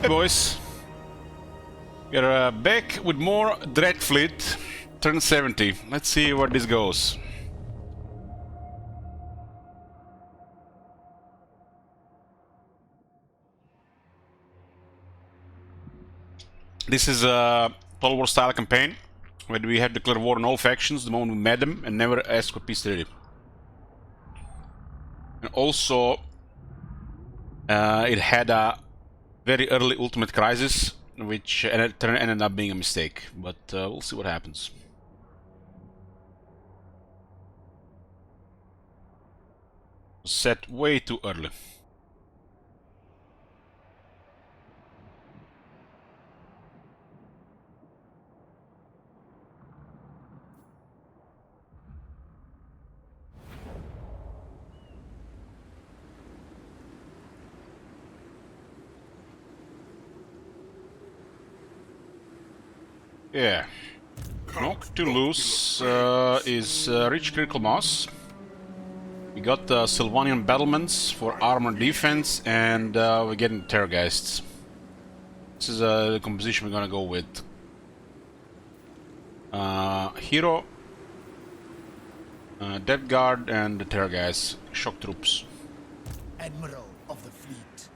Hey boys, we're back with more Dreadfleet, turn 70. Let's see where this goes. This is a Total War style campaign, where we have declared war on all factions the moment we met them and never asked for peace treaty. And also, it had a very early ultimate crisis, which ended up being a mistake, but we'll see what happens. Set way too early. Yeah. Noctilus is rich critical mass. We got Sylvanian battlements for armor defense, and we're getting Terrorgeists. This is the composition we're gonna go with. Hero, Death Guard, and the Terrorgeists, shock troops. Admiral of the fleet.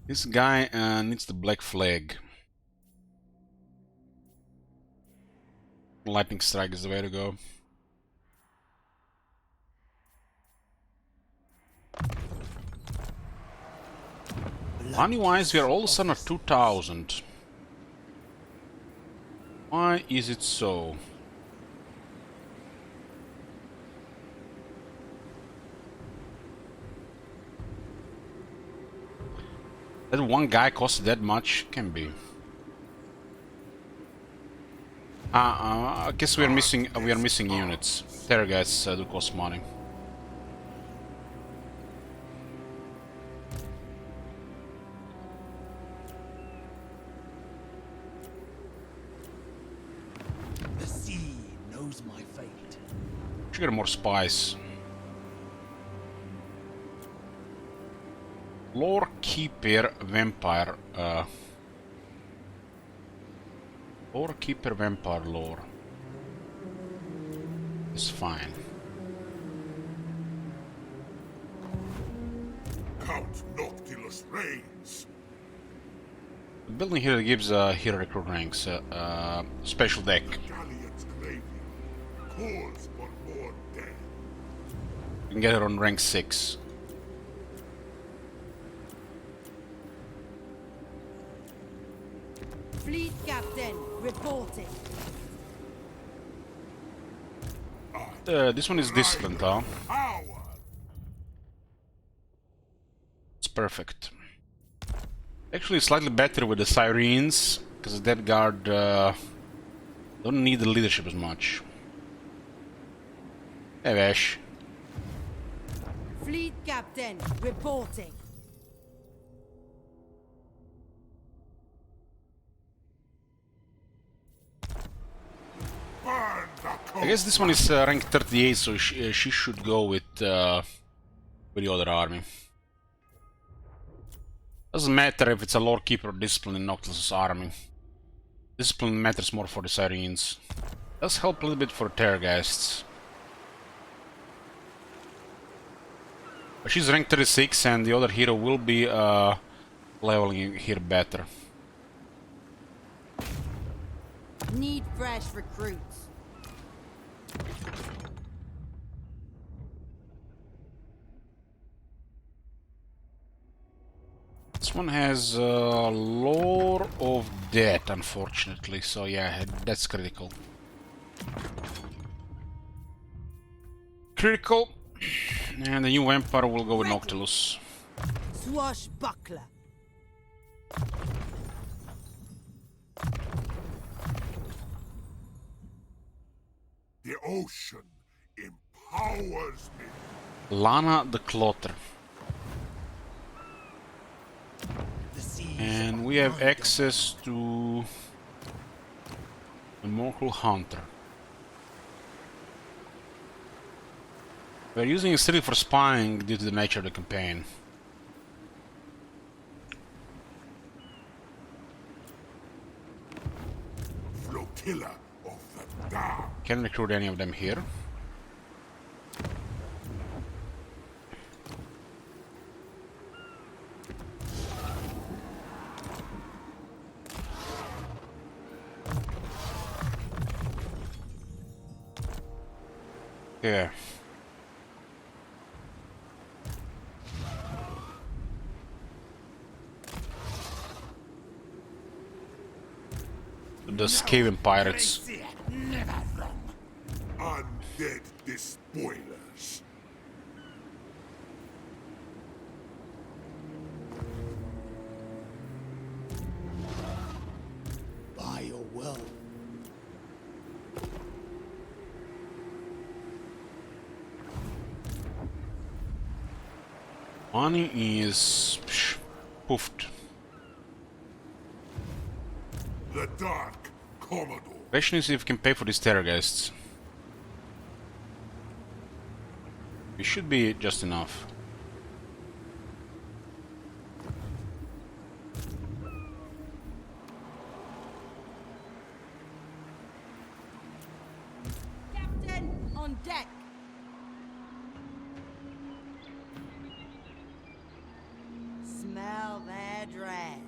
This guy needs the black flag. Lightning strike is the way to go. Money-wise, we are all of a sudden at 2,000. Why is it so? That one guy cost that much? Can be. I guess we are missing units. Terrorgeists do cost money. The sea knows my fate. Should get more spies. Lore Keeper Vampire. Lore Keeper Vampire lore. It's fine. Count Noctilus reigns. The building here gives hero recruit ranks. Special deck. Galleon's gravy calls for more death. You can get it on rank 6. Fleet captain, reporting. This one is disciplined, huh? Power. It's perfect. Actually, slightly better with the Sirens, because the Death Guard don't need the leadership as much. Hey, Vash. Fleet captain, reporting. Burn the I guess this one is rank 38, so she should go with the other army. Doesn't matter if it's a Lore Keeper or Discipline in Noctilus' army. Discipline matters more for the Sirens. Does help a little bit for Terrorgeists. But she's rank 36 and the other hero will be leveling here better. Need fresh recruits. This one has Lore of Death, unfortunately, so yeah, that's critical. Critical, and the new Vampire will go with Noctilus. Swashbuckler. The ocean empowers me. Lana the Clotter. The sea. And we have access to the Mortal Hunter. We're using it strictly for spying due to the nature of the campaign. killer of the damned. Can't recruit any of them here. Yeah. The Skaven pirates. Never wrong. Undead despoilers. By your will. Money is poofed. The Dark Commodore. Question is if we can pay for these terrorgeists. It should be just enough. Captain, on deck. Smell their dread.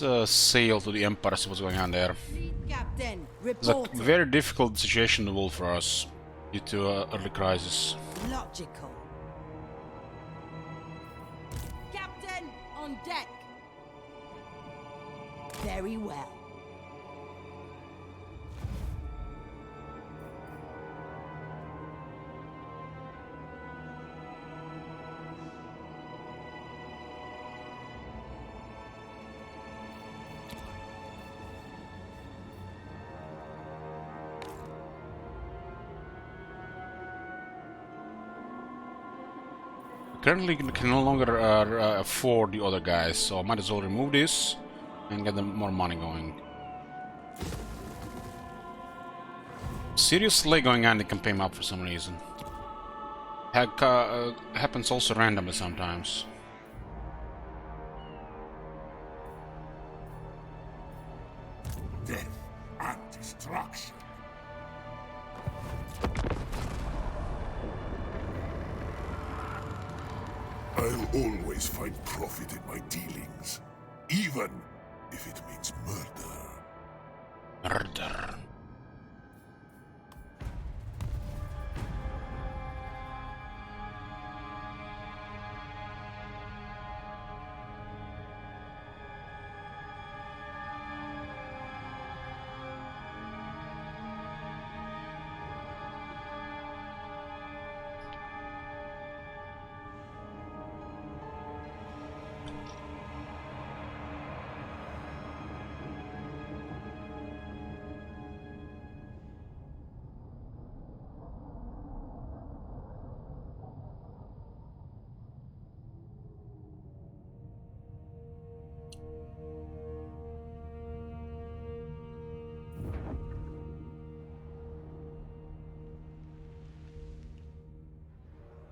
Let's sail to the Empire, see what's going on there. Fleet captain, It's a reporting. very difficult situation to Wolf for us due to early crisis. Logical. Captain, on deck. Very well. Currently can no longer afford the other guys, so I might as well remove this and get them more money going. Serious slay going on in the campaign map for some reason. Happens also randomly sometimes. Death and destruction. I'll always find profit in my dealings, even if it means murder. Murder.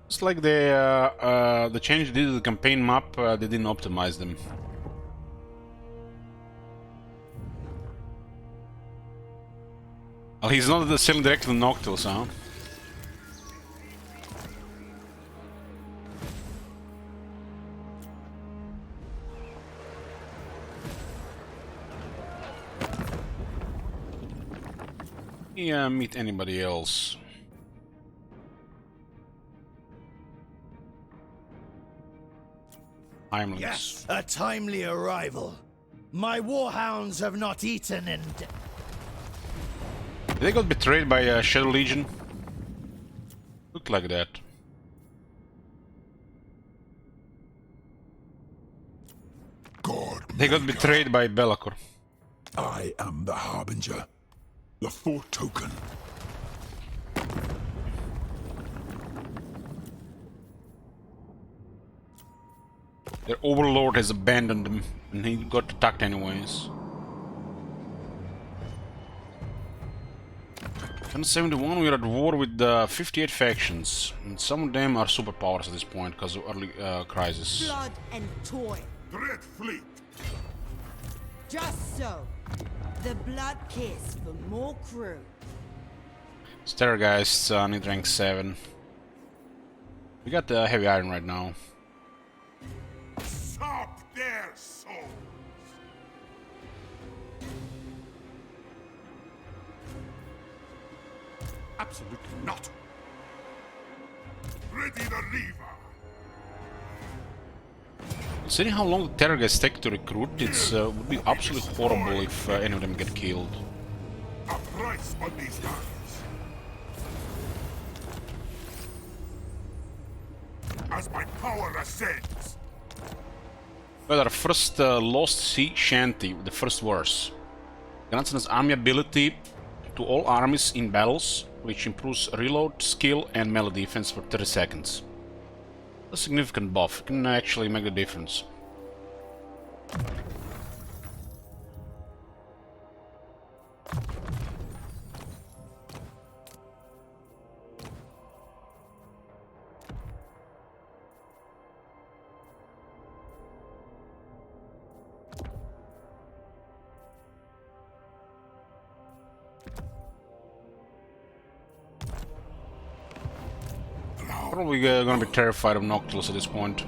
It's like the change they did to the campaign map, they didn't optimize them. Well, he's not selling directly to Noctils, huh? Yeah, meet anybody else. Heimlings. Yes, a timely arrival. My warhounds have not eaten in They got betrayed by Shadow Legion. Looked like that. God, They got betrayed by Belacor. I am the Harbinger. The fourth token. Their overlord has abandoned them, and he got attacked anyways. 1071, we're at war with 58 factions, and some of them are superpowers at this point because of early crisis. Blood and toil. Dreadfleet. Just so. The blood kiss for more crew. Stergeists need rank 7. We got the heavy iron right now. Sop their souls! Absolutely not! Ready the lever! Considering how long the Terrorgeists take to recruit, it would be absolutely horrible if any of them get killed. A price on these guns! As my power ascends! Well, our first Lost Sea Shanty, the first verse. Grants us army ability to all armies in battles, which improves reload, skill, and melee defense for 30 seconds. A significant buff, can actually make a difference. Probably gonna be terrified of Noctilus at this point.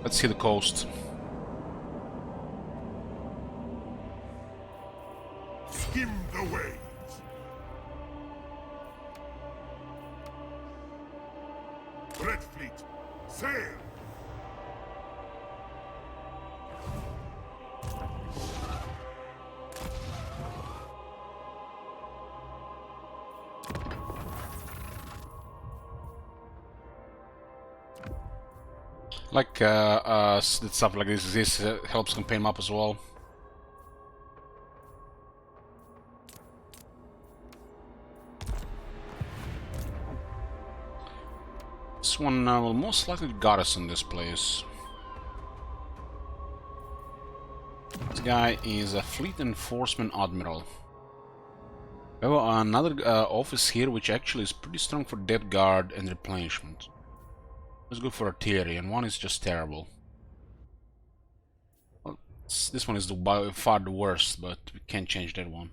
Let's see the coast. Skim the waves! Dreadfleet, sail! Like stuff like this helps campaign map as well. This one will most likely garrison this place. This guy is a Fleet Enforcement Admiral. We have another office here which actually is pretty strong for Death Guard and replenishment. It's good for artillery, and one is just terrible. Well, this one is by far the worst, but we can't change that one.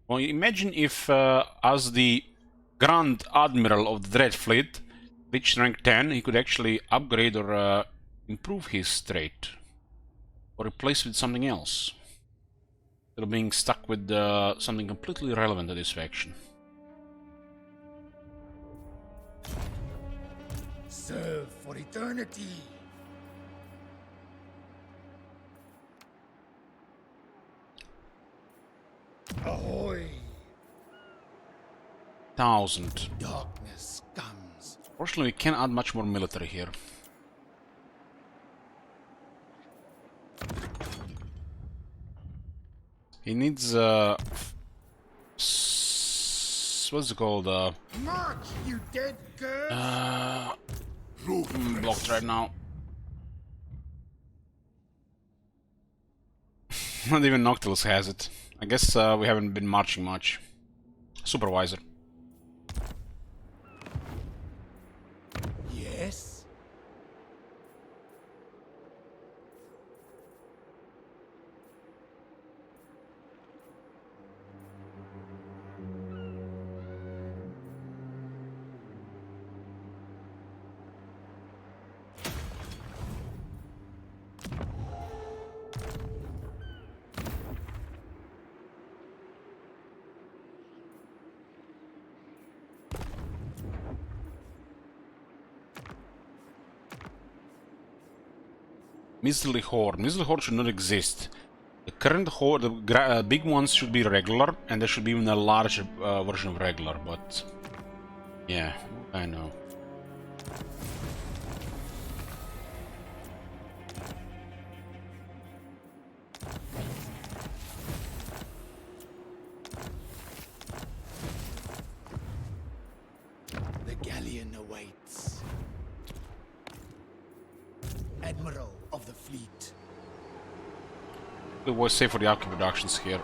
Well, imagine if, as the Grand Admiral of the Dreadfleet reached rank 10, he could actually upgrade or improve his trait, or replace it with something else, instead of being stuck with something completely irrelevant to this faction. Serve for eternity. Ahoy! 1000. Darkness comes. Fortunately, we can't add much more military here. He needs what's it called? March, you dead girl! Blocked right now. Not even Noctilus has it. I guess we haven't been marching much. Supervisor. Yes? Measly Horde. Measly Horde should not exist. The current Horde, the big ones should be regular, and there should be even a larger version of regular, but... yeah, I know. The galleon awaits. Admiral of the fleet. It was safe for the alchemy productions here.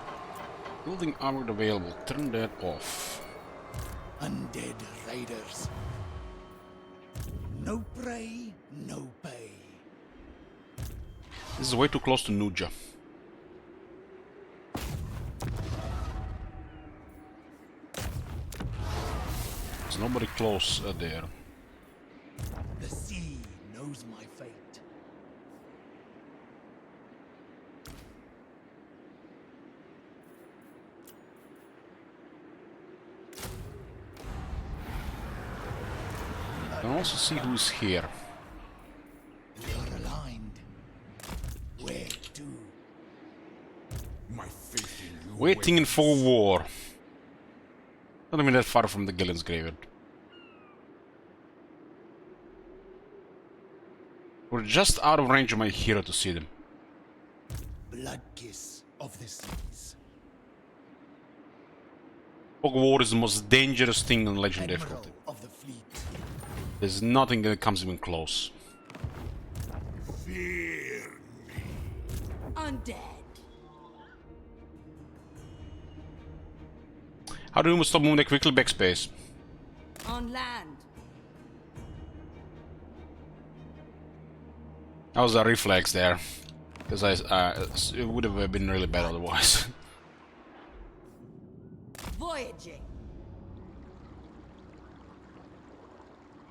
Building armored available. Turn that off. Undead raiders. No prey, no pay. This is way too close to Nuja. nobody close there. The sea knows my fate. I can also see who's here. We are aligned. Where to? My faith in you. Waiting in for war. Not even that far from the Gillen's graveyard. We're just out of range of my hero to see them. Blood kiss of the seas. Fog war is the most dangerous thing in Legend of Admiral Dreadfleet. of the fleet. There's nothing that comes even close. Fear me. Undead. How do we stop moving that quickly backspace? On land. That was a reflex there. Because it would have been really bad otherwise. Voyaging.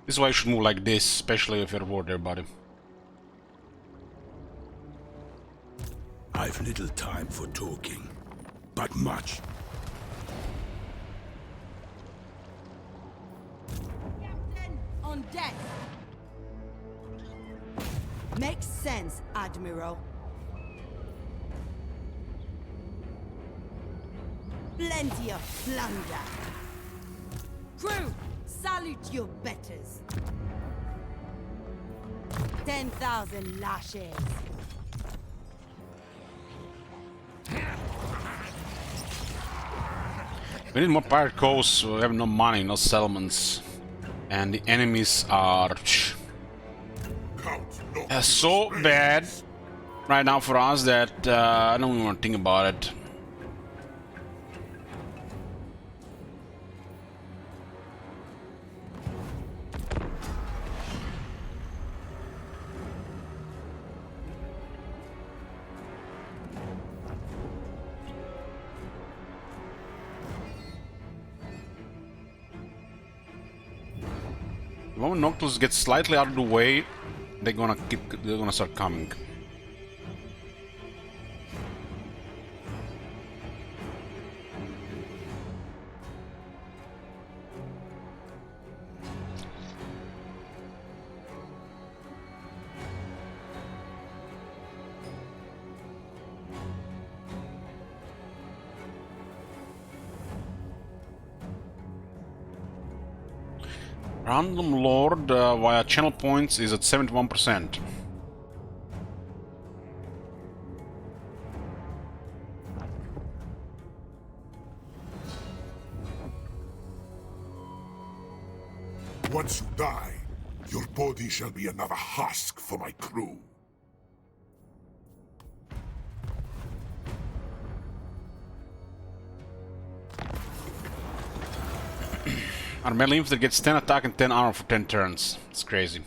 This is why you should move like this, especially if you're aboard there, buddy. I've little time for talking, but much. Captain, on deck. Makes sense, Admiral. Plenty of plunder. Crew, salute your betters. 10,000 lashes. We need more pirate coasts, we have no money, no settlements. And the enemies are so bad right now for us that I don't even want to think about it. The moment Noctis gets slightly out of the way, they're gonna start coming. Random Lord via channel points is at 71%. Once you die, your body shall be another husk for my crew. Our melee infantry gets 10 attack and 10 armor for 10 turns. It's crazy.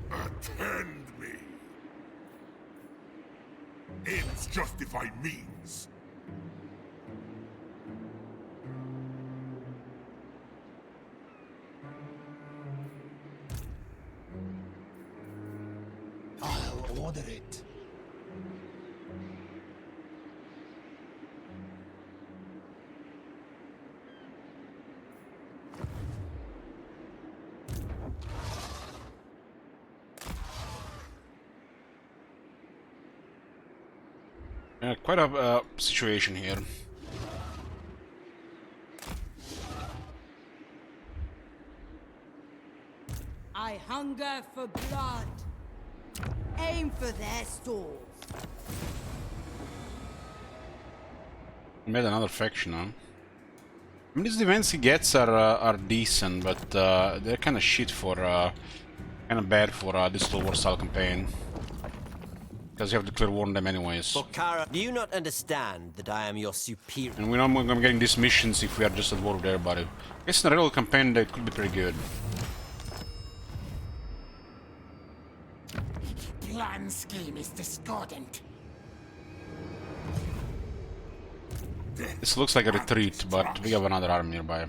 Attend me. Ends justify means. I'll order it. Quite a situation here. I hunger for blood. Aim for their stalls. Made another faction, huh? I mean, these events he gets are decent, but they're kind of shit for kind of bad for this Total War style campaign. Because you have to clear war on them anyways. Bokara, do you not understand that I am your superior? And we're not going to be getting these missions if we are just at war with everybody. I guess in a real campaign that could be pretty good. clan scheme is discordant. This looks like a retreat, but we have another army nearby.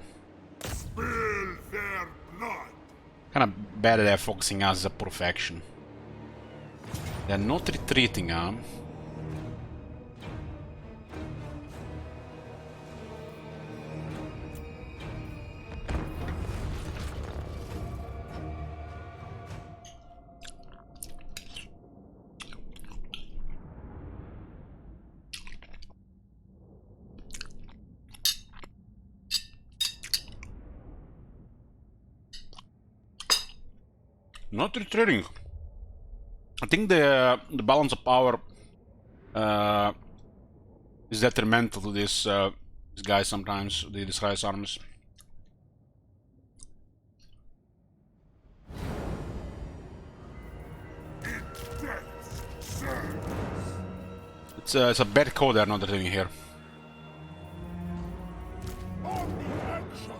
Spill their blood. Kind of bad that they're focusing us as a perfection. They're not retreating, huh? Not retreating. I think the balance of power is detrimental to this guys sometimes, these rice armies. It's a bad code they're not doing here. On the action.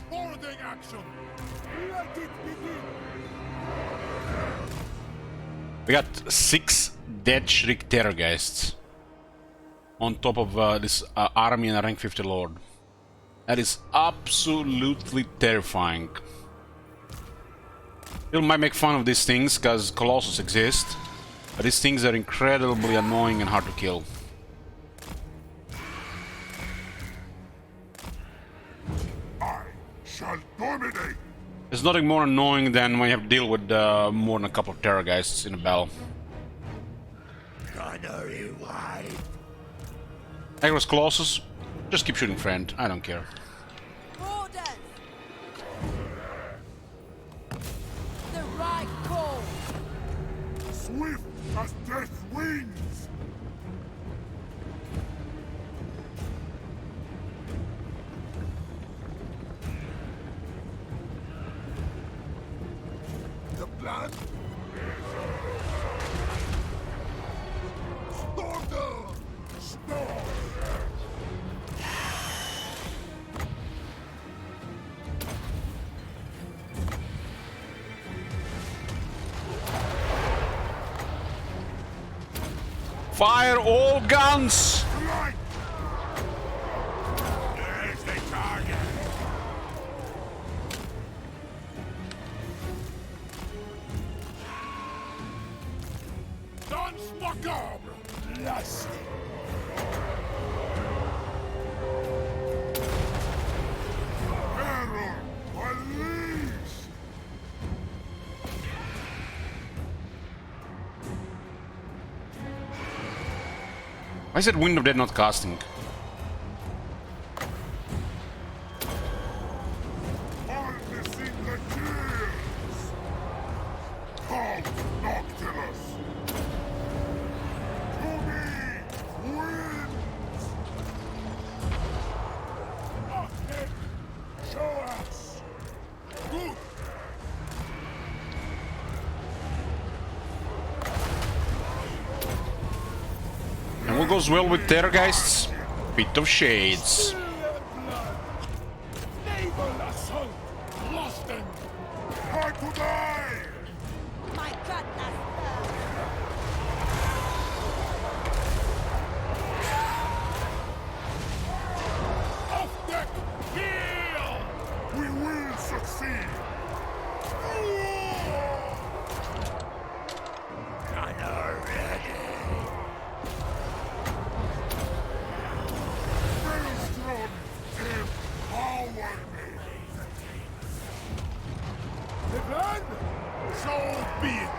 Boarding action. Let it begin. We got 6 dead Shriek Terrorgeists on top of this army and a rank 50 lord. That is absolutely terrifying. People might make fun of these things because Colossus exist, but these things are incredibly annoying and hard to kill. I shall dominate. There's nothing more annoying than when you have to deal with more than a couple of Terrorgeists in a battle. Gunnery wide. Agros Colossus, just keep shooting, friend. I don't care. Orders! The right call! Swift as death wings. The plan? Order! Storm! Fire all guns! Right! There's the target! Danse macabre! Lusty! Error! Unleash! Why is that Wind of Death not casting? Harnessing the tears! Call Noctilus! To me! Winds! Ahead! Show us! Good! And what goes well with Terrorgeists? Bit of Shades. Naval assault! Lost them! Hard to die! My cutlass burns! Off deck! Heel! We will succeed! Gunner ready! Maelstrom, empower me! The plan? So be it!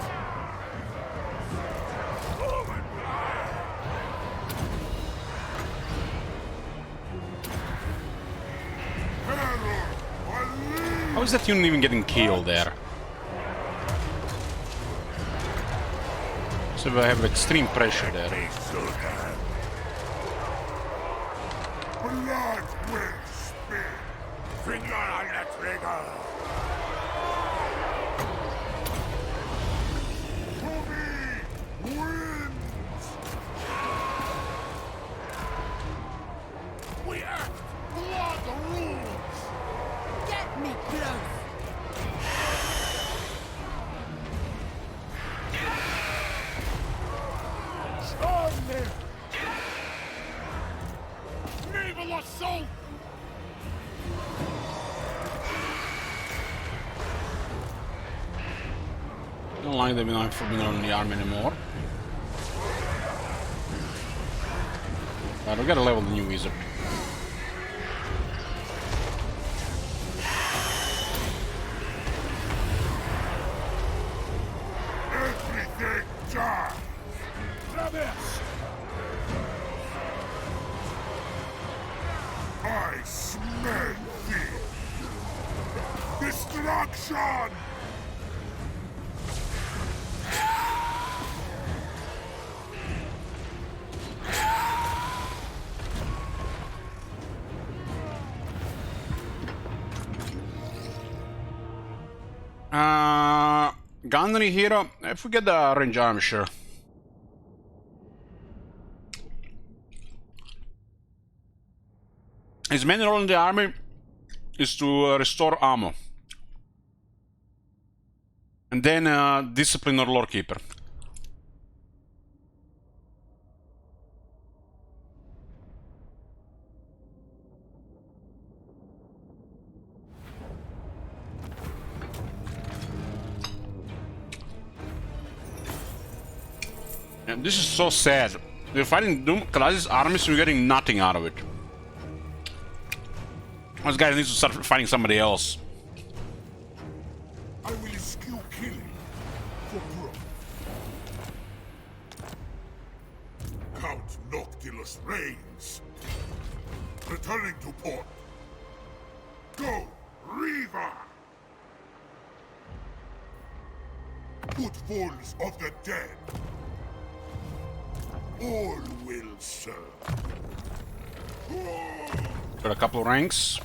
Terror! Unleash! How is that unit even getting killed there? So I have extreme pressure there. Blood will spill! Finger on the trigger! To me! Winds! We act! Blood rules! Get me close! Naval assault! Don't like them enough for being on the army anymore. But we gotta level the new wizard. Everything dies! Travis! I smell thee! Destruction! Gunnery hero. If we get the range army, sure. His main role in the army is to restore ammo. And then discipline or lore keeper. And this is so sad. We're fighting Doom Class's armies, we're getting nothing out of it. This guy needs to start fighting somebody else. I will eschew killing for profit. Count Noctilus reigns. Returning to port. Go, Reaver! Footfalls of the dead. All will serve. Got a couple of ranks.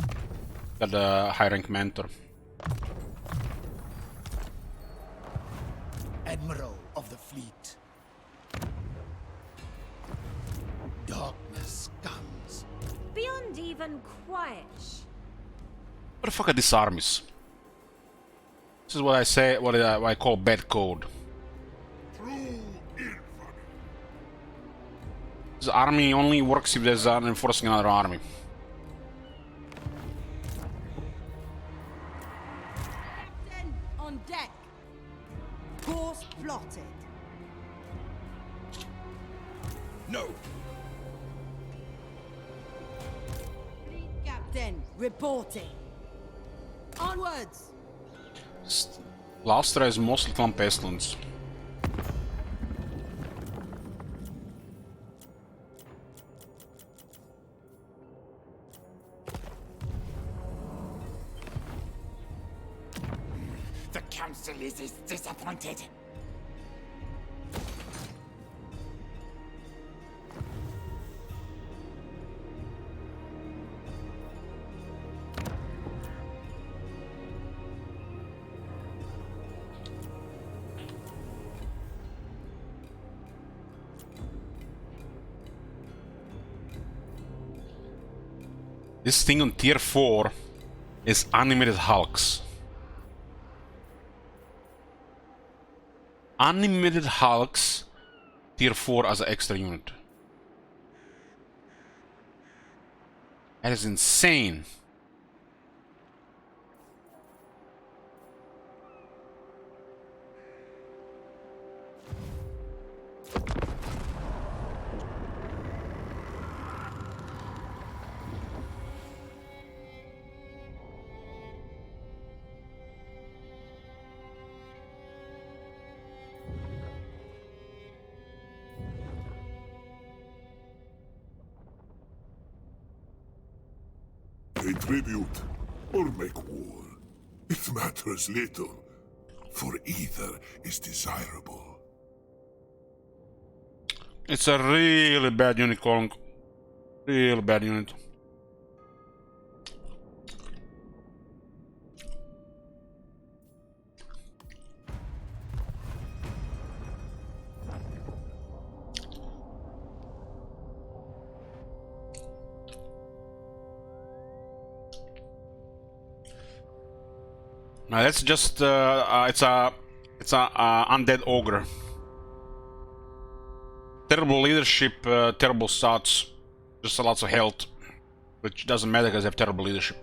Got the high rank mentor. Admiral of the fleet. Darkness comes. Beyond even quiet. What the fuck are these armies? This is what I say, what I call bad code. True infamy. This army only works if there's enforcing another army. Captain on deck. Course plotted. No. Fleet captain reporting. Onwards. Lastra is mostly clan pestilence. The council is disappointed. This thing on tier 4 is animated hulks. Animated hulks, tier 4 as an extra unit. That is insane. Pay tribute or make war. It matters little, for either is desirable. It's a really bad unit, Kong. Really bad unit. Now that's just it's a undead ogre. terrible leadership, terrible stats, just lots of health, which doesn't matter because they have terrible leadership.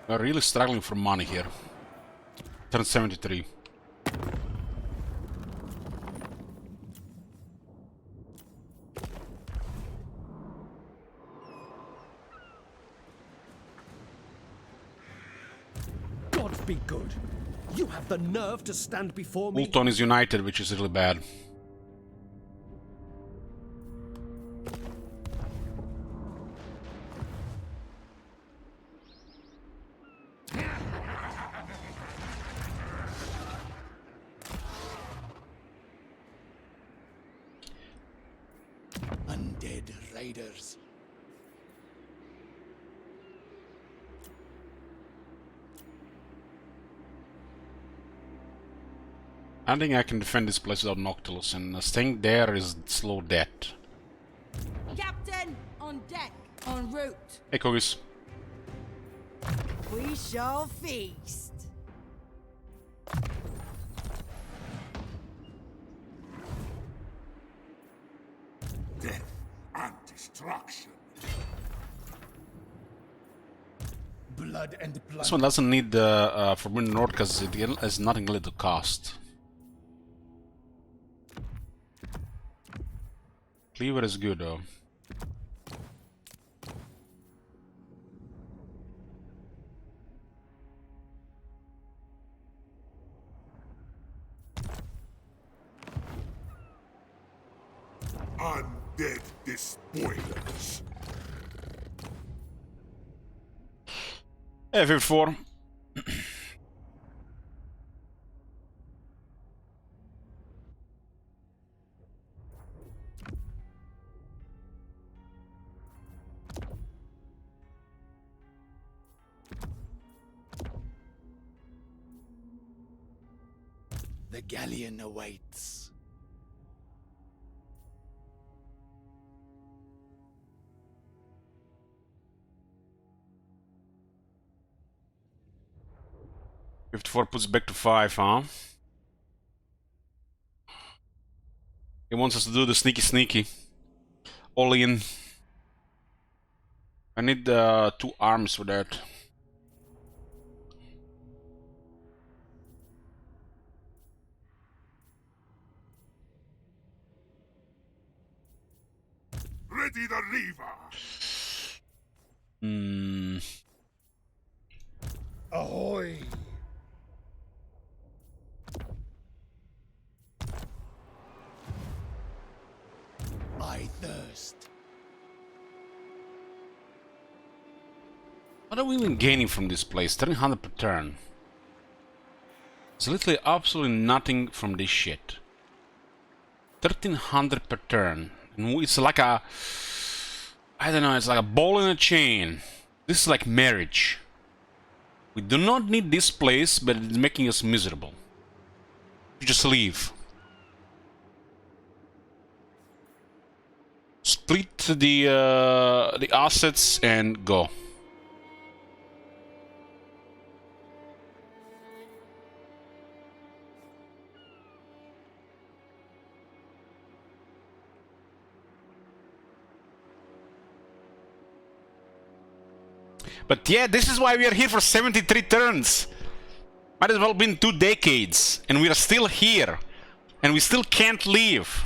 We're really struggling for money here. Turn 73. God be good. You have the nerve to stand before me. Ulton is united, which is really bad. Undead raiders. I think I can defend this place without Noctilus, and staying there is slow death. Captain, on deck, en route. Hey, Kogis. We shall feast. Death and destruction. Blood and blood. This one doesn't need the Forbidden North because it has nothing really to cost. Cleaver is good though. Undead despoilers. F4. The galleon awaits. F4 puts back to 5, huh? He wants us to do the sneaky. All in. I need 2 arms for that. Ready the reaver. Ahoy! I thirst. What are we even gaining from this place? 1300 per turn. It's literally absolutely nothing from this shit. 1300 per turn. And it's like a... I don't know, it's like a ball in a chain. This is like marriage. We do not need this place, but it's making us miserable. You just leave. Split the assets and go. But yeah, this is why we are here for 73 turns. Might as well been 2 decades, and we are still here, and we still can't leave.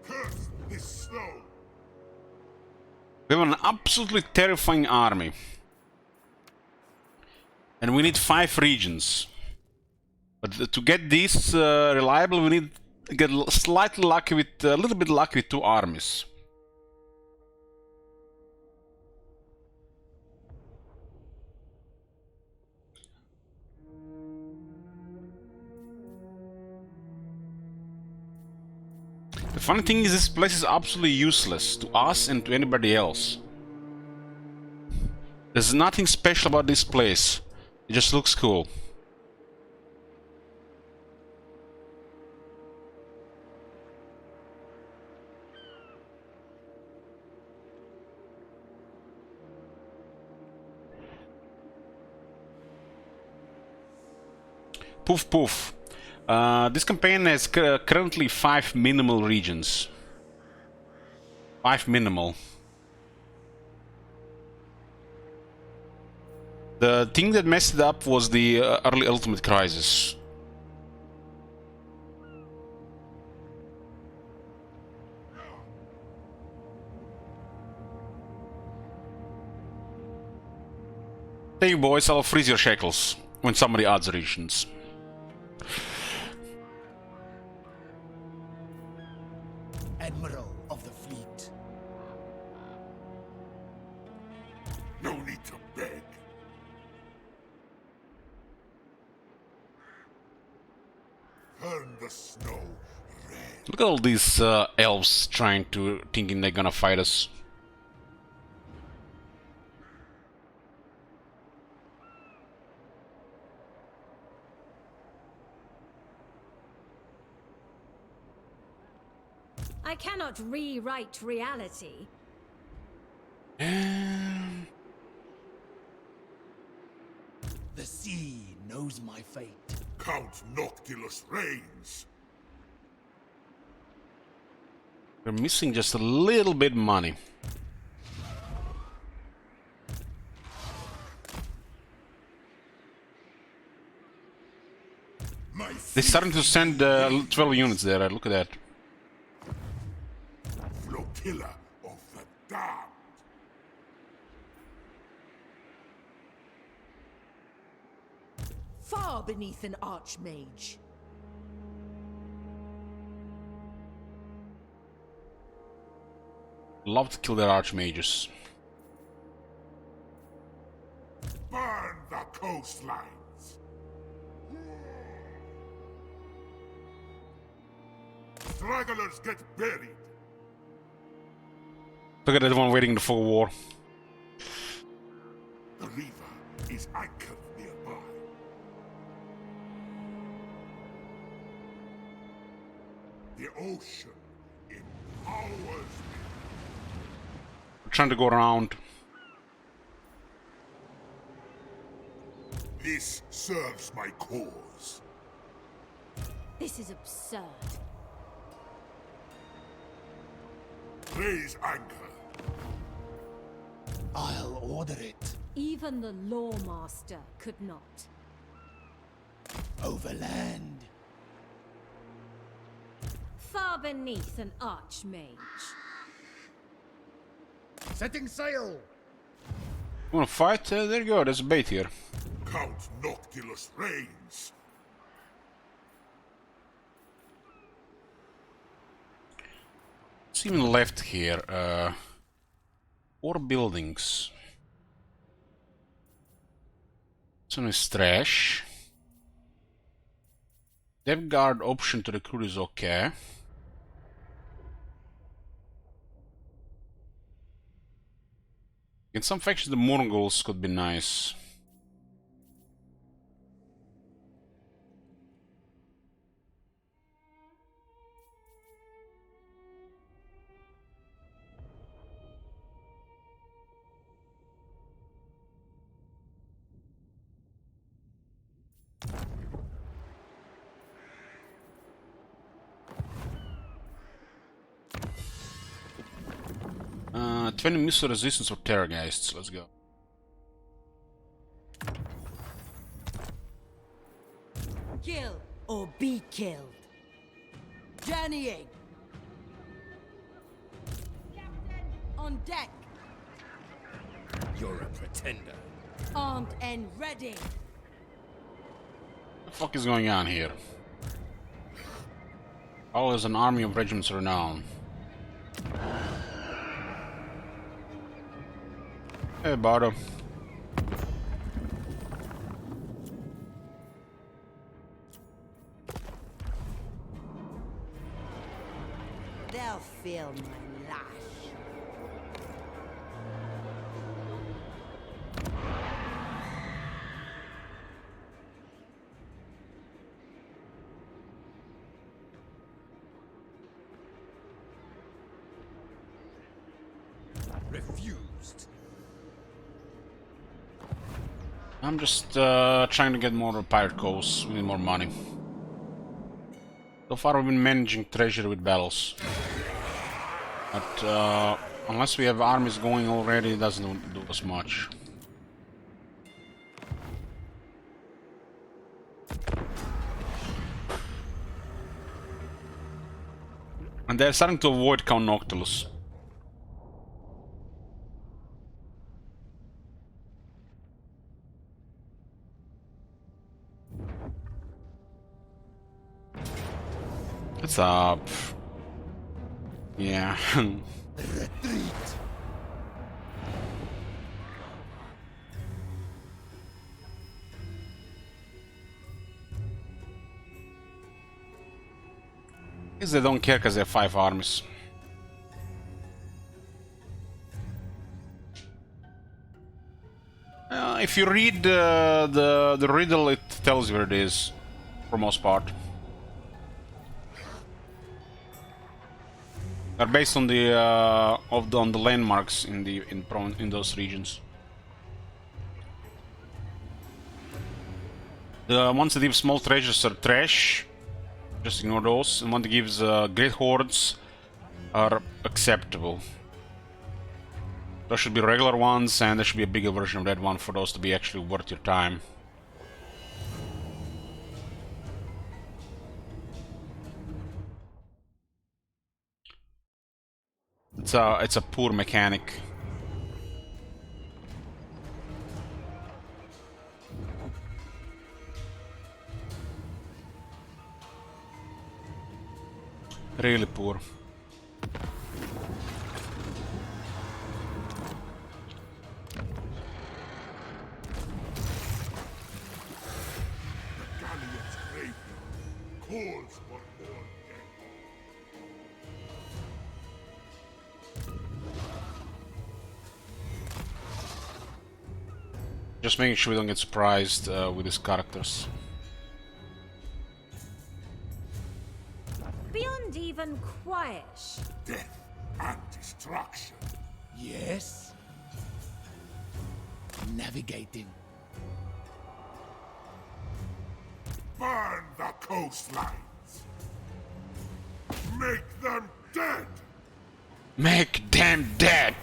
Curse this snow. We have an absolutely terrifying army. And we need 5 regions. But to get these reliable, we need to get slightly lucky with, a little bit lucky with 2 armies. The funny thing is, this place is absolutely useless to us and to anybody else. There's nothing special about this place. It just looks cool. Poof poof. This campaign has currently 5 minimal regions. 5 minimal. The thing that messed it up was the early Ultimate Crisis. Thank you, boys. I'll freeze your shekels when somebody adds regions. Admiral of the fleet. No need to beg. Turn the snow red. Look at all these elves thinking they're gonna fight us. I cannot rewrite reality. The sea knows my fate. Count Noctilus reigns. We're missing just a little bit money. My They're starting to send 12 units there. Look at that. flotilla of the damned. Far beneath an archmage. Love to kill their archmages. Burn the coastlines. Stragglers get buried. Look at that one waiting for war. The river is anchored nearby. The ocean empowers me. Trying to go around. This serves my cause. This is absurd. Raise anchor. I'll order it. Even the Lawmaster could not. Overland. Far beneath an archmage. Setting sail! You wanna fight? There you go, there's a bait here. Count Noctilus reigns. What's even left here? 4 buildings. This one is trash. Depth guard option to recruit is okay. In some factions, the Mongols could be nice. Uh, 20 missile resistance for Terrorgeists. Let's go. Kill or be killed. Journeying. On deck. You're a pretender. Armed and ready. What the fuck is going on here? All is an army of regiments renowned. Hey, Bardo. They'll feel my lash. Refused. I'm just trying to get more pirate coals. We need more money. So far we've been managing treasure with battles. But unless we have armies going already, it doesn't do us much. And they're starting to avoid Count Noctilus. What's up? Yeah. Retreat. Guess they don't care because they have 5 armies. If you read the riddle, it tells you where it is, for most part. They're based on the on the landmarks in those regions. The ones that give small treasures are trash. Just ignore those. And one that gives great hoards are acceptable. Those should be regular ones, and there should be a bigger version of that one for those to be actually worth your time. It's a poor mechanic. Really poor. Galleon's graveyard calls for more dead. Just making sure we don't get surprised with these characters. Beyond even quiet. Death and destruction. Yes? Navigating. Burn the coastlines. Make them dead. Make them dead!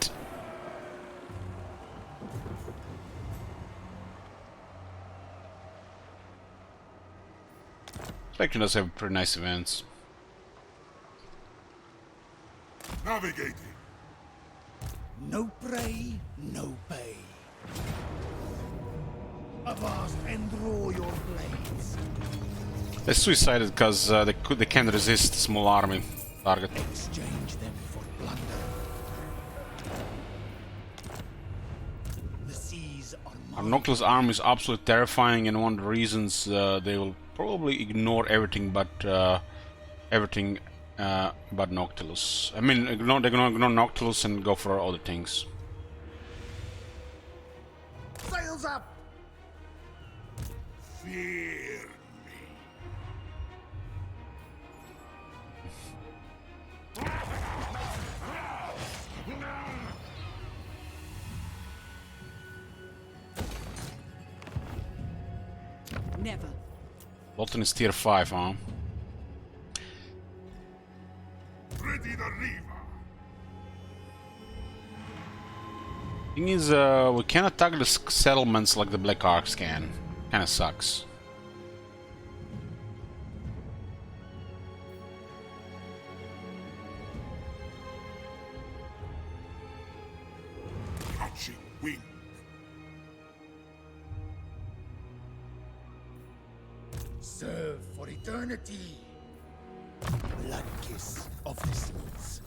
Spectre does have pretty nice events. Navigating. No prey, no pay. Avast and draw your blades. They suicided because they can't resist a small army target. Exchange them for plunder. The seas are Our mine. Noctilus army is absolutely terrifying, and one of the reasons they will probably ignore everything but Noctilus. I mean, they're gonna ignore Noctilus and go for other things. Sails up! Fear me. Never. Bolton is tier 5, huh? Ready the river. Thing is, we can't attack the settlements like the Black Arcs can. Kinda sucks. Catching wind. Serve for eternity. Blood kiss of the seas.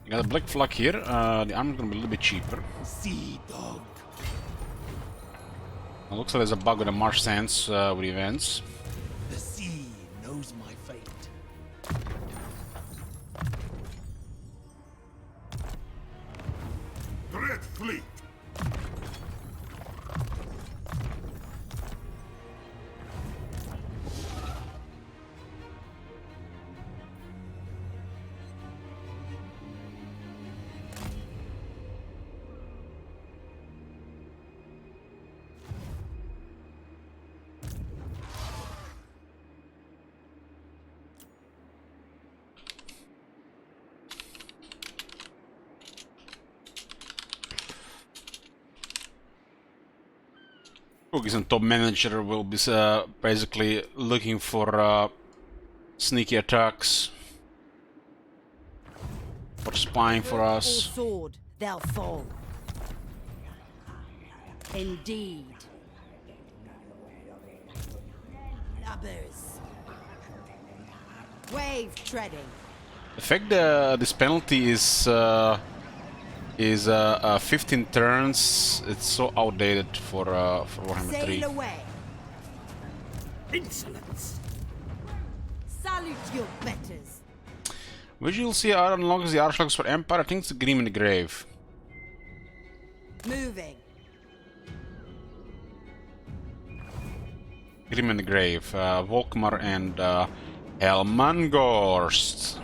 You got a black flag here. The armor's gonna be a little bit cheaper. Sea dog. It looks like there's a bug with the marsh sands with events. The sea knows my fate. Dreadfleet! Cookies and top manager will be basically looking for sneaky attacks, for spying for Or us. sword, they'll fall. Indeed. Lubbers. Wave treading. The fact that this penalty is 15 turns, it's so outdated for Warhammer 3. Sail away. Insolence. Salute your betters. Visual see unlocks the Archlogs for Empire. I think it's the Grim in the Grave. Moving. Grim in the Grave, Volkmar and Helmangorst.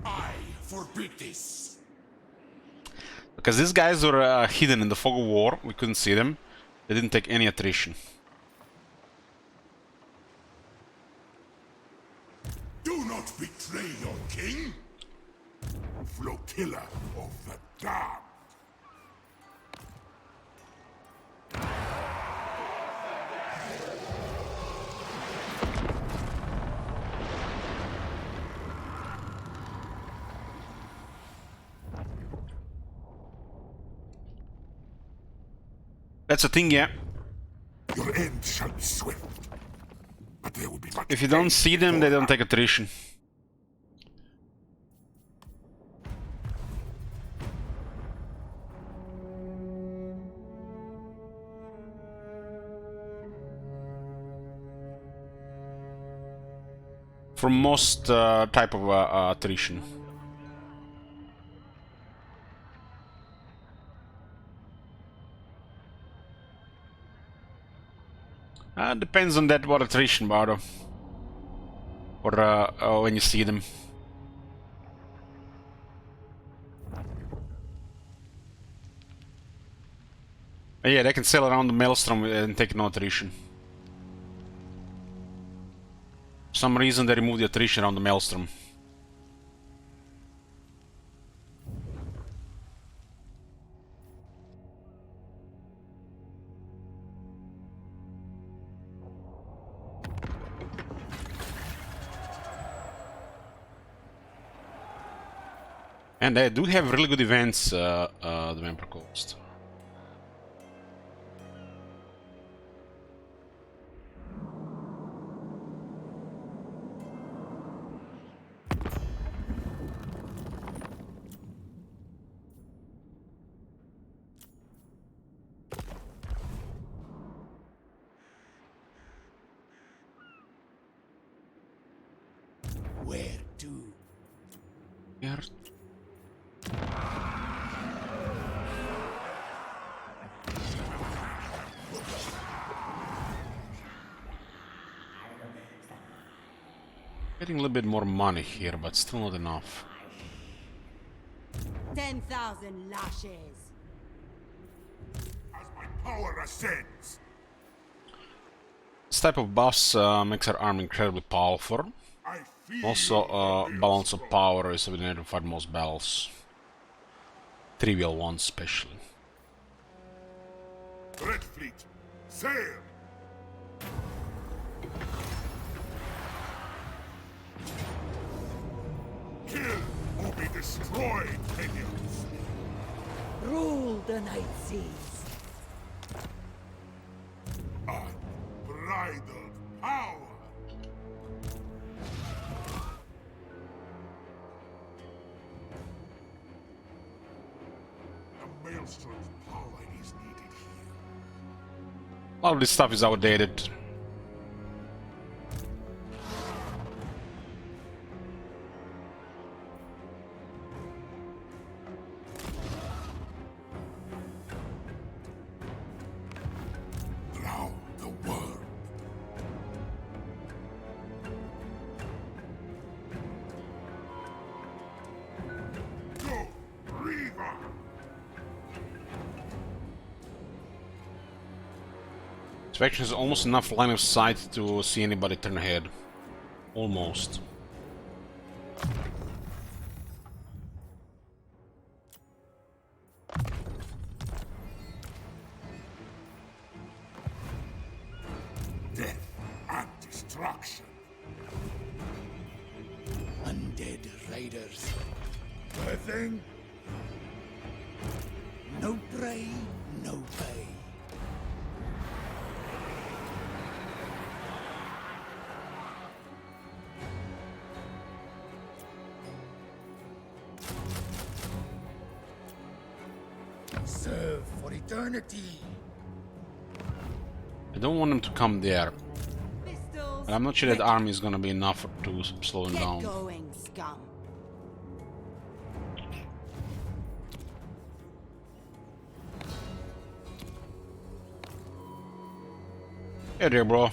I forbid this! Because these guys were hidden in the fog of war, we couldn't see them. They didn't take any attrition. Do not betray your king! Flotilla of the damned! That's a thing, yeah. Your end shall be swift, but there will be much If you don't pain see them, they before don't take attrition. For most type of attrition. Depends on that what attrition, Bardo. Or when you see them. Yeah, they can sail around the maelstrom and take no attrition. For some reason they removed the attrition around the maelstrom. And they do have really good events, the Vampire Coast. Where to? Here. Getting a little bit more money here, but still not enough. 10,000 lashes. as my power ascends. This type of buffs makes our arm incredibly powerful. I feel Also, your balance of storm. power is able to fight most battles. Trivial ones, especially. Dreadfleet, sail! Kill or be Destroy Kenyans. Rule the night seas. Unbridled power. The Maelstrom's power is needed here. A lot of this stuff is outdated. Drown the world. Go, Reaver! This faction has almost enough line of sight to see anybody turn ahead. Almost. Death and destruction. Undead raiders. Birthing? No prey, no pay. Serve for eternity. I don't want them to come there. Pistols. But I'm not sure that army is gonna be enough to slow them Get down. going, scum. Hey there, bro.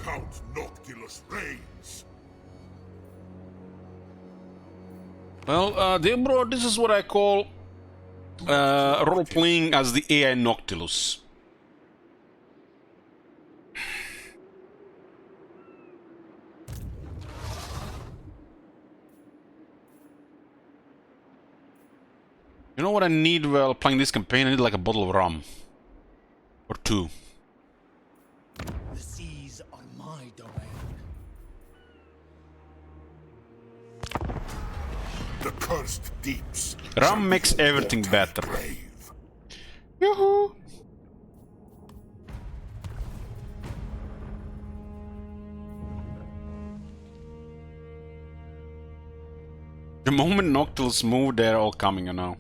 Count Noctilus reigns. Well, dear bro, this is what I call role-playing as the AI Noctilus. You know what I need while playing this campaign? I need like a bottle of rum. Or two. The seas are my domain. The cursed deeps. Rum makes everything better. Grave. Yoo-hoo! The moment Noctilus move, they're all coming, you know.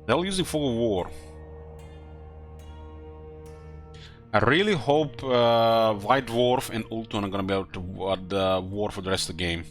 They're all using Fog of War. I really hope White Dwarf and Ultron are gonna be able to war for the rest of the game.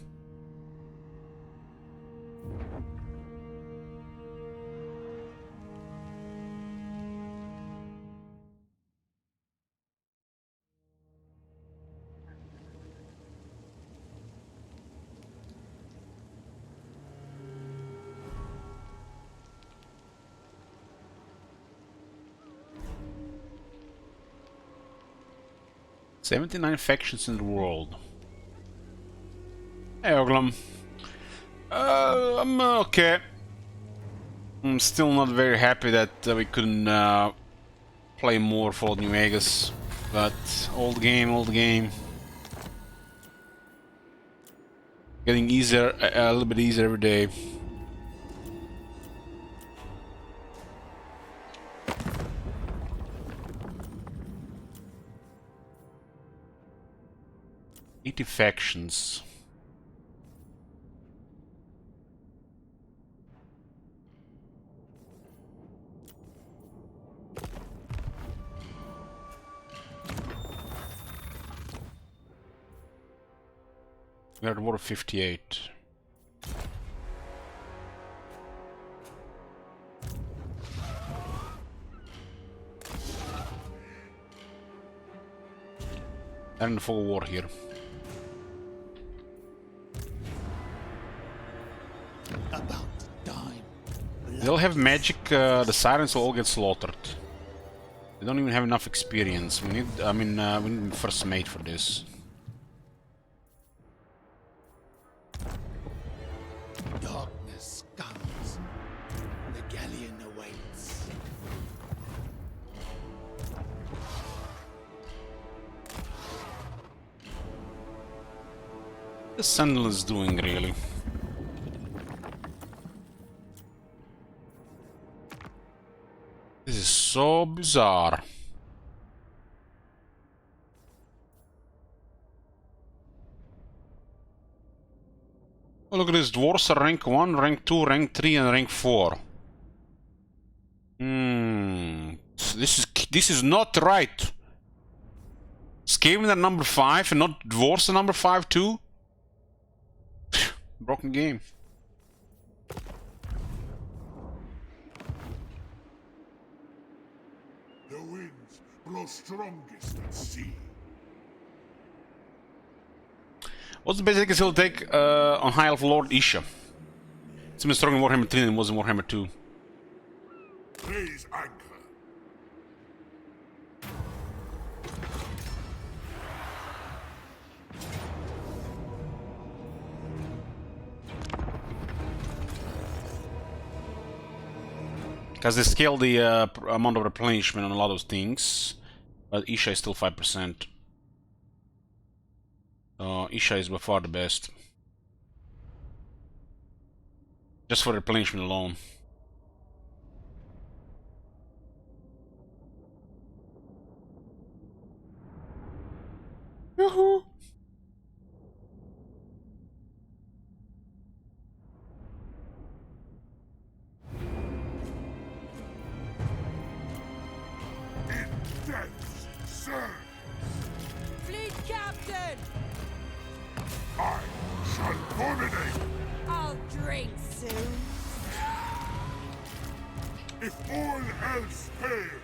"79 factions in the world." Hey, Oglam. I'm okay. I'm still not very happy that we couldn't play more Fallout New Vegas, but old game. Getting easier, a little bit easier every day. Factions. We are at War 58. And full war here. About time. They'll have magic, the sirens will all get slaughtered. They don't even have enough experience. We need, we need first mate for this. Darkness comes. The galleon awaits. The Sentinel is doing really. This is so bizarre. Oh, look at this. Dwarves are rank 1, rank 2, rank 3, and rank 4. This is not right. Skaven are number 5 and not dwarves are number 5 too? Broken game. The winds blow strongest at sea. What's the best I can still take on High Elf Lord Isha? It's been strong in Warhammer 3 than it was in Warhammer 2. Raise anchor. Because they scale the amount of replenishment on a lot of things. But Isha is still 5%. Isha is by far the best. Just for replenishment alone. Yoo-hoo! In death's service, Fleet captain! I shall dominate. I'll drink soon. If all else fails,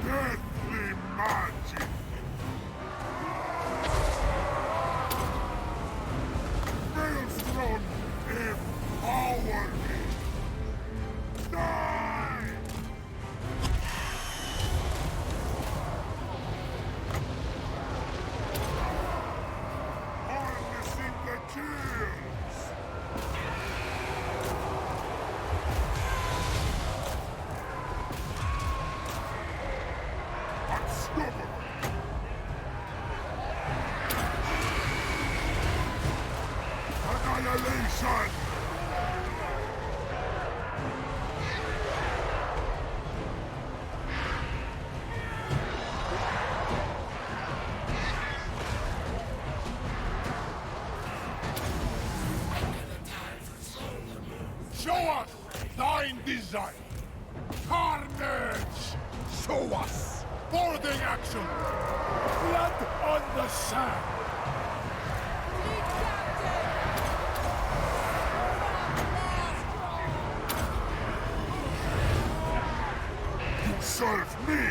deathly magic. Maelstrom, empower me. Die! Harnessing the kills. Unstoppable. Annihilation! Show us thine design! Carnage! Show us! Boarding action! Blood on the sand! Fleet captain! You serve me!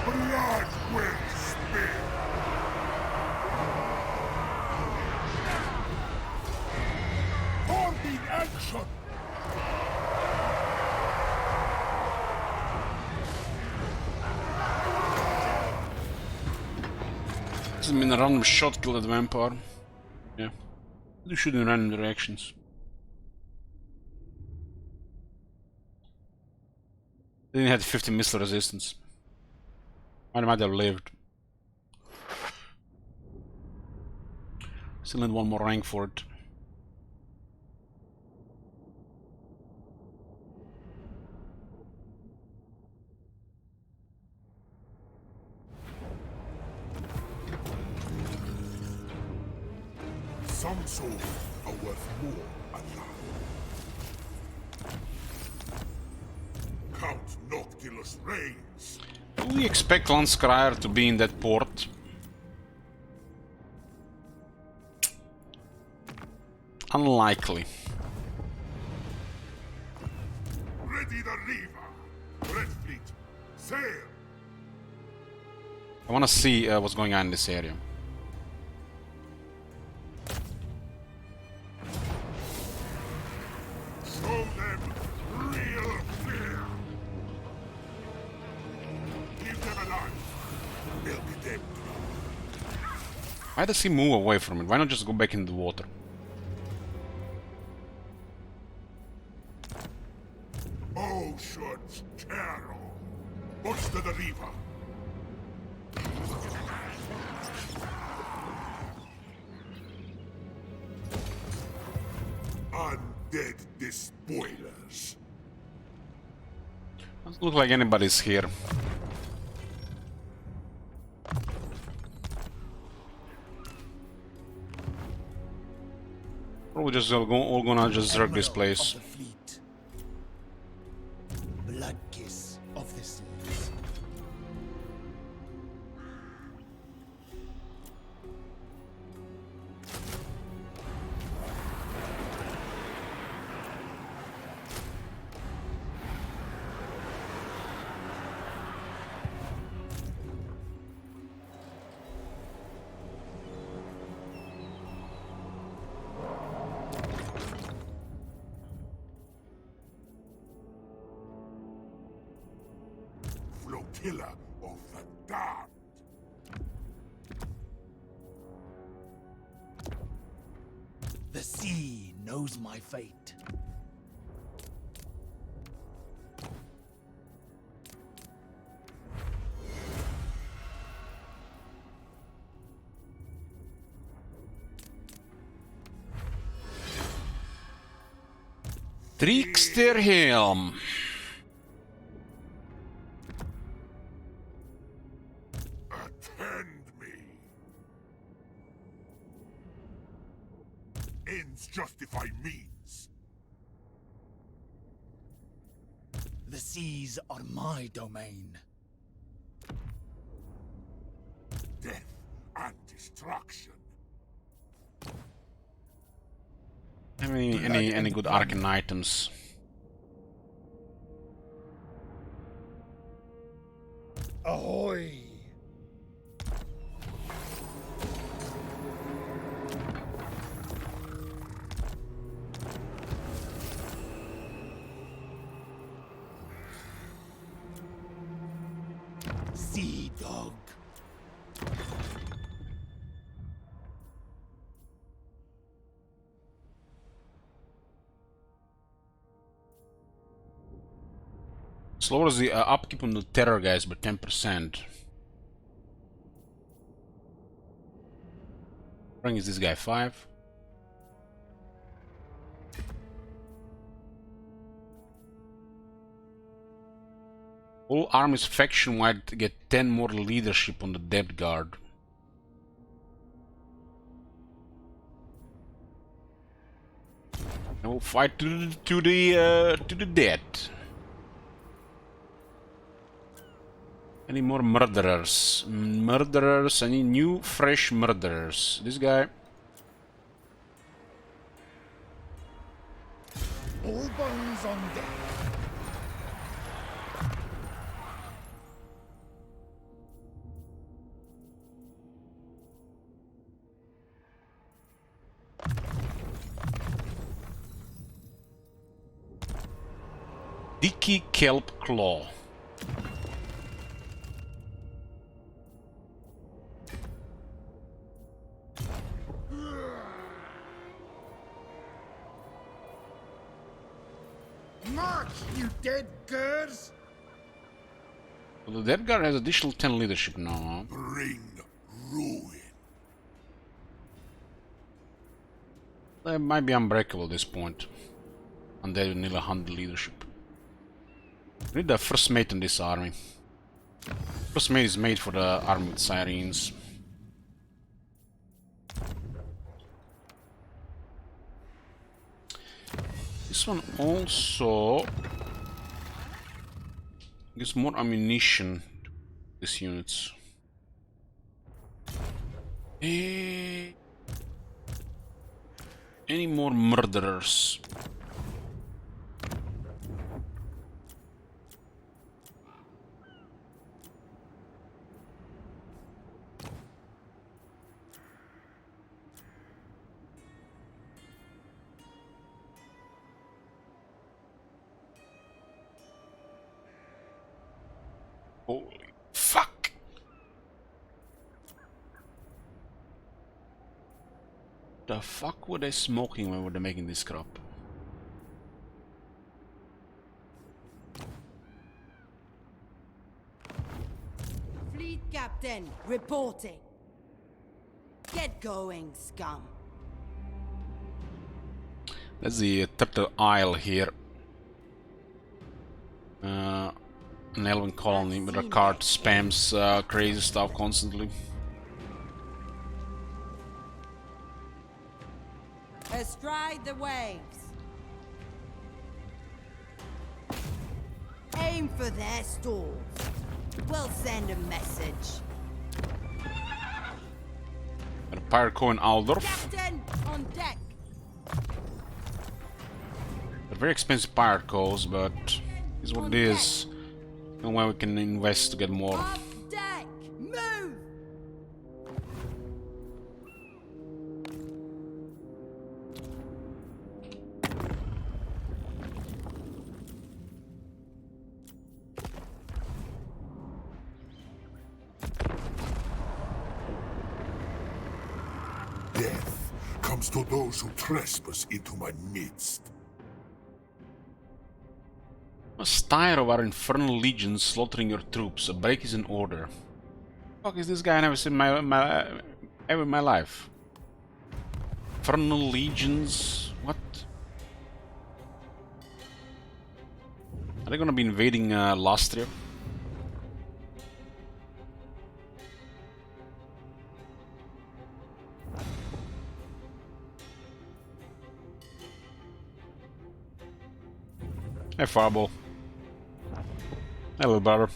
Blood will spill! Boarding action! This has been a random shot kill at the vampire. Yeah. You shoot in random directions. They didn't have 50 missile resistance. I might have lived. Still need one more rank for it. Some souls are worth more alive. Count Noctilus reigns. Do we expect Lance Crier to be in that port? unlikely. Ready the river. Dreadfleet, sail. I want to see what's going on in this area. Show them real fear. Keep them alive. They'll be dead. Why does he move away from it? Why not just go back in the water? Ocean's Carol. Push to the river. Undead despoilers. Doesn't look like anybody's here. Probably just all gonna just zerg this place. Of the fleet. Blood kiss of the seas. Flotilla of the damned. The sea knows my fate. Trickster Helm. Attend me. Ends justify means. The seas are my domain. Death and destruction. Any good arcane items? Ahoy! Sea dog. Lowers the upkeep on the terror guys by 10%. Rank is this guy 5. All armies faction-wide get 10 more leadership on the Dead Guard. And we'll fight to the death. Any more murderers? Murderers, any new fresh murderers? This guy. All bones on deck. Dicky Kelp Claw. March, you dead curs! Well, the Dead Guard has additional 10 leadership now, huh? Bring ruin. They might be unbreakable at this point. And they need 100 leadership. We need the first mate in this army. First mate is made for the army with sirens. This one also gives more ammunition to these units. Any more murderers? Holy fuck! The fuck were they smoking when were they making this crap? Fleet captain, reporting. Get going, scum. That's the Turtle Isle here. An elven colony, but our card spams crazy stuff constantly. Astride the waves. Aim for their stalls. We'll send a message. Got a pirate co in Aldorf. Captain, on deck. They're very expensive pirate calls, but is what it is. And when we can invest to get more. Off deck. Move. Death comes to those who trespass into my midst. Must tire of our infernal legions slaughtering your troops. A break is in order. Fuck is this guy I never seen ever in my life? Infernal legions? What? Are they gonna be invading Lastria? Hey, Fireball. Hello, brother.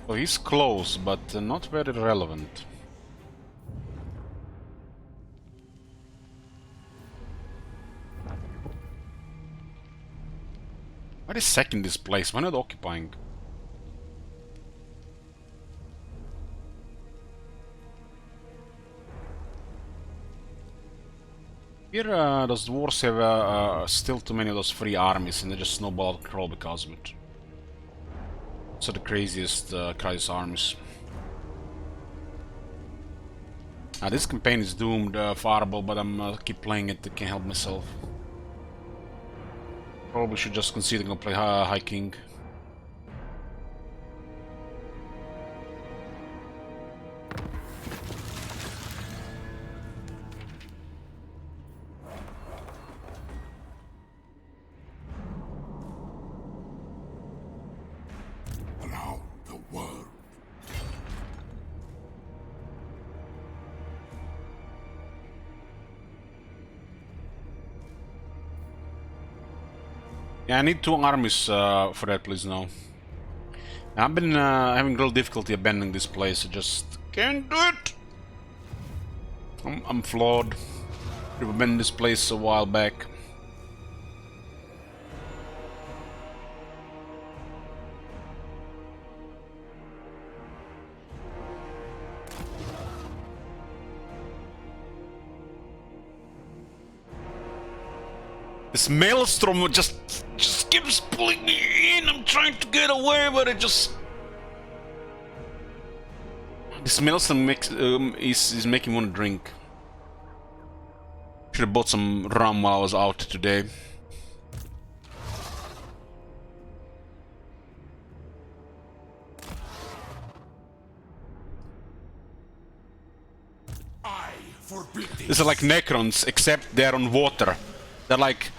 Oh, he's close, but not very relevant. Why are they sacking this place? Why not occupying? Here, those dwarves have still too many of those free armies, and they just snowball out of control because of it. So the craziest crisis armies. This campaign is doomed, Fireball, but I'm keep playing it. I can't help myself. Probably should just consider gonna play High King. Around the world. Yeah, I need 2 armies for that, please now. I've been having real difficulty abandoning this place. I just can't do it. I'm flawed. I've abandoned this place a while back. This maelstrom just keeps pulling me in. I'm trying to get away, but it just... This maelstrom is making me want to drink. Should have bought some rum while I was out today. I forbid this. These are like Necrons, except they're on water. They're like...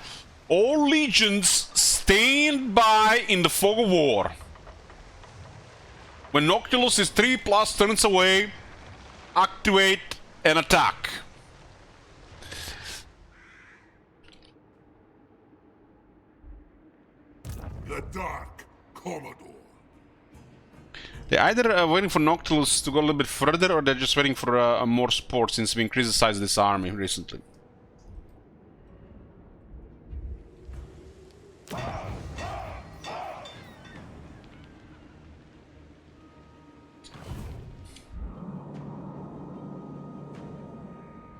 All legions stand by in the fog of war. When Noctilus is 3+ turns away, activate and attack. The Dark Commodore. They're either waiting for Noctilus to go a little bit further, or they're just waiting for more support since we increased the size of this army recently.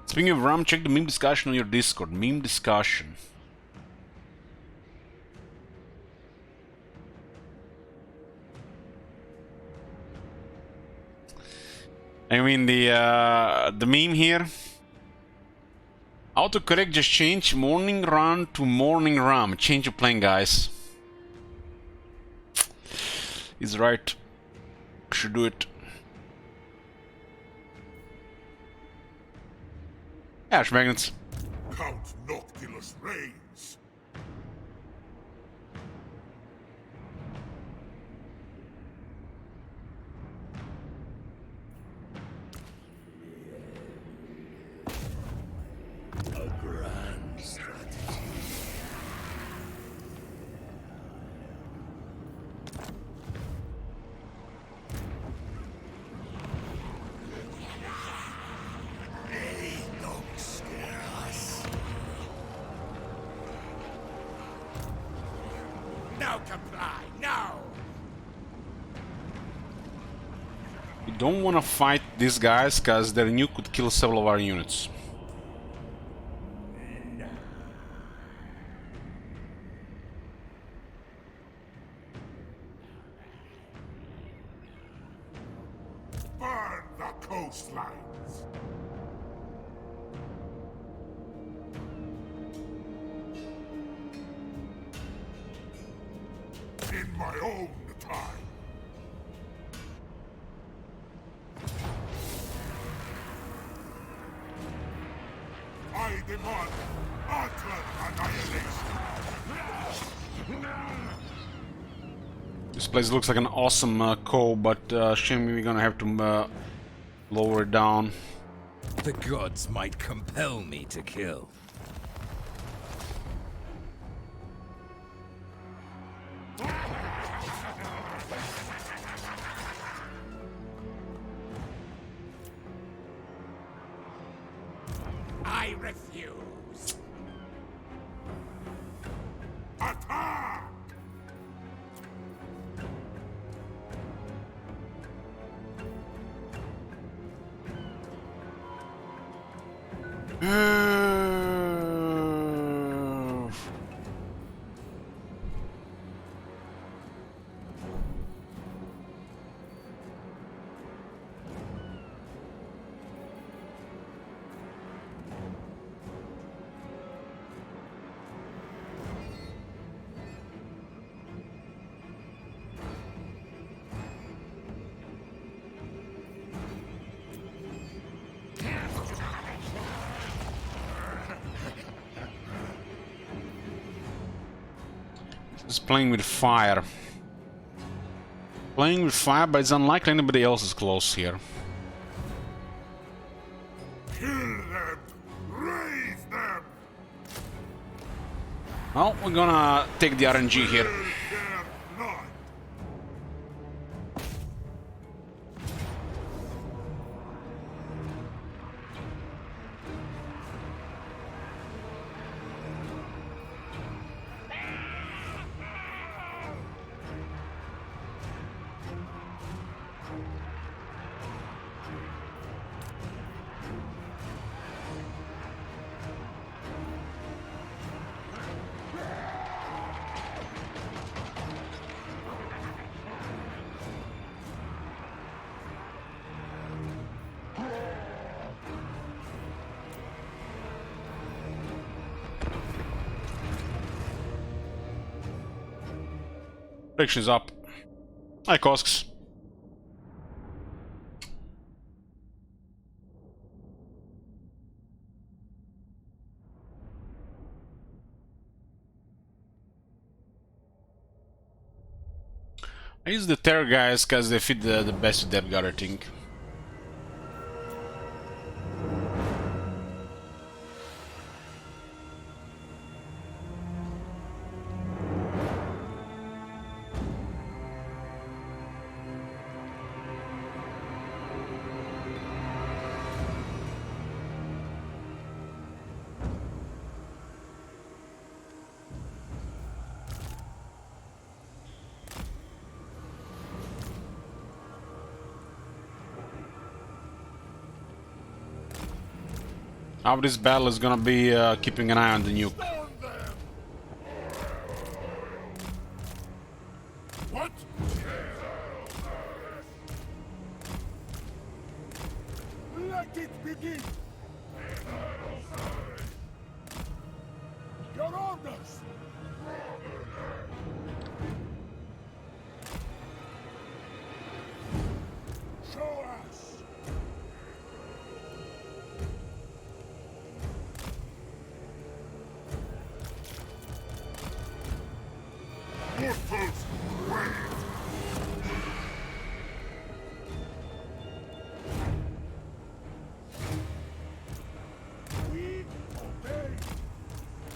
Speaking of RAM, check the meme discussion on your Discord. Meme discussion. I mean the meme here. Autocorrect just changed morning run to morning ram. Change of plan, guys. He's right. Should do it. Ash magnets. Count Noctilus reigns. No comply, no! We don't want to fight these guys because their nuke could kill several of our units. Burn the coastlines. In my own time. I demand utter annihilation. This place looks like an awesome cove, but shame we're gonna have to lower it down. The gods might compel me to kill. I refuse. Attack! Just playing with fire. Playing with fire, but it's unlikely anybody else is close here. Kill them! Raise them! Well, we're gonna take the RNG here. Their blood! Prediction's up. Hi, Kosks. I use the Terror guys because they fit the best with that guard, I think. Now this battle is gonna be keeping an eye on the nuke. Storm them! What? Let it begin! Your orders! Show us! Mortals, wait! We obey!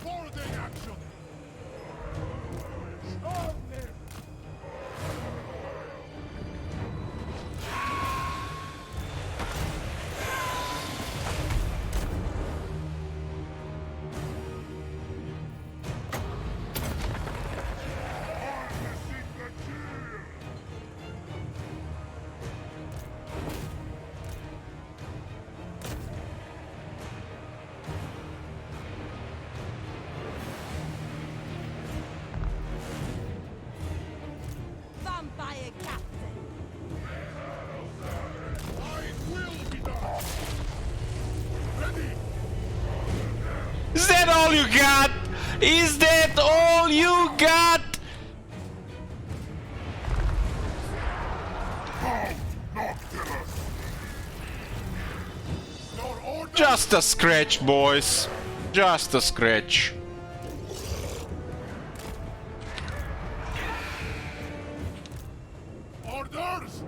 Boarding action! Storm them! Harnessing the chill! Vampire captain. Mine will be done! Ready! Is that all you got? Is that all you got? Halt, Noctilus! Your orders! Just a scratch, boys. Just a scratch. Orders!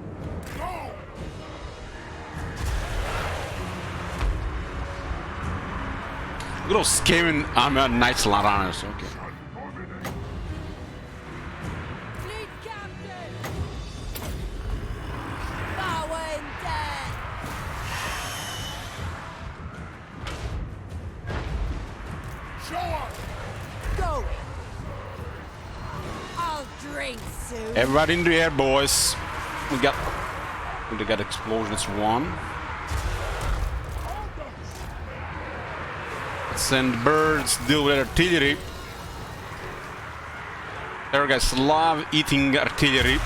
Go! Look at those scaring Knights Laranus. Okay. Fleet captain. Power and death. Show us! Going. I'll drink soon. Everybody in the air, boys. We got explosions. One. Send birds, deal with artillery. There guys love eating artillery.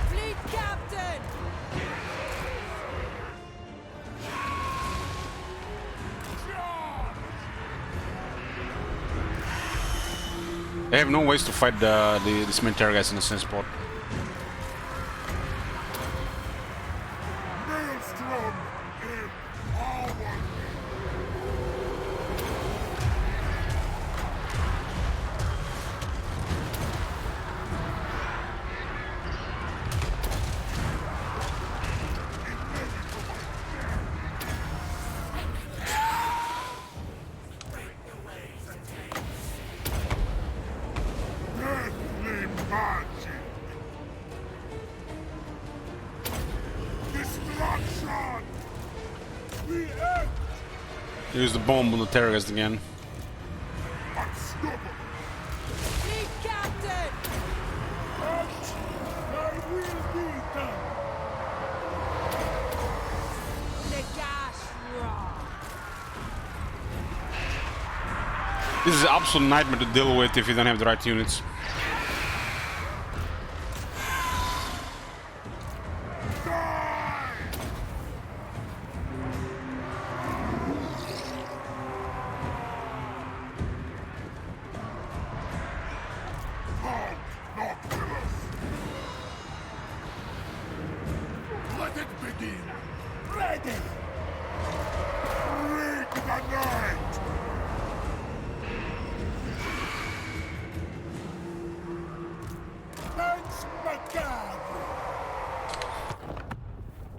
Fleet captain. They have no ways to fight the cemetery guys in the same spot. Maelstrom in our deadly magic! Destruction! We end Use the bomb on the terrorists again. unstoppable! Fleet captain. And thy will be done! Nagash raw. This is an absolute nightmare to deal with if you don't have the right units. Halt, Noctilus! Let it begin! Ready! Rig the night! Thanks, macabre!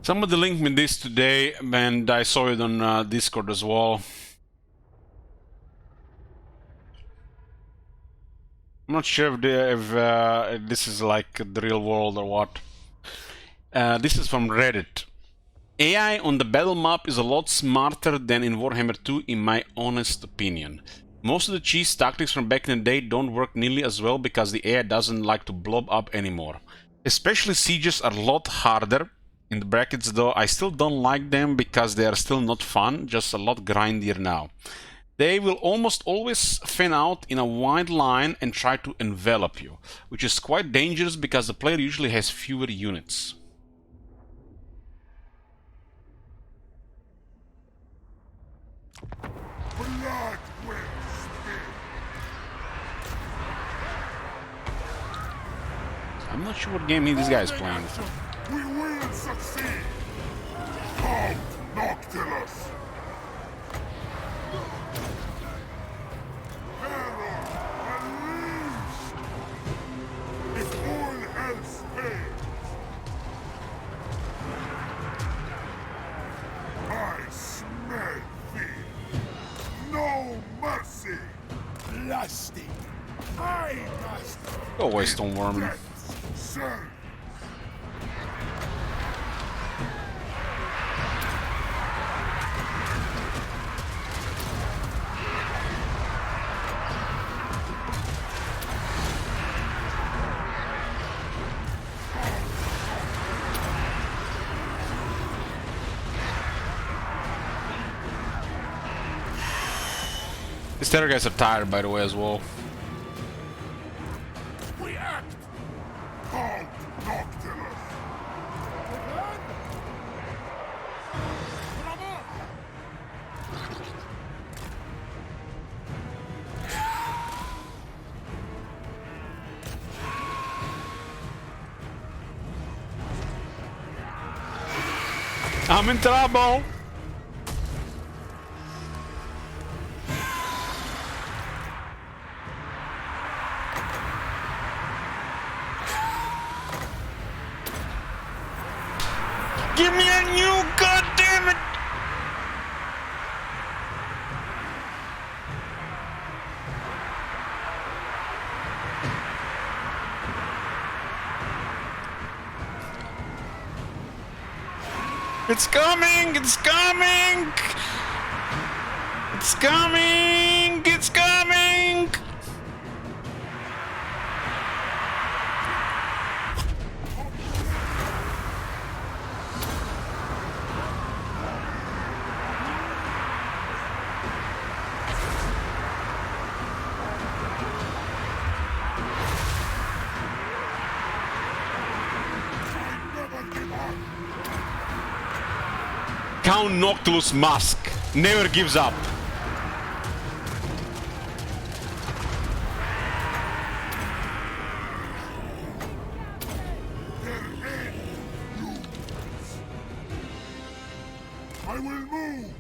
Somebody linked me this today, and I saw it on Discord as well. I'm not sure if this is like the real world or what. This is from Reddit. AI on the battle map is a lot smarter than in Warhammer 2 in my honest opinion. Most of the cheese tactics from back in the day don't work nearly as well because the AI doesn't like to blob up anymore. Especially sieges are a lot harder. In the brackets though, I still don't like them because they are still not fun, just a lot grindier now. They will almost always fan out in a wide line and try to envelop you, which is quite dangerous because the player usually has fewer units. Blood will spill. I'm not sure what game this guy is playing. We will succeed. Halt, Noctilus. Herald, unleash. If all else fails, I smell fear. No mercy. Blasting. I must. Go away, Stoneworm. Death's serve. These terror guys are tired, by the way, as well. We act. Halt, Noctilus. I'm in trouble! Give me a new, goddammit! It's coming! It's coming! It's coming! It's coming! Never give up. Count Noctilus Mask never gives up. I will move.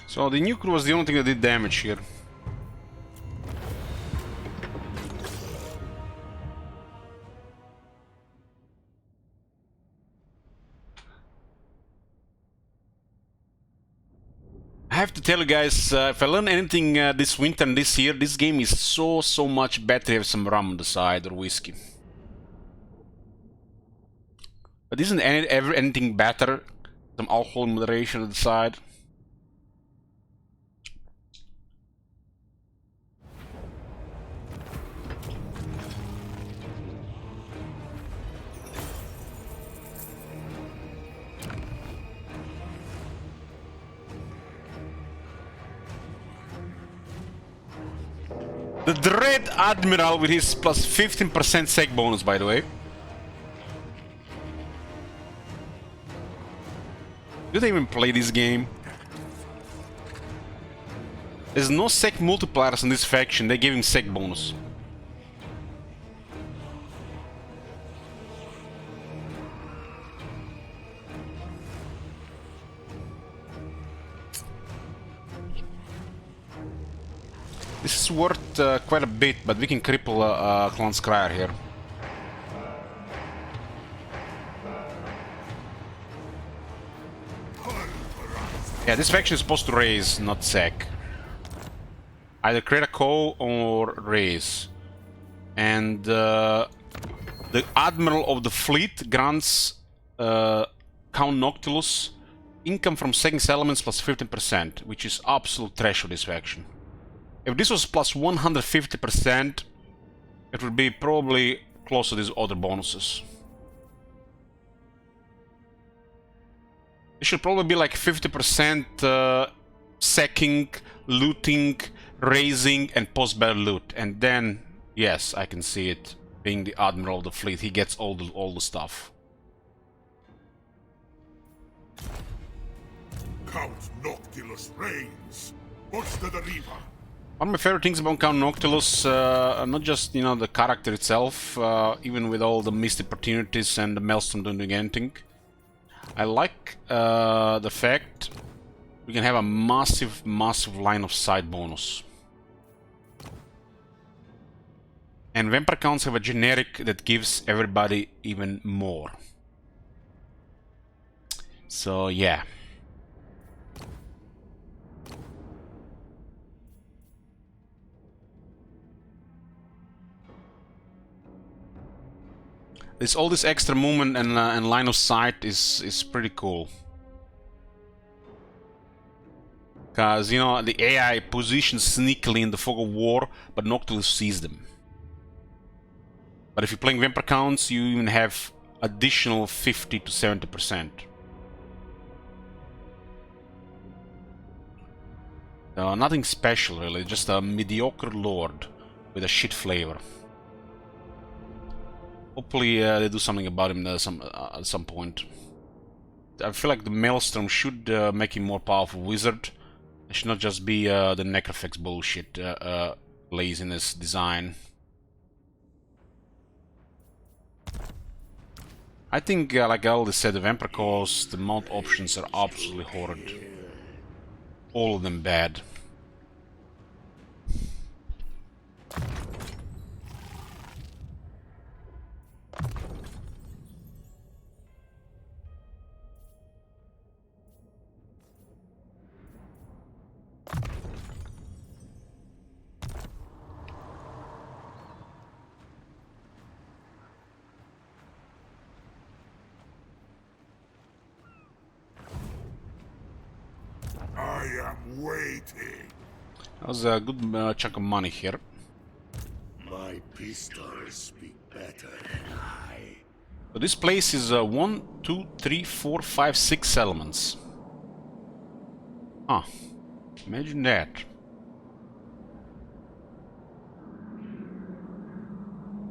So the nuke was the only thing that did damage here. I have to tell you guys, if I learn anything this winter and this year, this game is so much better to have some rum on the side or whiskey. But isn't ever anything better? Some alcohol in moderation on the side. The Dread Admiral with his plus 15% sec bonus, by the way. Do they even play this game? There's no sec multipliers in this faction, they gave him sec bonus. This is worth quite a bit, but we can cripple Clan Scryer here. Yeah, this faction is supposed to raise, not sack. Either create a co or raise. And the Admiral of the Fleet grants Count Noctilus income from sacking settlements plus 15%, which is absolute trash for this faction. If this was plus 150%, it would be probably close to these other bonuses. It should probably be like 50% sacking, looting, raising, and post-battle loot. And then, yes, I can see it being the Admiral of the Fleet. He gets all the stuff. Count Noctilus reigns. What's the Reaver? One of my favorite things about Count Noctilus, not just, you know, the character itself, even with all the missed opportunities and the Maelstrom doing anything. I like the fact we can have a massive line of sight bonus. And Vampire Counts have a generic that gives everybody even more. So, yeah. All this extra movement and line of sight is pretty cool. Because, you know, the AI positions sneakily in the fog of war, but Noctilus sees them. But if you're playing Vampire Counts, you even have additional 50 to 70%. Nothing special really, just a mediocre lord with a shit flavor. Hopefully they do something about him at some point. I feel like the Maelstrom should make him more powerful wizard. It should not just be the Necrofex bullshit, laziness design. I think, like I already said, the Vampire Cause, the mount options are absolutely horrid. All of them bad. I am waiting. That was a good chunk of money here. My pistols speak better than I. So this place is 1, 2, 3, 4, 5, 6 settlements. Huh. Imagine that.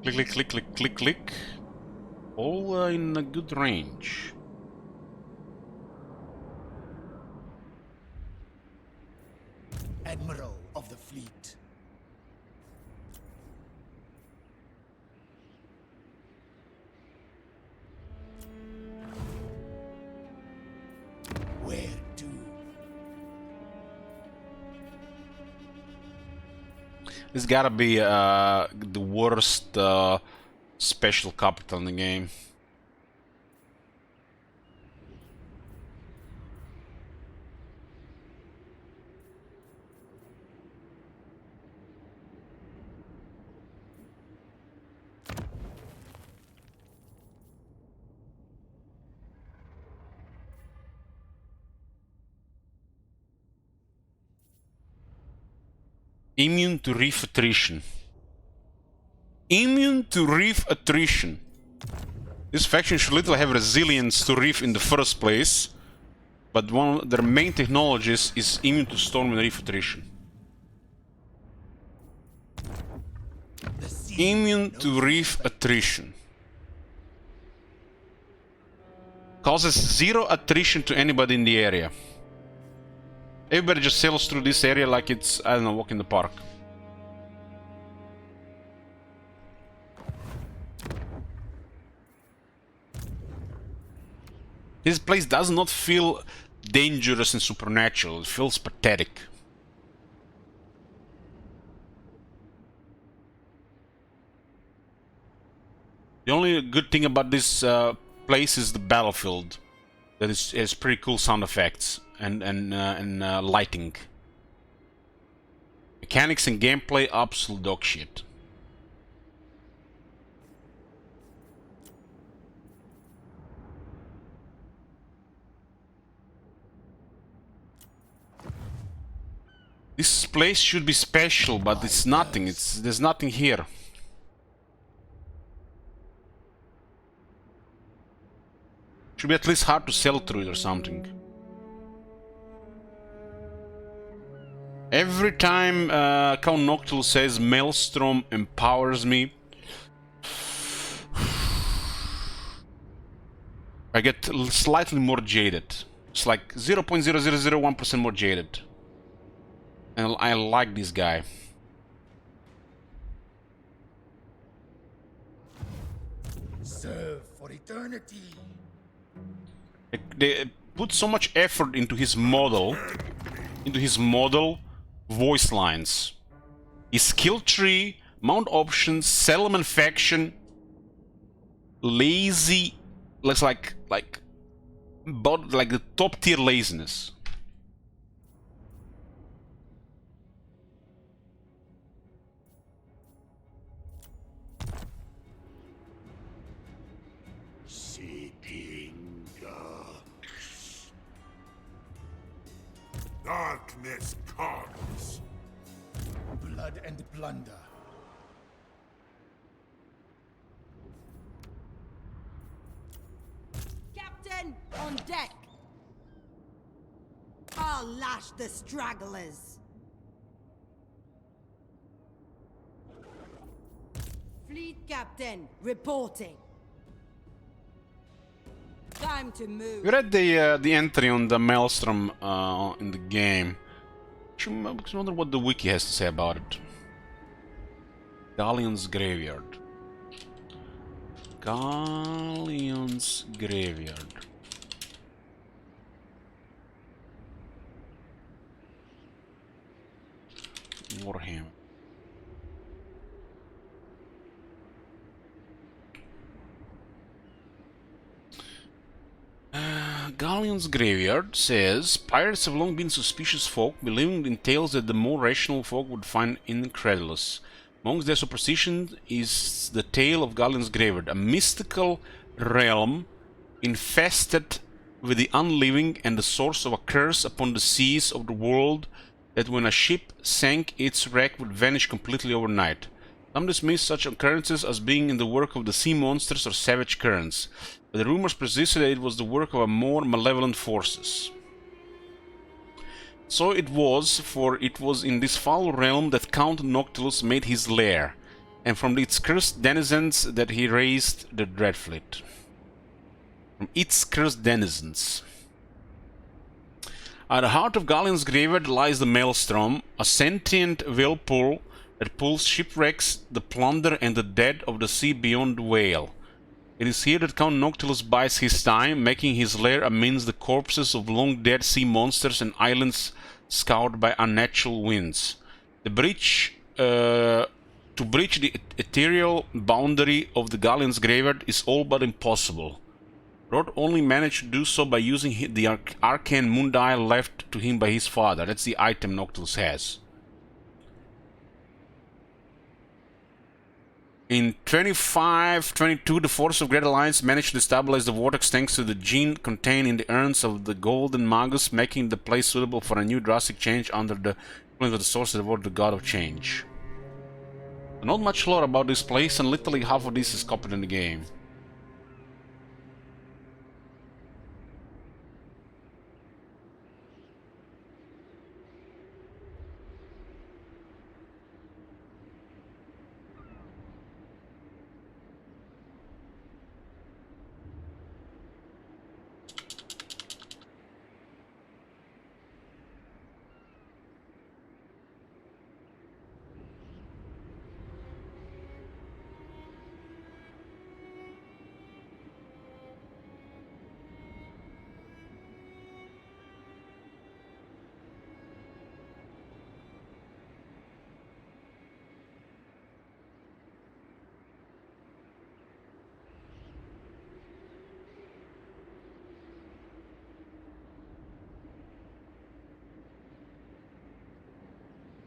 Click, click, click, click, click, click. All in a good range. Admiral of the Fleet. Where to? This gotta be the worst special capital in the game. Immune to reef attrition. Immune to reef attrition. This faction should literally have resilience to reef in the first place, but one of their main technologies is immune to storm and reef attrition. Immune to reef attrition. Causes 0 attrition to anybody in the area. Everybody just sails through this area like it's, I don't know, walk in the park. This place does not feel dangerous and supernatural. It feels pathetic. The only good thing about this place is the battlefield. That is pretty cool sound effects and lighting. Mechanics and gameplay, absolute dog shit. This place should be special, but it's nothing. There's nothing here. Should be at least hard to sell through it or something. Every time Count Noctul says Maelstrom empowers me, I get slightly more jaded. It's like 0.0001% more jaded. And I like this guy. Serve for eternity. They put so much effort into his model, voice lines, his skill tree, mount options, settlement faction, lazy, looks like the top tier laziness. Darkness comes. Blood and plunder. Captain, on deck! I'll lash the stragglers. Fleet captain, reporting. Time to move. You read the entry on the Maelstrom in the game. I wonder what the wiki has to say about it. Galleon's Graveyard. Galleon's Graveyard. Warhammer. Galleon's Graveyard says, pirates have long been suspicious folk, believing in tales that the more rational folk would find incredulous. Amongst their superstition is the tale of Galleon's Graveyard, a mystical realm infested with the unliving and the source of a curse upon the seas of the world that when a ship sank, its wreck would vanish completely overnight. Some dismiss such occurrences as being in the work of the sea monsters or savage currents, but the rumors persisted that it was the work of a more malevolent forces. So it was, for it was in this foul realm that Count Noctilus made his lair, and from its cursed denizens that he raised the Dreadfleet. From its cursed denizens. At the heart of Galleon's Graveyard lies the Maelstrom, a sentient whirlpool that pulls shipwrecks, the plunder and the dead of the sea beyond the Whale. It is here that Count Noctilus bides his time, making his lair amidst the corpses of long-dead sea monsters and islands scoured by unnatural winds. To breach the ethereal boundary of the Galleon's Graveyard is all but impossible. Rod only managed to do so by using the arcane moondial left to him by his father. That's the item Noctilus has. In 25-22, the force of Great Alliance managed to stabilize the vortex thanks to the gene contained in the urns of the Golden Magus, making the place suitable for a new drastic change under the influence of the source of the God of Change. Not much lore about this place, and literally half of this is copied in the game.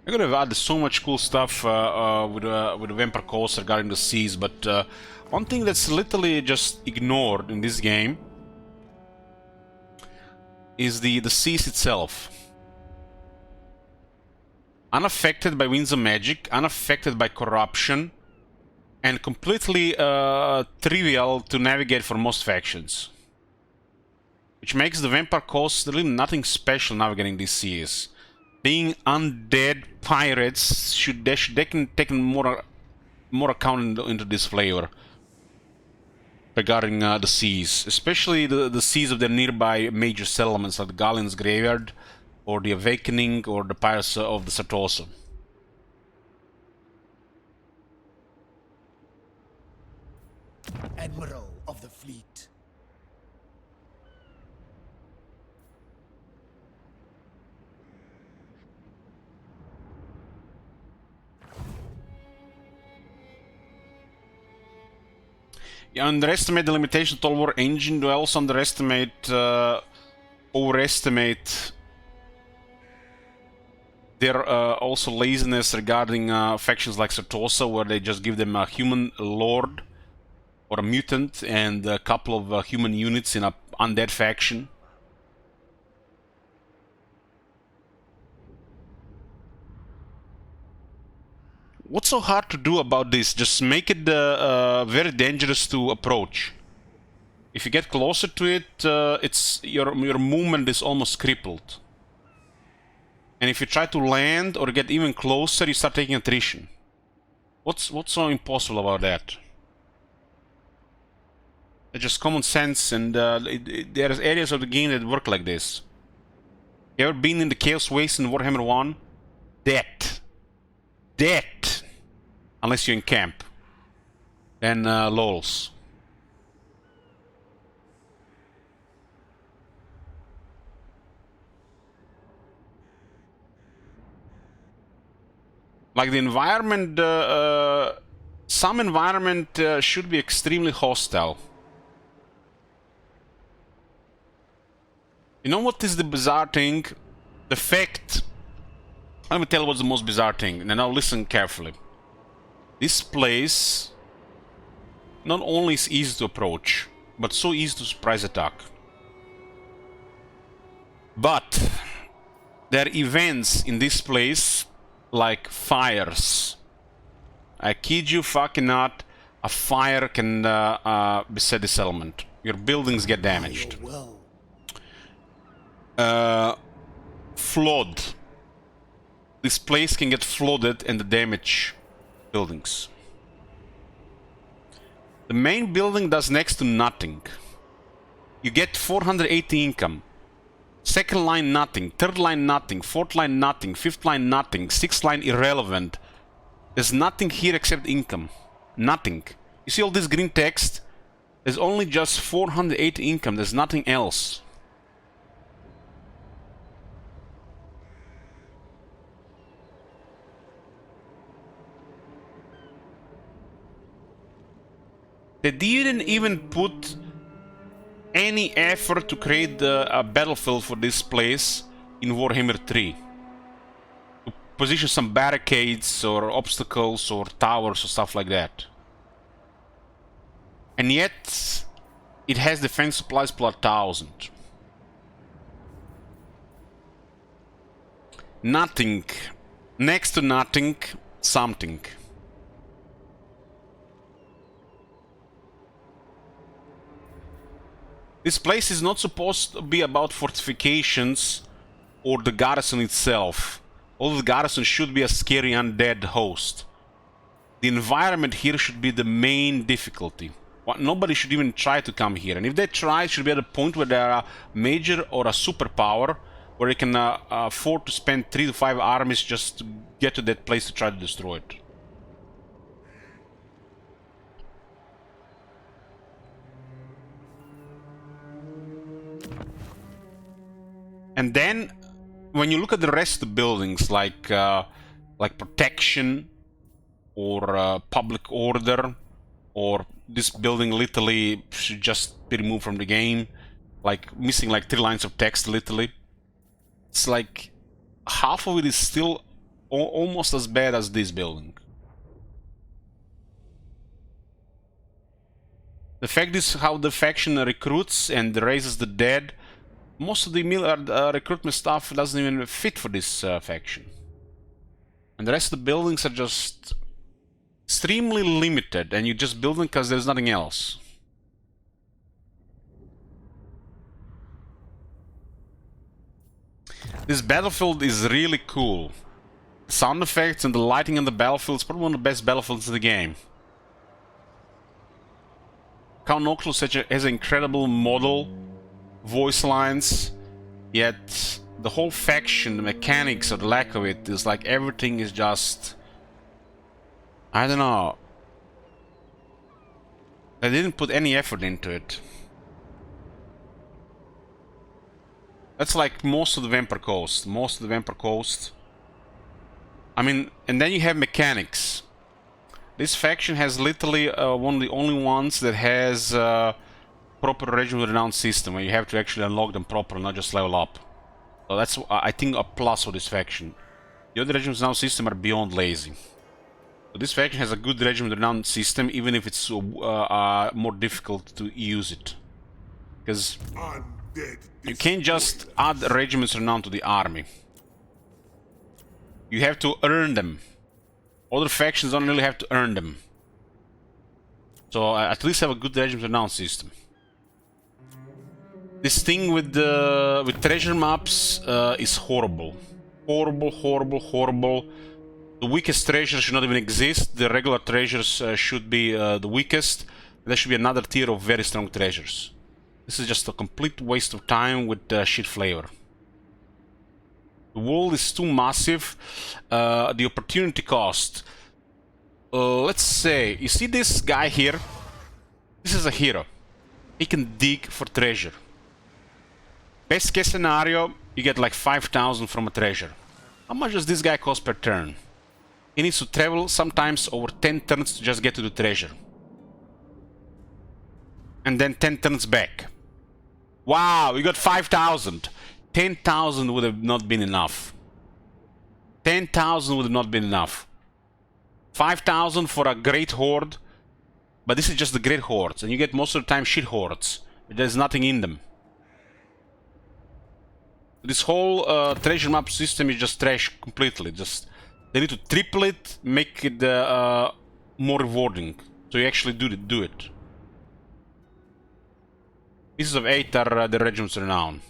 I could have added so much cool stuff with the Vampire Coast regarding the seas, but one thing that's literally just ignored in this game is the seas itself. Unaffected by winds of magic, unaffected by corruption, and completely trivial to navigate for most factions. Which makes the Vampire Coast really nothing special navigating these seas. Being undead pirates they should take more account into this flavor regarding the seas, especially the seas of the nearby major settlements like the Galleon's Graveyard or the Awakening or the Pirates of the Satosa. Admiral of the fleet. You underestimate the limitation of Total War engine. Do I also overestimate their also laziness regarding factions like Satosa, where they just give them a human lord or a mutant and a couple of human units in a undead faction? What's so hard to do about this? Just make it very dangerous to approach. If you get closer to it, it's your movement is almost crippled. And if you try to land or get even closer, you start taking attrition. What's so impossible about that? It's just common sense, and there's areas of the game that work like this. You ever been in the Chaos Waste in Warhammer 1? Dead. Unless you're in camp. And lols. Like the environment, some environment should be extremely hostile. You know what is the bizarre thing? The fact... Let me tell you what's the most bizarre thing. And now listen carefully. This place not only is easy to approach, but so easy to surprise attack. But there are events in this place like fires. I kid you fucking not, a fire can beset the settlement. Your buildings get damaged. Flood. This place can get flooded and damage buildings. The main building does next to nothing. You get 480 income. Second line nothing, third line nothing, fourth line nothing, fifth line nothing, sixth line irrelevant. There's nothing here except income. Nothing. You see all this green text? There's only just 480 income, there's nothing else. They didn't even put any effort to create a battlefield for this place in Warhammer 3. To position some barricades or obstacles or towers or stuff like that. And yet, it has defense supplies plus 1000. Nothing. Next to nothing, something. This place is not supposed to be about fortifications or the garrison itself. Although the garrison should be a scary undead host. The environment here should be the main difficulty. Nobody should even try to come here. And if they try, it should be at a point where they are a major or a superpower, where they can afford to spend 3 to 5 armies just to get to that place to try to destroy it. And then, when you look at the rest of the buildings, like protection, or public order, or this building literally should just be removed from the game, like missing like 3 lines of text literally. It's like half of it is still almost as bad as this building. The fact is how the faction recruits and raises the dead. Most of the recruitment stuff doesn't even fit for this faction. And the rest of the buildings are just extremely limited, and you just build them because there's nothing else. This battlefield is really cool. The sound effects and the lighting on the battlefield is probably one of the best battlefields in the game. Count Nocturne has an incredible model, voice lines, yet the whole faction, the mechanics or the lack of it, is like everything is just... I don't know. They didn't put any effort into it. That's like most of the Vampire Coast. Most of the Vampire Coast. I mean, and then you have mechanics. This faction has literally one of the only ones that has proper Regiment Renown system, where you have to actually unlock them properly, not just level up. So that's, I think, a plus for this faction. The other Regiment Renown system are beyond lazy. So this faction has a good Regiment Renown system, even if it's more difficult to use it. Because you can't just add Regiments Renown to the army. You have to earn them. Other factions don't really have to earn them. So at least have a good Regiment Renown system. This thing with treasure maps is horrible. Horrible, horrible, horrible. The weakest treasures should not even exist. The regular treasures should be the weakest. There should be another tier of very strong treasures. This is just a complete waste of time with shit flavor. The world is too massive. The opportunity cost. Let's say, you see this guy here? This is a hero. He can dig for treasure. Best case scenario, you get like 5,000 from a treasure. How much does this guy cost per turn? He needs to travel sometimes over 10 turns to just get to the treasure. And then 10 turns back. Wow, we got 5,000. 10,000 would have not been enough. 10,000 would have not been enough. 5,000 for a great horde. But this is just the great hordes. And you get most of the time shit hordes. There's nothing in them. This whole treasure map system is just trash completely. Just they need to triple it, make it more rewarding, so you actually do it. Pieces of 8 are the Regiments Renown.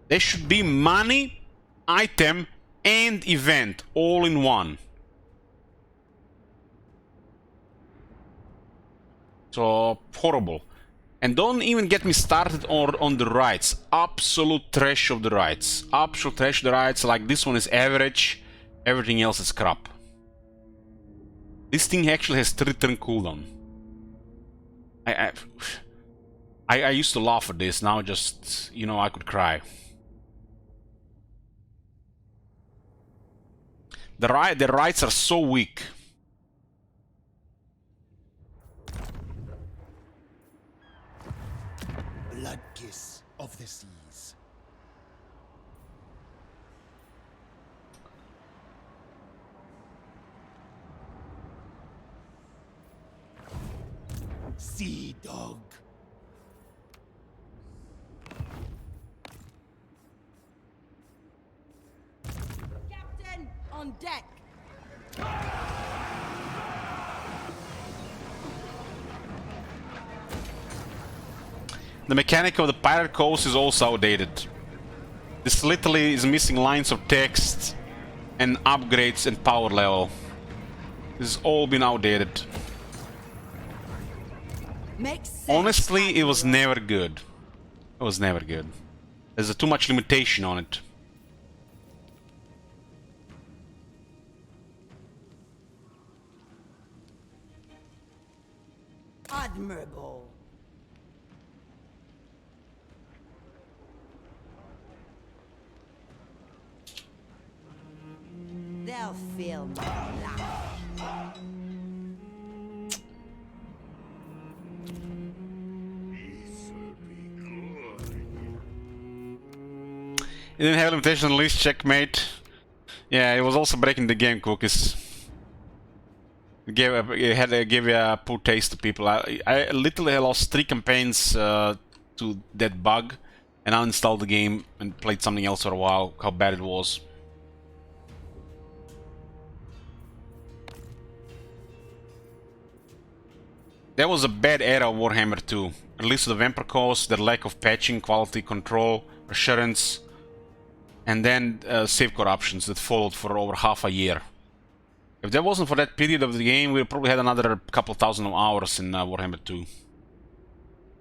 They should be money, item, and event all in one. So horrible. And don't even get me started on the rights. Absolute trash of the rights. Absolute trash of the rights. Like this one is average. Everything else is crap. This thing actually has 3-turn cooldown. I used to laugh at this. Now just, you know, I could cry. The rights are so weak. Blood kiss of the seas. Sea dog. Captain, on deck. The mechanic of the Pirate Coast is also outdated. This literally is missing lines of text and upgrades and power level. This has all been outdated. Makes sense. Honestly, it was never good. It was never good. There's too much limitation on it. Admirable. They'll feel my laugh. You didn't have limitation on least checkmate. Yeah, it was also breaking the game cookies. It gave a poor taste to people. I literally lost 3 campaigns to that bug, and I uninstalled the game and played something else for a while. How bad it was. That was a bad era of Warhammer 2. At least the Vampire Coast, the lack of patching, quality control, assurance, and then save corruptions that followed for over half a year. If that wasn't for that period of the game, we probably had another couple thousand of hours in Warhammer 2.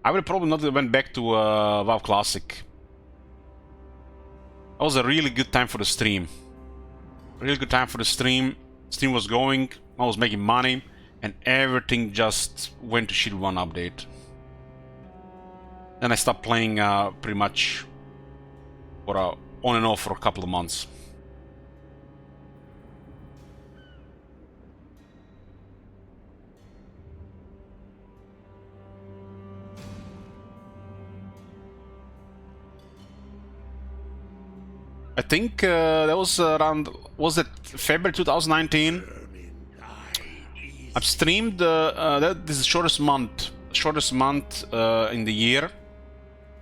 I would probably not have went back to WoW Classic. That was a really good time for the stream. Really good time for the stream. Stream was going, I was making money, and everything just went to shit with one update. Then I stopped playing pretty much for on and off for a couple of months. I think that was around, was it February 2019? I've streamed, this is shortest month in the year,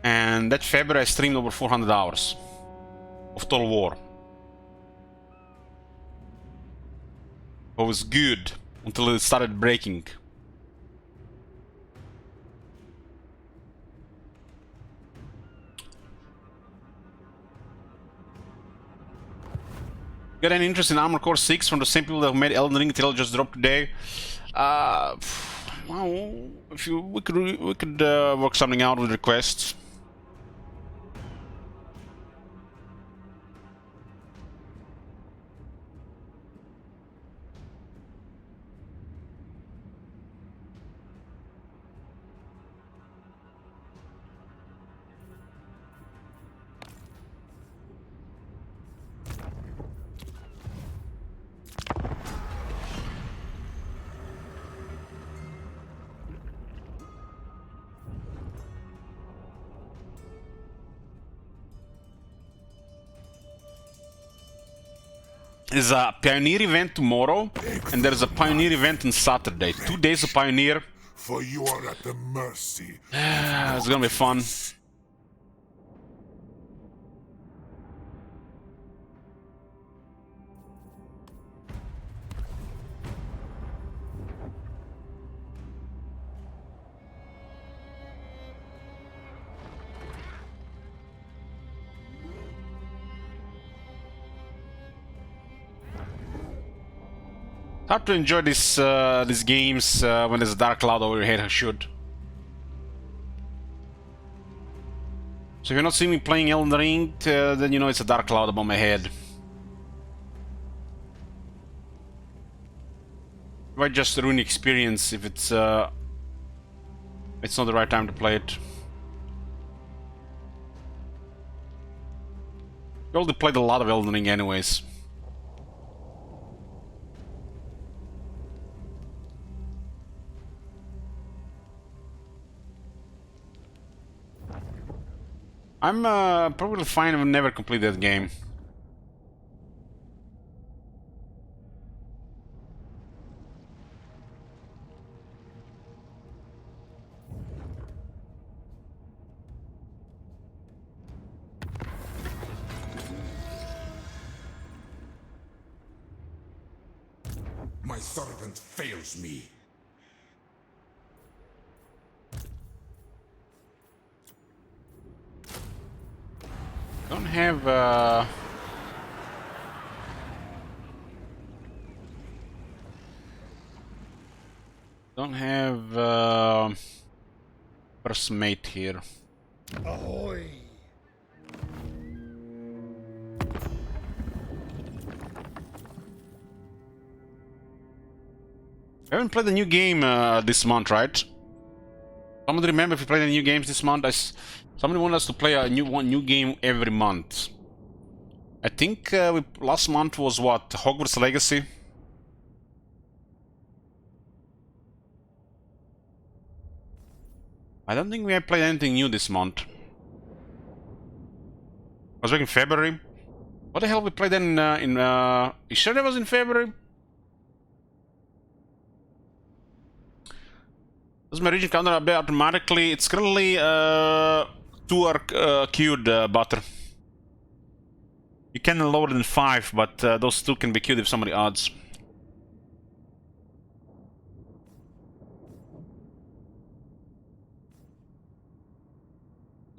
and that February I streamed over 400 hours of Total War. It was good until it started breaking. Got any interest in Armored Core 6 from the same people that made Elden Ring till just dropped today? Well, if we could work something out with requests. There's a Pioneer event tomorrow, and there's a Pioneer event on Saturday. 2 days of Pioneer. For you are at the mercy. It's gonna be fun. Hard to enjoy these games when there's a dark cloud over your head. I should. So if you're not seeing me playing Elden Ring, then you know it's a dark cloud above my head. It might just ruin the experience if it's not the right time to play it. We already played a lot of Elden Ring anyways. I'm probably fine if I never complete that game. My servant fails me. Don't have first mate here. Ahoy! I haven't played a new game this month, right? Somebody remember if we played any new games this month? Somebody wanted us to play a new game every month. I think last month was what? Hogwarts Legacy? I don't think we have played anything new this month. Was back in February. What the hell we played then you sure that was in February? Does my region counter update automatically? It's currently 2 are queued, Butter. You can lower than 5, but those 2 can be queued if somebody adds.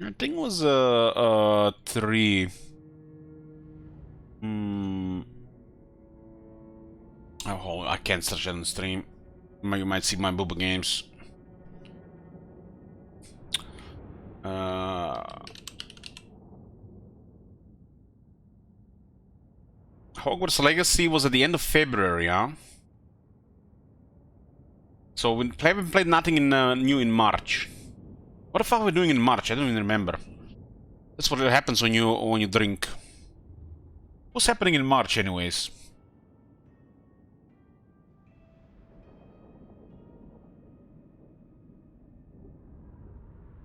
I think it was 3. Oh, I can't search it on stream. You might see my booba games. Hogwarts Legacy was at the end of February, huh? So we haven't played nothing new in March. What the fuck are we doing in March? I don't even remember. That's what happens when you drink. What's happening in March, anyways?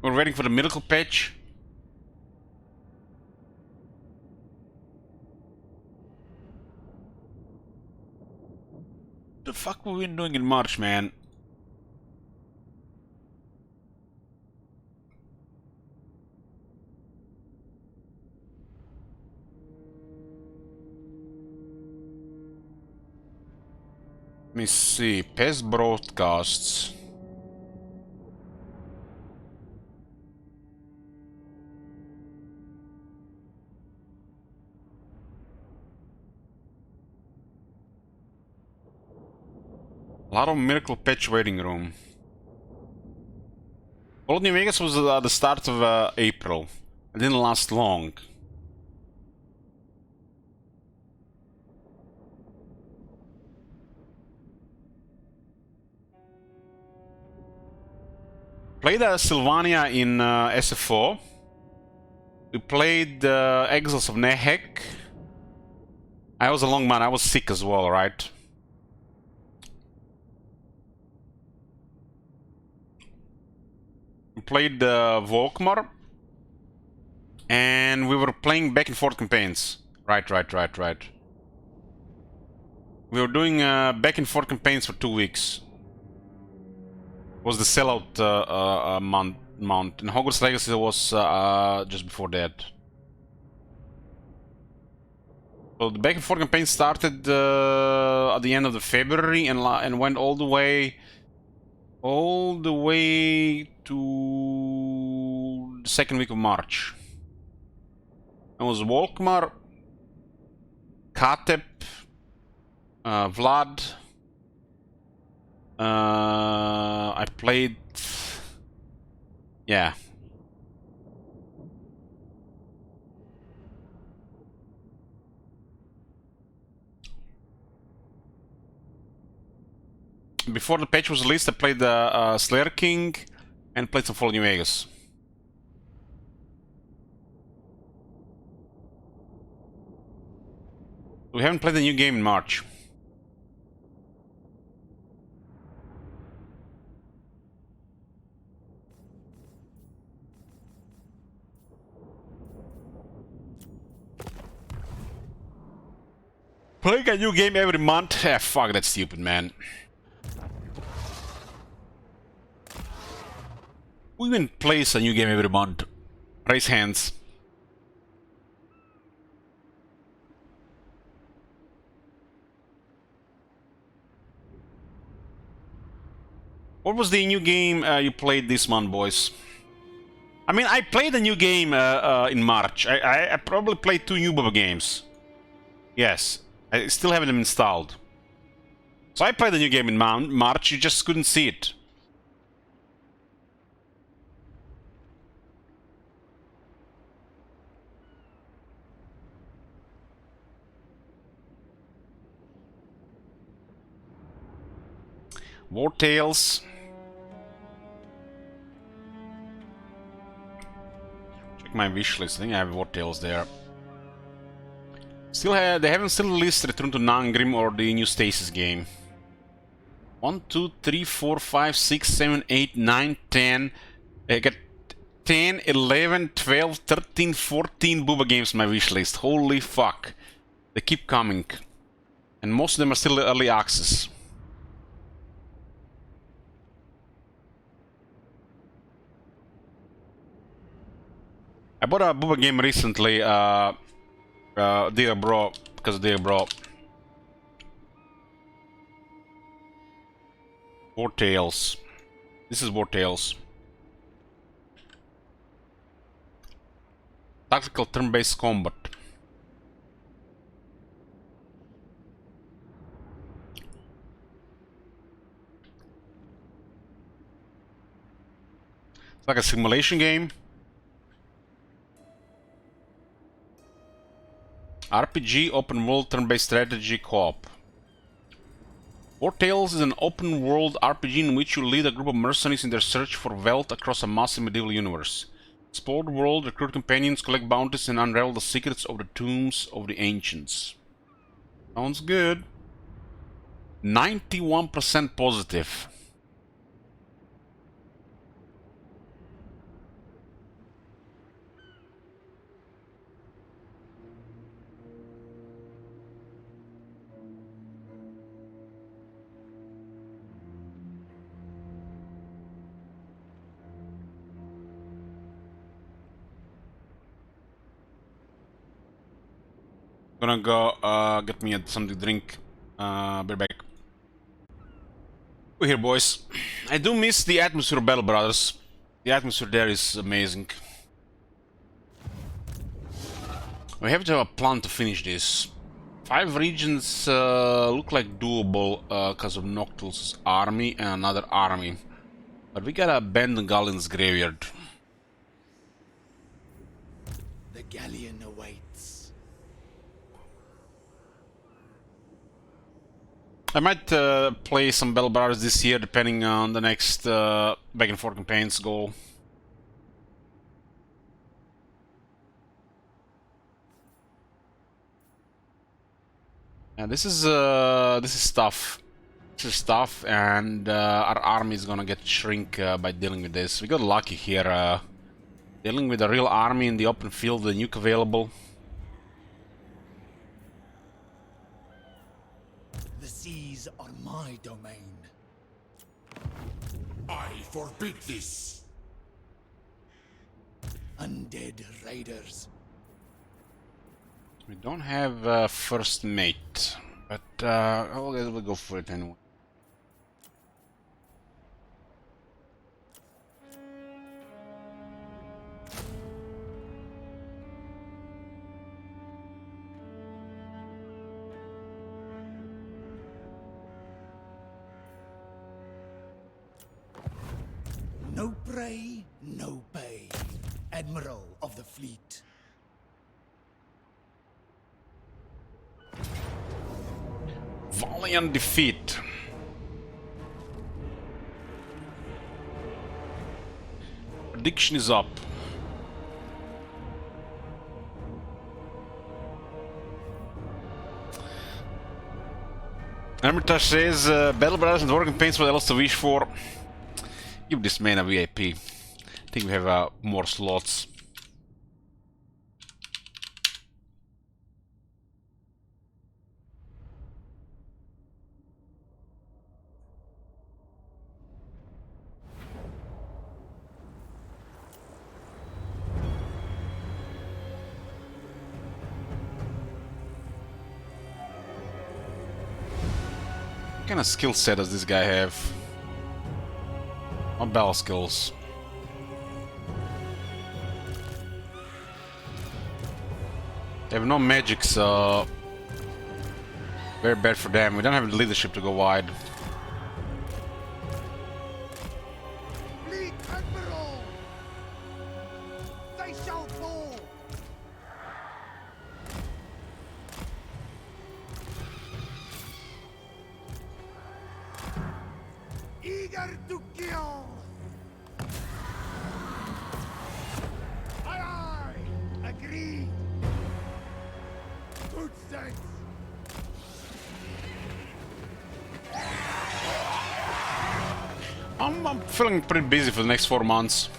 We're waiting for the miracle patch. What the fuck were we doing in March, man? Let me see. Past broadcasts. A lot of miracle patch waiting room. Old New Vegas was at the start of April. It didn't last long. Played Sylvania in SFO. We played Exiles of Nehek. I was a long man, I was sick as well, right? We played Volkmar. And we were playing back and forth campaigns. Right. We were doing back and forth campaigns for 2 weeks. Was the sellout month, and Hogwarts Legacy was just before that. So the back and forth campaign started at the end of the February and went all the way to the second week of March. It was Volkmar, Katep, Vlad. I played... Yeah. Before the patch was released, I played Slayer King and played some Fallout New Vegas. We haven't played a new game in March. Playing a new game every month? Ah, fuck, that's stupid, man. Who even plays a new game every month? Raise hands. What was the new game you played this month, boys? I mean, I played a new game in March. I probably played 2 new Bubba games. Yes. I still haven't them installed. So I played a new game in March, you just couldn't see it. War Tales. Check my wish list. I think I have War Tales there. They haven't still released Return to Nangrim or the new Stasis game. 1, 2, 3, 4, 5, 6, 7, 8, 9, 10. I got 10, 11, 12, 13, 14 Booba games on my wishlist. Holy fuck. They keep coming. And most of them are still early access. I bought a Booba game recently, Dear Bro, because Dear Bro. War Tales. This is War Tales. Tactical turn-based combat. It's like a simulation game. RPG, open world, turn-based strategy, co-op. War Tales is an open-world RPG in which you lead a group of mercenaries in their search for wealth across a massive medieval universe. Explore the world, recruit companions, collect bounties, and unravel the secrets of the tombs of the ancients. Sounds good. 91% positive. Gonna go get me something to drink. Be back. We're here, boys. I do miss the atmosphere of Battle Brothers. The atmosphere there is amazing. We have to have a plan to finish this. 5 regions look like doable because of Noctil's army and another army. But we gotta abandon Galen's graveyard. The galleon awaits. I might play some Battle Brothers this year, depending on the next back and forth campaigns goal. And this is tough. This is tough, and our army is gonna get shrink by dealing with this. We got lucky here, dealing with a real army in the open field, the nuke available. The seas are my domain. I forbid this. Undead raiders. We don't have first mate, but we'll go for it anyway. No prey, no pay. Admiral of the fleet. Valiant defeat. Prediction is up. Hermitage says Battle Brothers and War campaigns for else to wish for. Give this man a VIP. I think we have more slots. What kind of skill set does this guy have? What battle skills? They have no magic, so very bad for them. We don't have the leadership to go wide. Fleet Admiral! They shall fall! Eager to kill! Aye, aye! Agreed! Good sense! I'm feeling pretty busy for the next 4 months.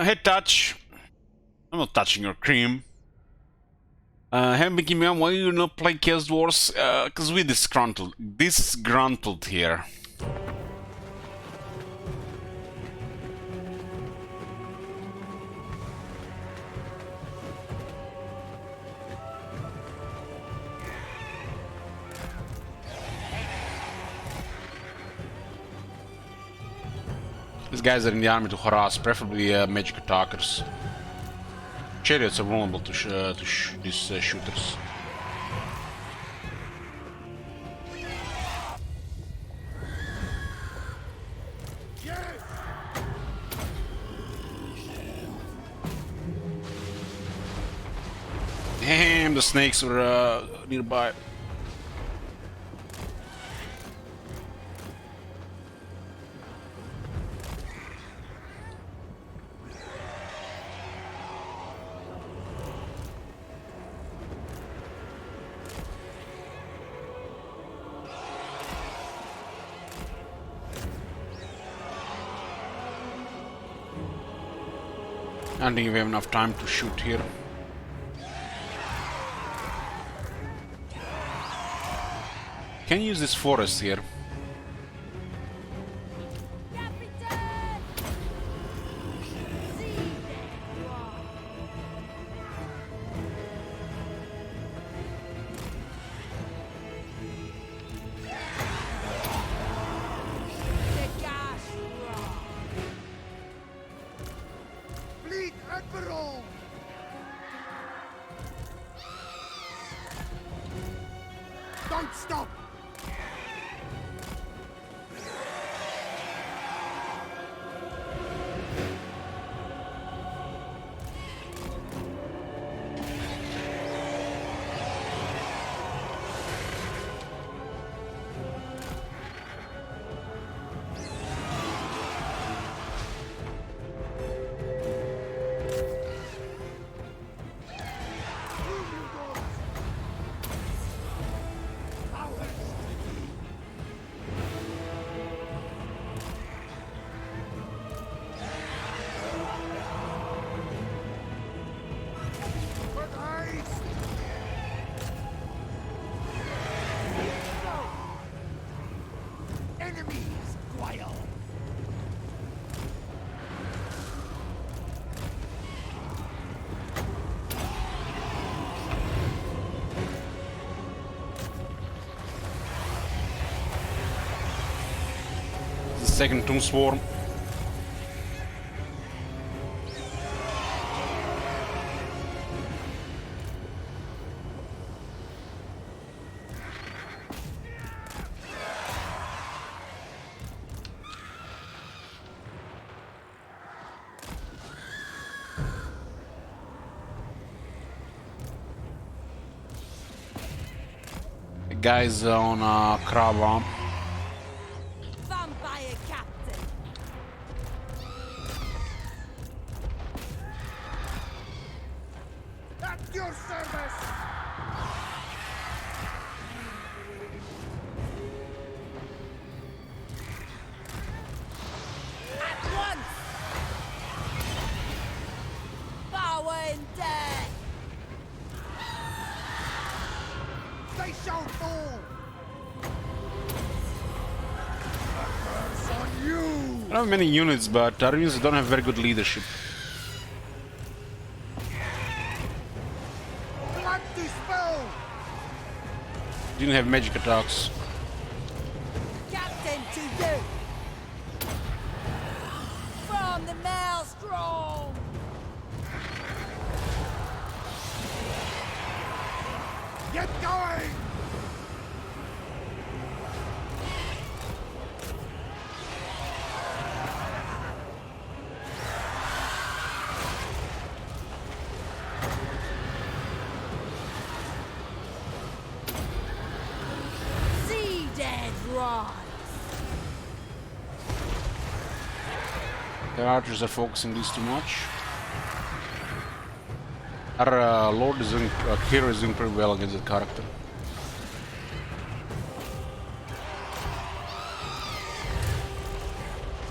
Hey, Touch. I'm not touching your cream. Hey, Mickey Mom, why you not play Chaos Wars? Cause we disgruntled here. These guys are in the army to harass, preferably magic attackers. Chariots are vulnerable to these shooters. Damn, the snakes were nearby. I don't think we have enough time to shoot here. Can use this forest here. Fleet Admiral! Don't stop! Enemies, Guile! The second Tomb Swarm. The guys on Krava. Vampire captain. At your service! At once. Power and death. They shall fall! A curse on you! I don't have many units, but our units don't have very good leadership. Blood dispel! Didn't have magic attacks. Captain to you. From the maelstrom. Get going! Sea dead rise. The archers are focusing this too much. Our lord is doing, hero is doing pretty well against that character.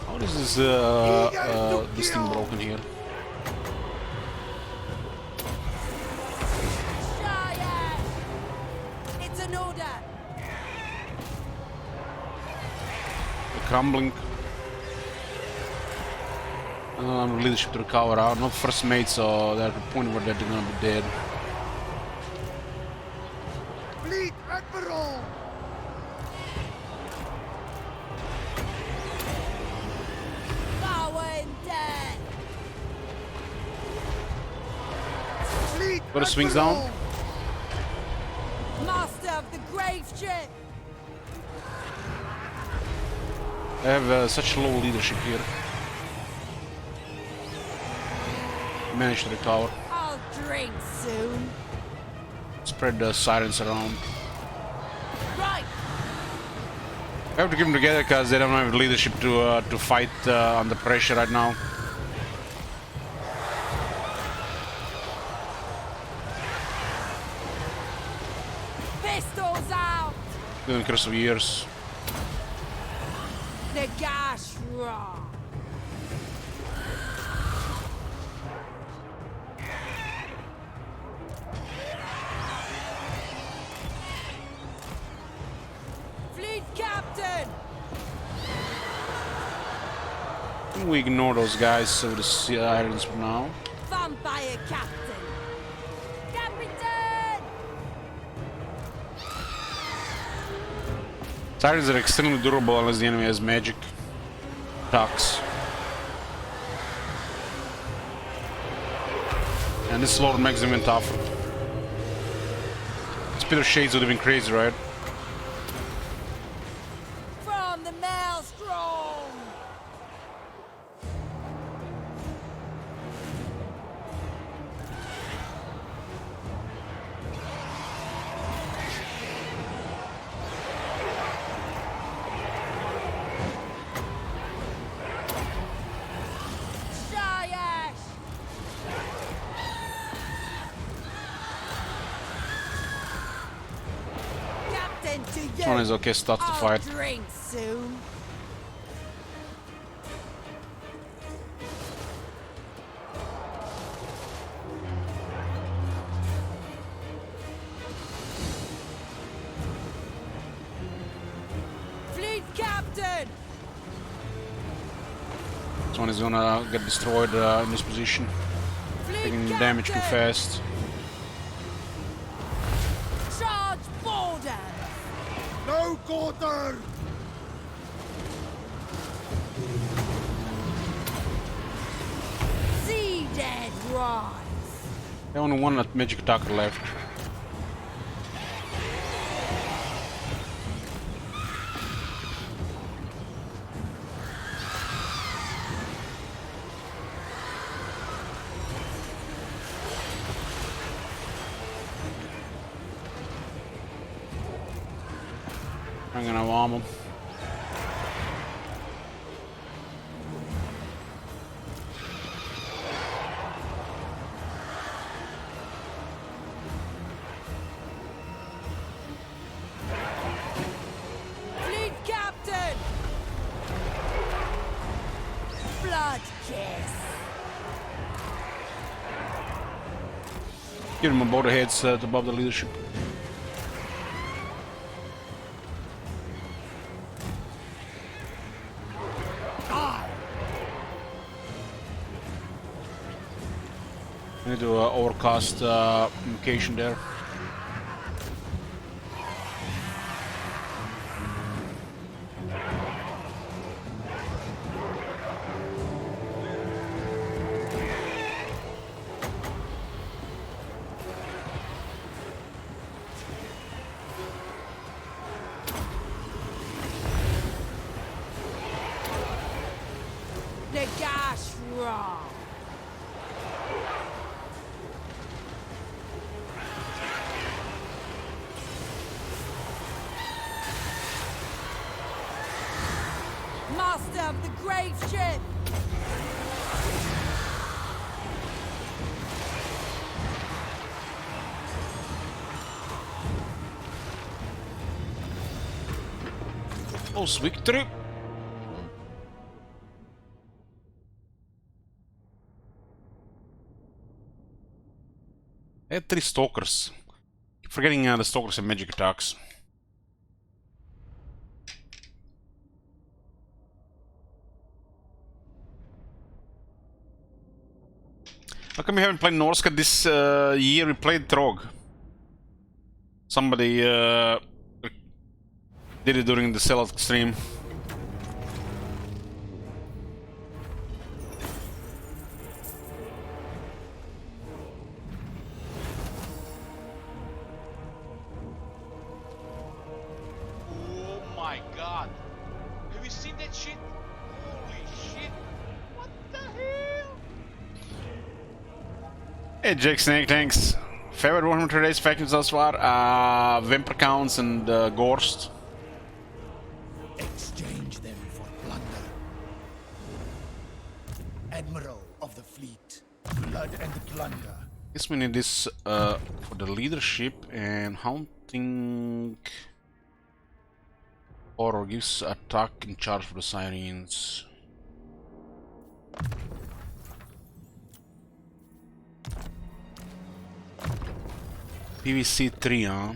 How is this thing broken here? Giant! It's an order. They're crumbling. Leadership to recover out. Not first mate, so they're at the point where they're gonna be dead. Fleet Admiral! Power and dead. Fleet Got the swings down. Admiral! Master of the grave ship. They have such low leadership here. Managed to recover. I'll drink soon. Spread the sirens around. Right. We have to keep them together because they don't have leadership to fight under pressure right now. Pistols out. In the course of years. The gash raw. Fleet captain. We ignore those guys with the sirens for now. Vampire captain. Captain. Sirens are extremely durable unless the enemy has magic attacks. And this load makes them even tougher. Speed of Shades would have been crazy, right? From the maelstrom. Shayash. Captain to you. This one is okay, starts to I'll fight. drink soon. Fleet captain. This one is gonna get destroyed in this position. Fleet Taking damage too captain. fast. Charge border. No quarter! Sea dead rise. They only one magic attacker left. I'm gonna arm them. Fleet captain. Blood kiss. Give them both heads above the leadership. I need to overcast communication there. The gash raw. Master of the grave ship. Close victory. I had 3 stalkers. Keep forgetting the stalkers and magic attacks. How come we haven't played Norska this year? We played Trog. Somebody did it during the sellout stream. Oh my god! Have you seen that shit? Holy shit! What the hell? Hey Jake Snake, thanks. Favorite Warhammer 3 Days factions thus far? Vampire Counts and Gorst. Exchange them for plunder. Admiral of the fleet. Blood and plunder. Guess we need this for the leadership and hunting. Horror gives attack in charge for the sirens. PVC 3, huh?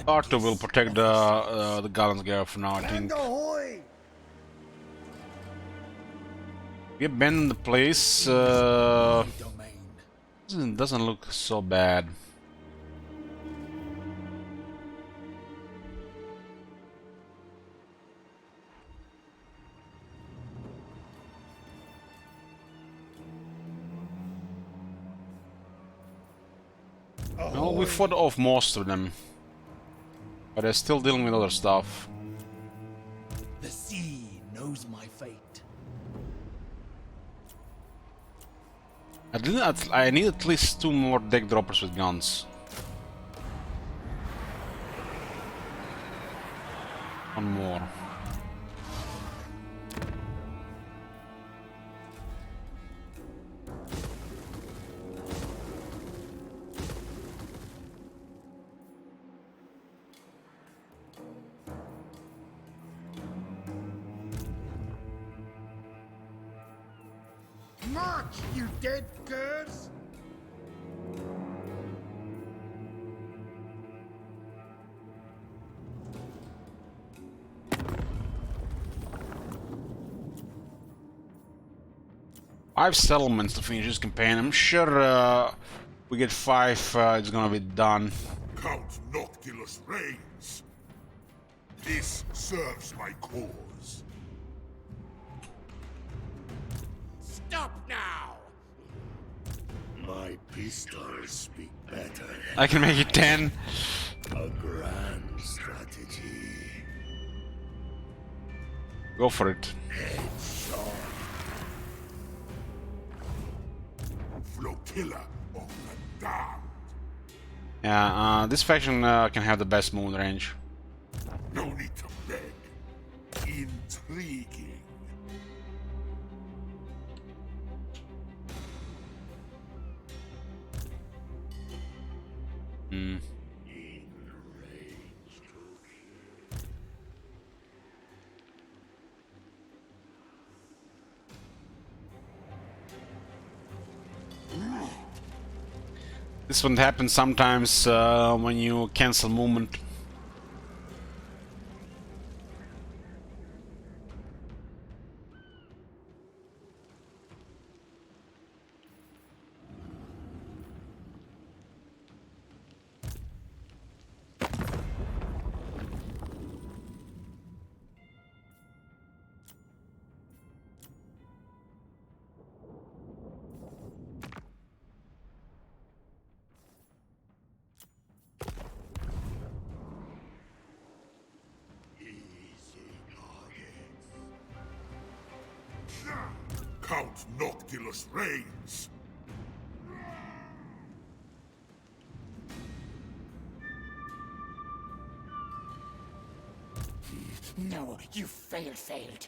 Arthur will protect the Gallant's Gear for now, I think. Ahoy! We abandoned the place. Domain. Doesn't look so bad. Well, we fought off most of them, but they're still dealing with other stuff. The sea knows my fate. I need at least 2 more deck droppers with guns. One more. March, you dead curs! Five settlements to finish this campaign. I'm sure we get 5, it's gonna be done. Count Noctilus reigns. This serves my cause. Stop now! My pistols speak better I can make it 10. than a grand strategy. Go for it. Flotilla of the damned. Yeah, this faction can have the best movement range. No need to beg. Intriguing. Hmm. This one happens sometimes when you cancel movement. Count Noctilus reigns. No, you failed.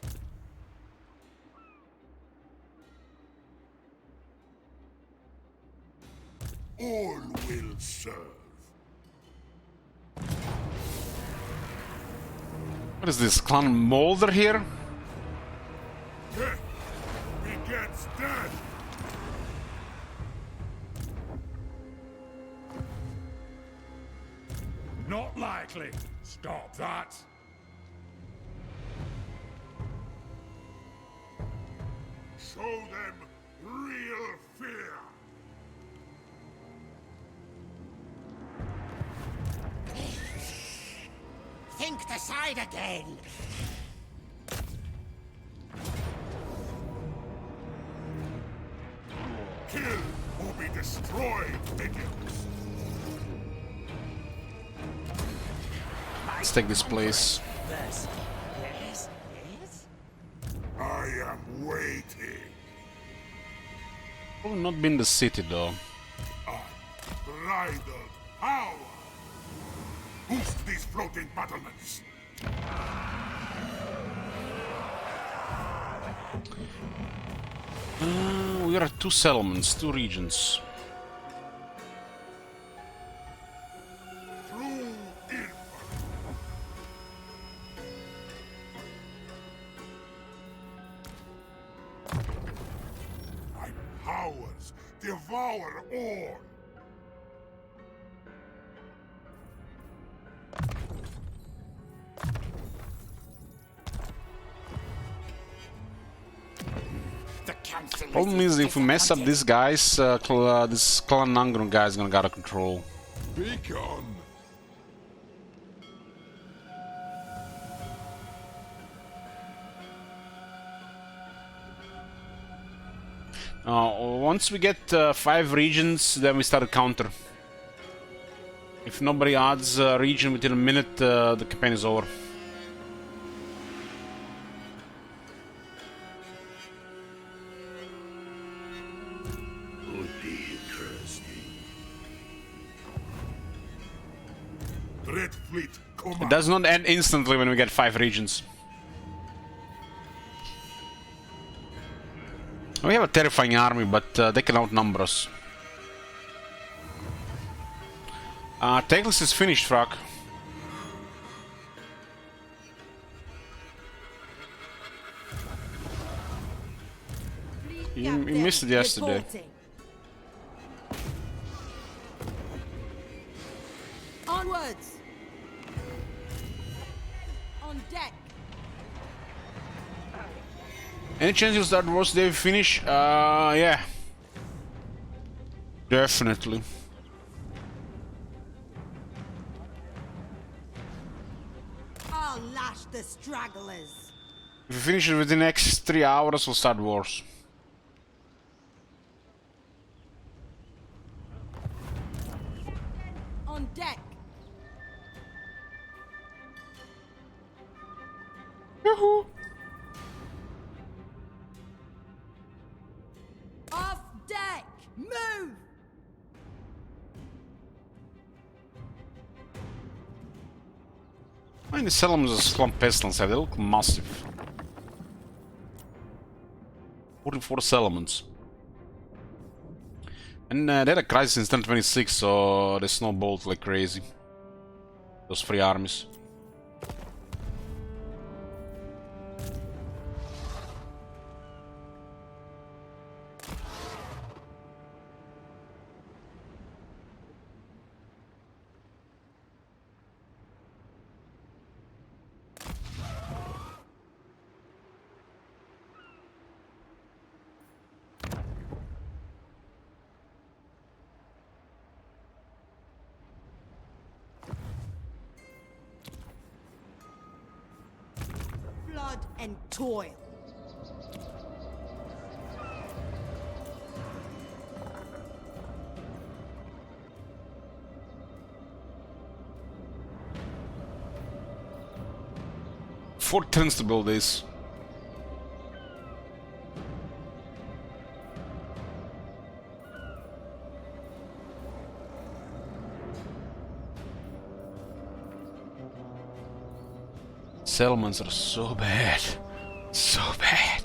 All will serve. What is this, Clan Molder here? Death begets death. Not likely. Stop that. Show them real fear. Think decide again. Kill or be destroyed, minions. Let's take this place. Yes, yes, yes. I am waiting. Probably not been the city though. Unbridled power. Boost these floating battlements. We are at 2 settlements, 2 regions. True infamy. My powers devour all. The council. Problem is, if we mess up these guys, this Clan Nangron guy is gonna get out of control. Beacon. Once we get 5 regions, then we start a counter. If nobody adds a region within a minute, the campaign is over. Would be interesting. Dreadfleet, It command. does not end instantly when we get 5 regions. We have a terrifying army, but they can outnumber us. Takeless is finished, Frock. You missed it yesterday. Reporting. Onwards. On deck. Any chance you'll start Wars Day finish? Yeah. Definitely. I'll lash the stragglers. If we finish it within the next 3 hours, we'll start wars. On deck. Yahoo! Off deck. Move. How many settlements does Slump Pestilence have? They look massive. 44 settlements. And they had a crisis since 1026, so they snowballed like crazy. Those 3 armies. Blood and toil. Four turns to build this. Settlements are so bad. So bad.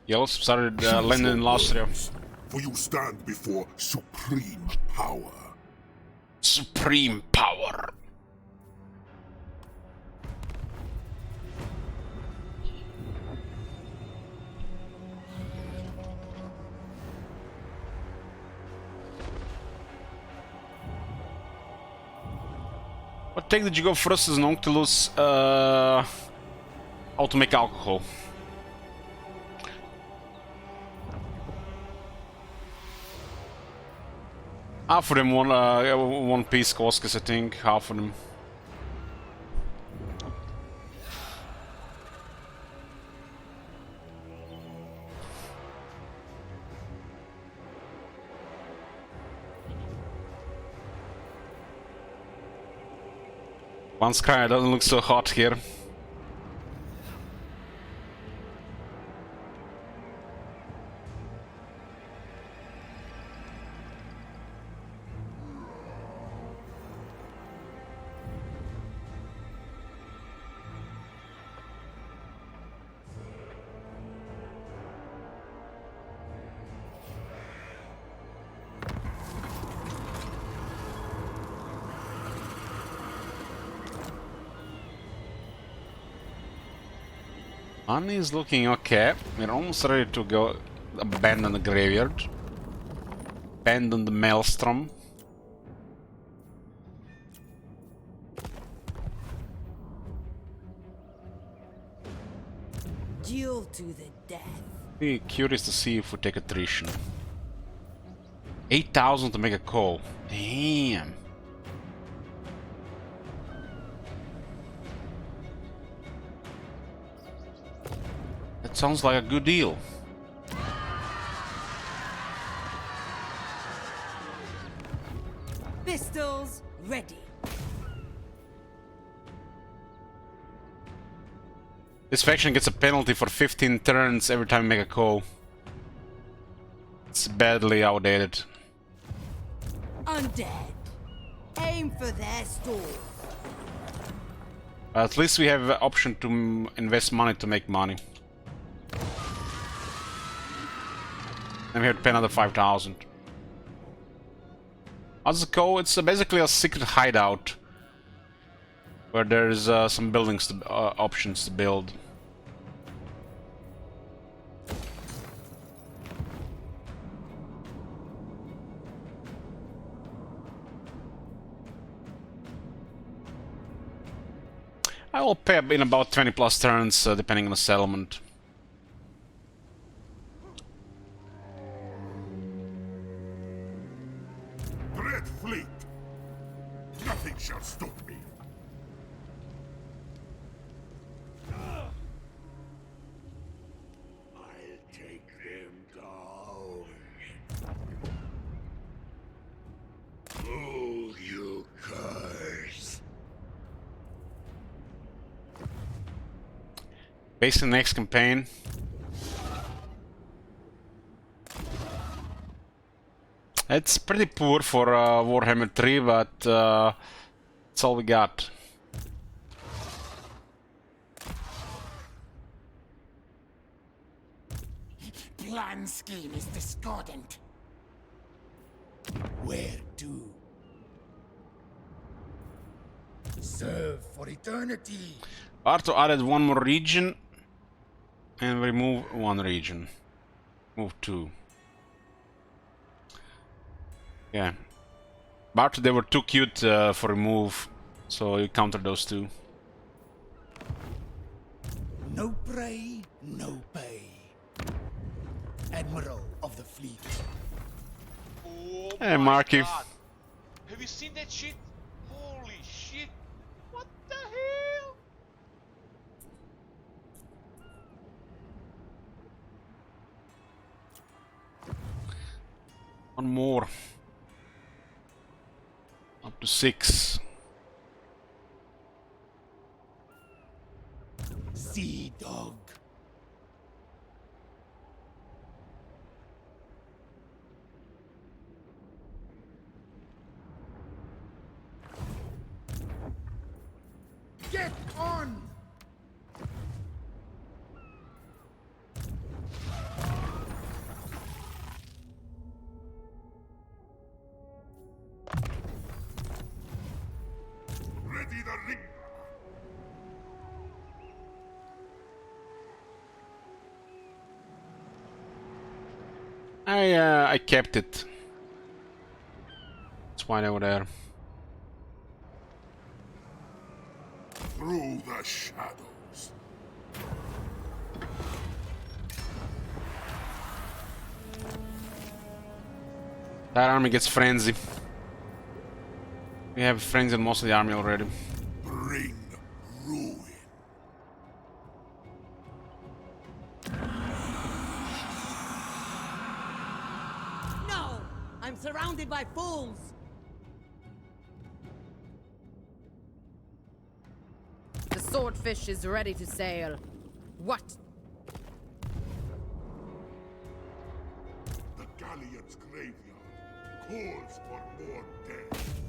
Yellows started landing in Austria. For you stand before supreme power. Supreme power. What take did you go first as Noctilus? How to make alcohol. Half of them one piece Koskas, I think. Half of them. One sky doesn't look so hot here. Money is looking okay. We're almost ready to go abandon the graveyard. Abandon the maelstrom. Duel to the death. Be curious to see if we take attrition. 8,000 to make a call. Damn. That sounds like a good deal. Pistols ready. This faction gets a penalty for 15 turns every time you make a call. It's badly outdated. Undead. Aim for their stores. At least we have the option to invest money to make money. And we have to pay another 5,000. How's it go? It's basically a secret hideout where there's some buildings to, options to build. I will pay in about 20 plus turns, depending on the settlement. Dreadfleet! Nothing shall stop me. I'll take them down. Oh, you curse! Based on the next campaign. It's pretty poor for Warhammer 3, but that's all we got. Plan scheme is discordant. Where to? Serve for eternity. Arto added one more region and remove one region. Move two. Yeah. But they were too cute for remove, so you counter those two. No prey, no pay. Admiral of the fleet. Oh Hey, my Marky. God. Have you seen that shit? Holy shit. What the hell? One more. Up to 6. Sea dog. Get on! I kept it. It's why over there. Through the shadows. That army gets frenzy. We have frenzy in most of the army already. Bring ruin. No! I'm surrounded by fools! The swordfish is ready to sail. What? The galleon's graveyard calls for more death.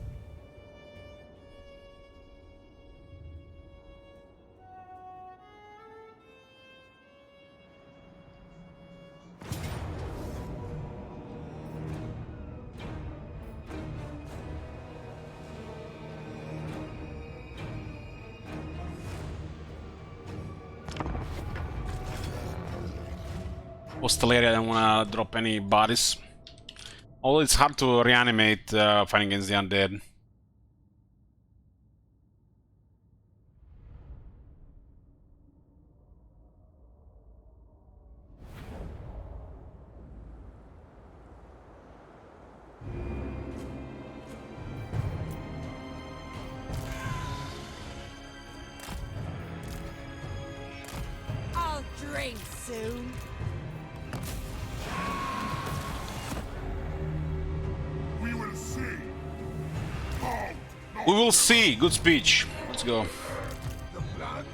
Coastal area, I don't wanna drop any bodies. Although it's hard to reanimate fighting against the undead. I'll drink soon. We will see. Out, We will see. Good speech. Let's go. the blood.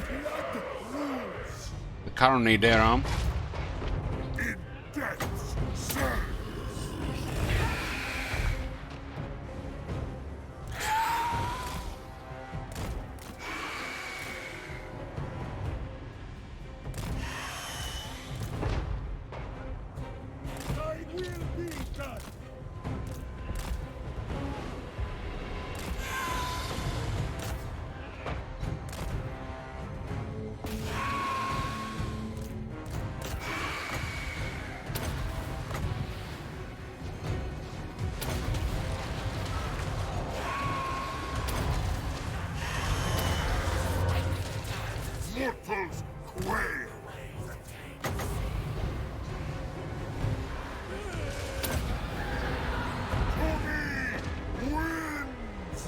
Blood rules The colony there, huh? in death's service. I will be done. Mortals quail. To me wins.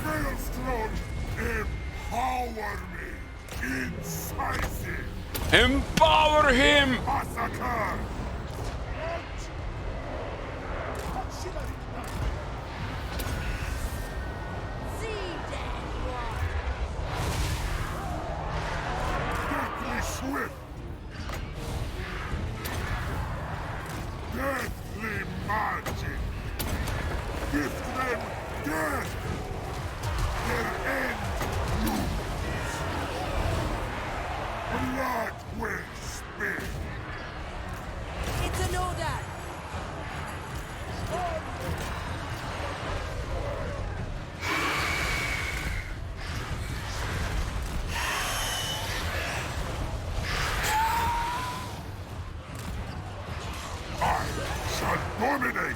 Maelstrom, empower me. Incisive Empower him! massacre. See dead Deathly swift. Deathly magic. Gift them death. Their end looms. Blood will spill. It's an order! I shall dominate.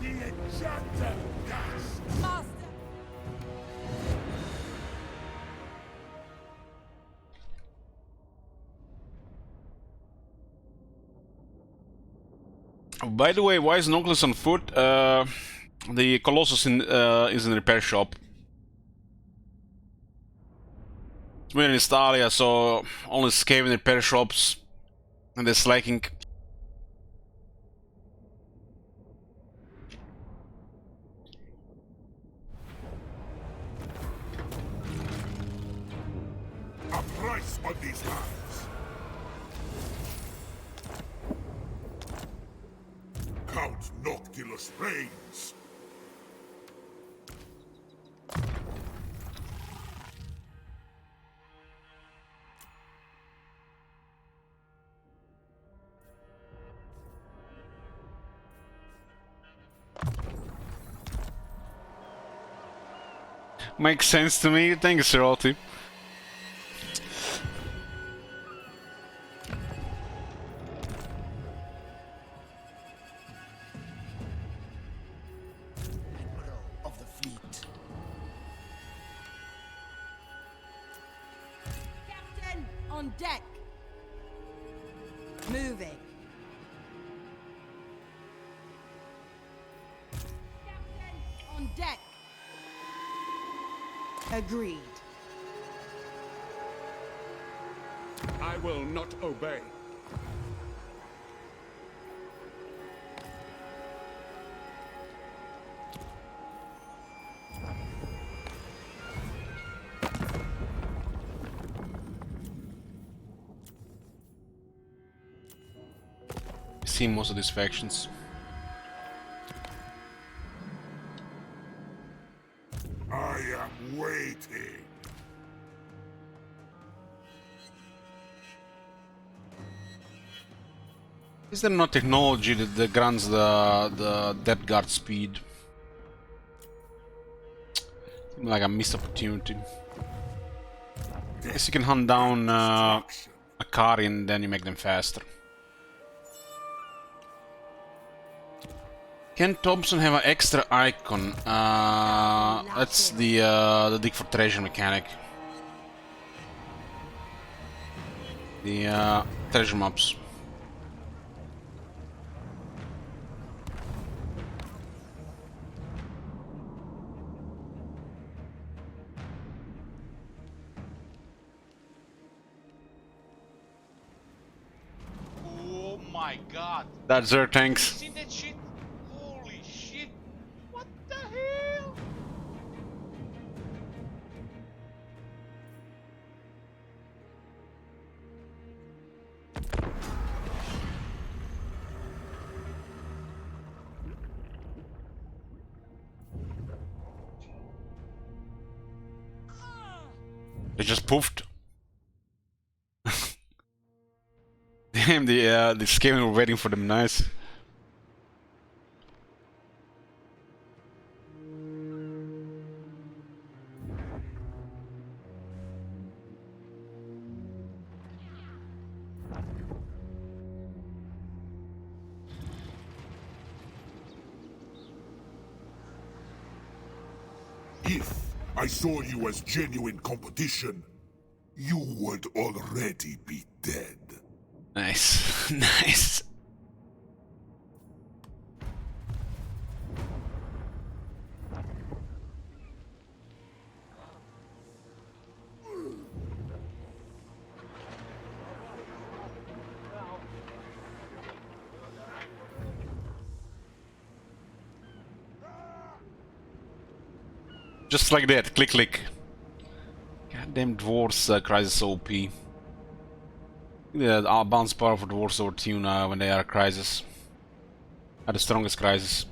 The enchanter dust. Master! By the way, why is Noclis on foot? The Colossus is in the repair shop. We're in Italia, so only scavenging repair shops and they're slacking. A price on these lives. Count Noctilus reigns. Makes sense to me. Thank you, Siralti. Of the fleet. Captain, on deck. Moving. Captain, on deck. Agreed. I will not obey. I've seen most of these factions. I am waiting. Is there no technology that grants the depth guard speed? Seems like a missed opportunity. I guess you can hunt down a Akari and then you make them faster. Can Thompson have an extra icon? That's the dig for treasure mechanic. The treasure maps. Oh my god. That's their You tanks. see that shit? Holy shit. What the hell? They just poofed. Damn, the scaling were waiting for them. Nice. If I saw you as genuine competition, you would already be dead. Nice. Nice. Just like that, click click. Goddamn dwarves crisis OP. Yeah, bounce power for dwarves over tuna when they are crisis. Are the strongest crisis.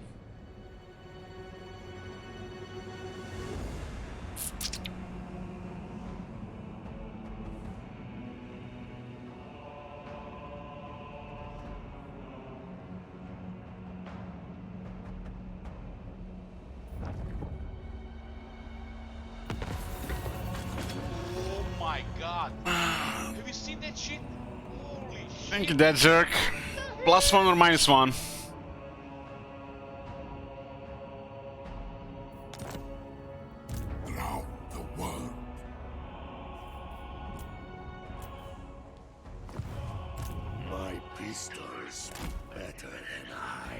Oh my god. Have you seen that shit? Holy shit. Thank you, dead jerk. +1 or -1? Drown the world. My pistols speak better than I.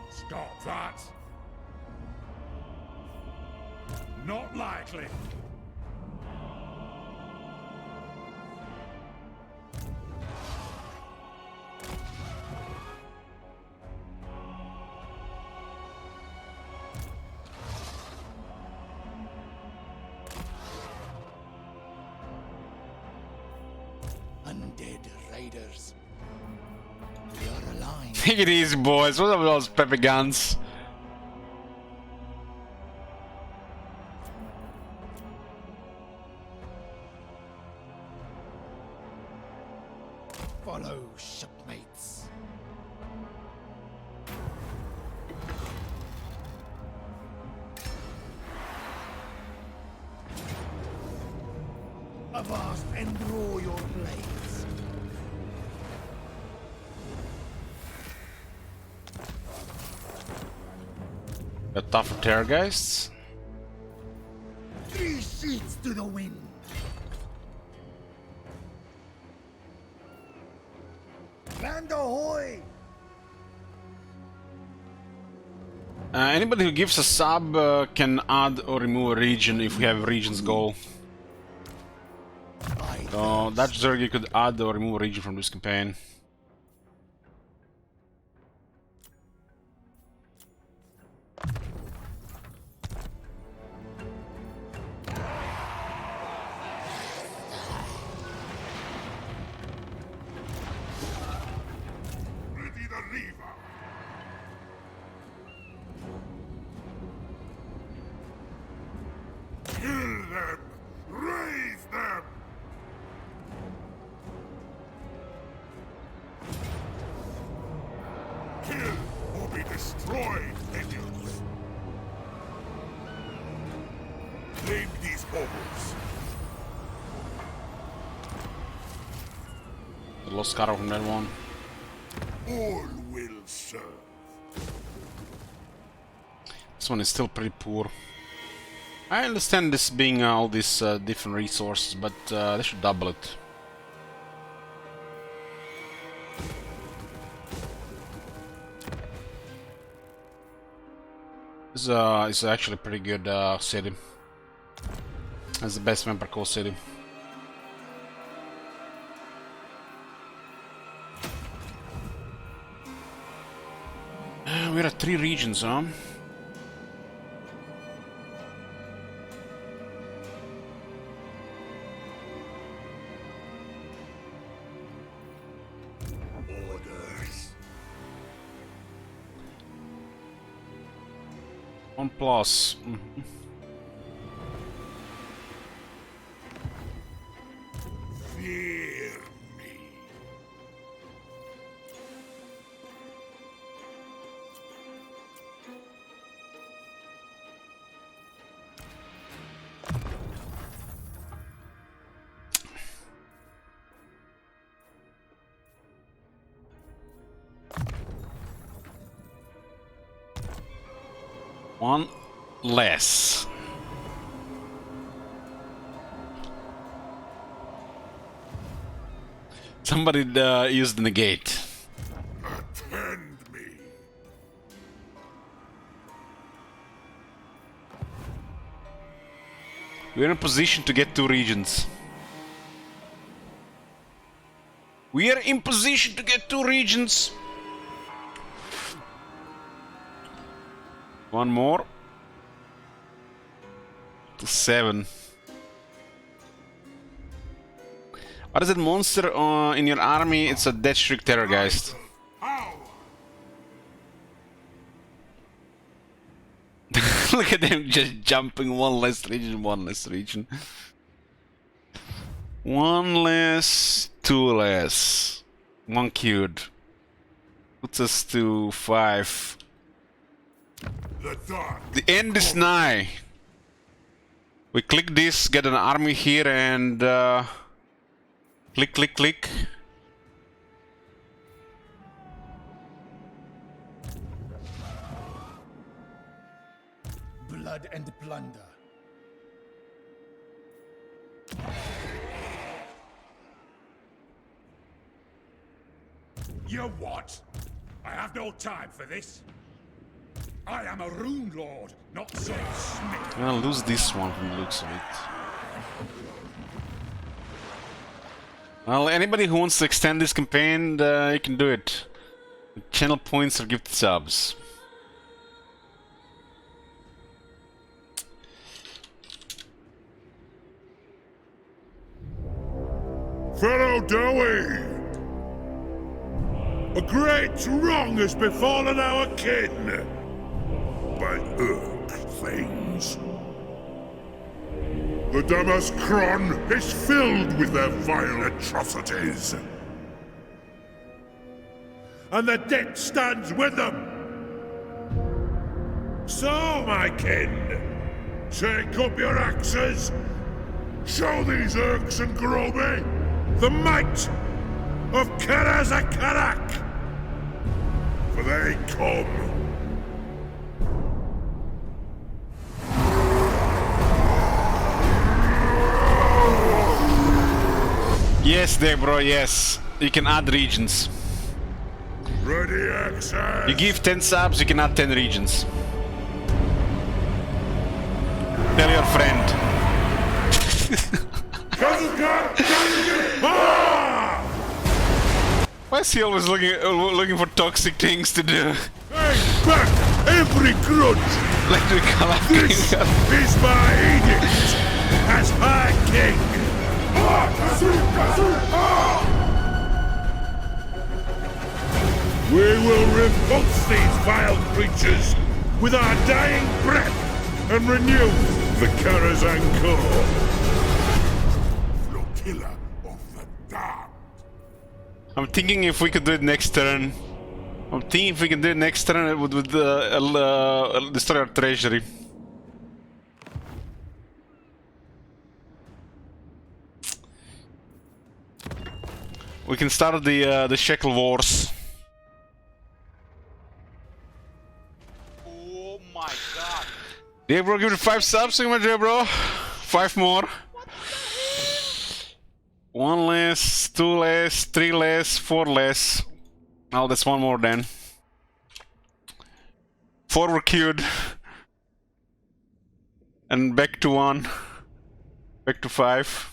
Stop that! Not likely. dead raiders. We are aligned. Take it easy, boys. What are those pepper guns? Follow, shipmates. Avast and draw your blades. A tougher Terrorgeists. 3 sheets to the wind. Land ahoy! Anybody who gives a sub can add or remove a region if we have a region's goal. So that Zergi could add or remove a region from this campaign. Ready the Reaver. Kill them! Raise them! Kill or be destroyed, minions! Claim these hovels. The lost card from that one. All will serve. This one is still pretty poor. I understand this being all these different resources, but they should double it. This is actually a pretty good city. It's the best member core city. We're at 3 regions, huh? Orders. 1 plus. Mhm. Fear me. One less. Somebody used the negate. Attend me. We're in a position to get 2 regions. We are in position to get 2 regions. One more. To 7. What is that monster in your army? It's a Deathstreak Terrorgeist. Power. Look at them just jumping. One less region, one less region. 1 less, 2 less. 1 queued. Puts us to 5. The dark. The end is nigh. We click this, get an army here, and click, click, click. Blood and plunder. You what? I have no time for this. I am a rune lord, not some smith. I'm gonna lose this one from the looks of it. Well, anybody who wants to extend this campaign, you can do it. Channel points or gift subs. Fellow Dowie! A great wrong has befallen our kin by Urk things. The Damaskron is filled with their vile atrocities. And the debt stands with them. So, my kin, take up your axes. Show these Urks and Groby the might of Karazakarak. For they come. Yes, Debro, yes. You can add regions. Ready access. You give 10 subs, you can add 10 regions. Tell your friend. Why is he always looking for toxic things to do? Bring back every grudge! This is my edict as High King! We will repulse these vile creatures with our dying breath and renew the Karazhan Core. Flotilla of the Damned. I'm thinking if we could do it next turn. I'm thinking if we can do it next turn, it would destroy our treasury. We can start the Shekel Wars. Oh my god. Yeah, bro, give it 5 subs, so much, bro. 5 more. 1 less, 2 less, 3 less, 4 less. Oh, that's 1 more then. 4 were queued. And back to 1. Back to 5.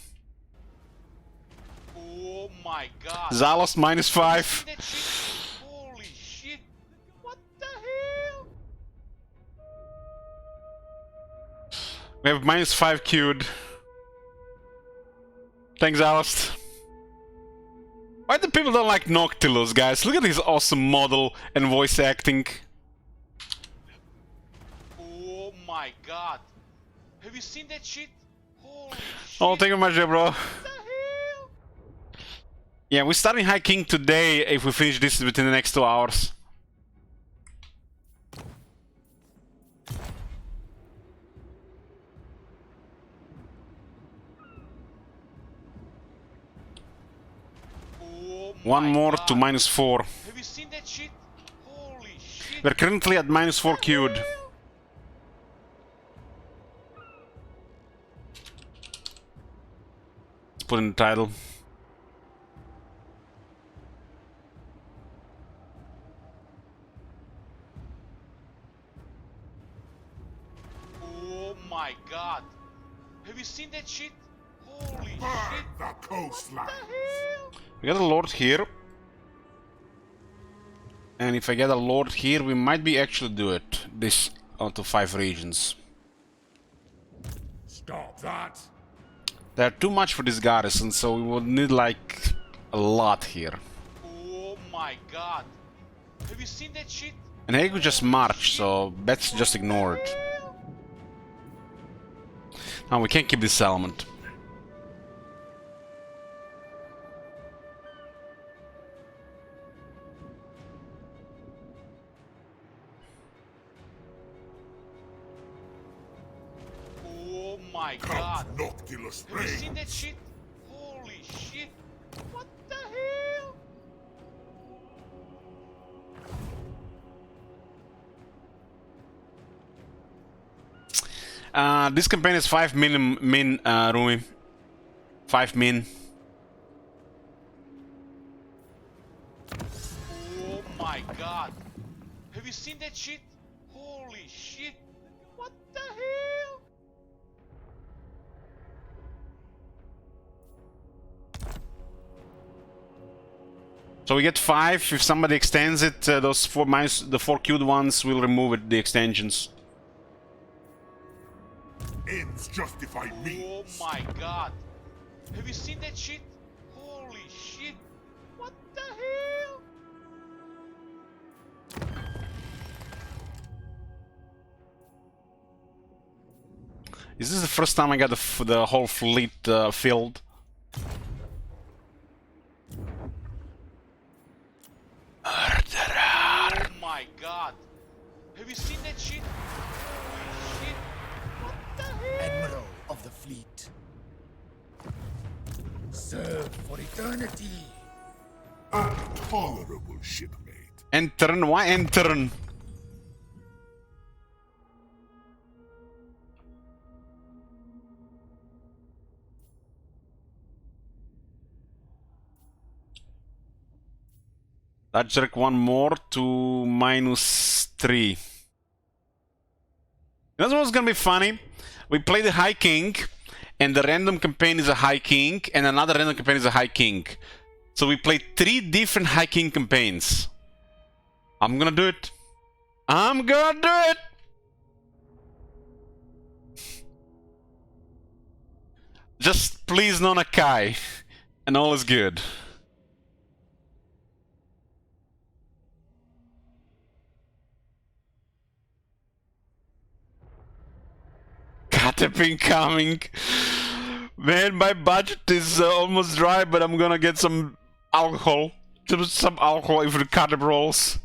Oh my god. Zalos -5. That shit? Holy shit. What the hell? We have -5 queued. Thanks, Alice. Why do people don't like Noctilus, guys? Look at his awesome model and voice acting. Oh my god. Have you seen that shit? Holy shit. Oh, thank you much, bro. What the hell? Yeah, we're starting High King today if we finish this within the next 2 hours. One more god. to -4. Have you seen that shit? Holy shit. We're currently at -4 queued. Let's put in the title. Oh my god. Have you seen that shit? Holy Burn shit. the coastline. What the hell? We got a lord here. And if I get a lord here, we might be actually do it. This out of 5 regions. Stop that. They're too much for this garrison, so we would need like a lot here. Oh my god. Have you seen that shit? And they could just march, so let's just ignore it. No, we can't keep this settlement. Oh my god. Count Noctilus Have you seen reigns. that shit? Holy shit. What the hell? This campaign is 5 min, Rumi. 5 min. Oh my god. Have you seen that shit? Holy shit. What the hell? So we get 5. If somebody extends it, those 4 minus the 4 queued ones will remove it, the extensions. Ends justify Oh means. my god. Have you seen that shit? Holy Is this the first time I got the whole fleet filled? Oh my god! Have you seen that shit? Holy shit! What the hell? Admiral of the fleet. Serve for eternity. A tolerable shipmate. Entern, why entern? That jerk one more to -3. That's what's gonna be funny. We play the High King, and the random campaign is a High King, and another random campaign is a High King. So we play 3 different High King campaigns. I'm gonna do it. I'm gonna do it! Just please no Nakai, and all is good. Cataping coming. Man, my budget is almost dry, but I'm gonna get some alcohol. Just some alcohol for the Catap rolls.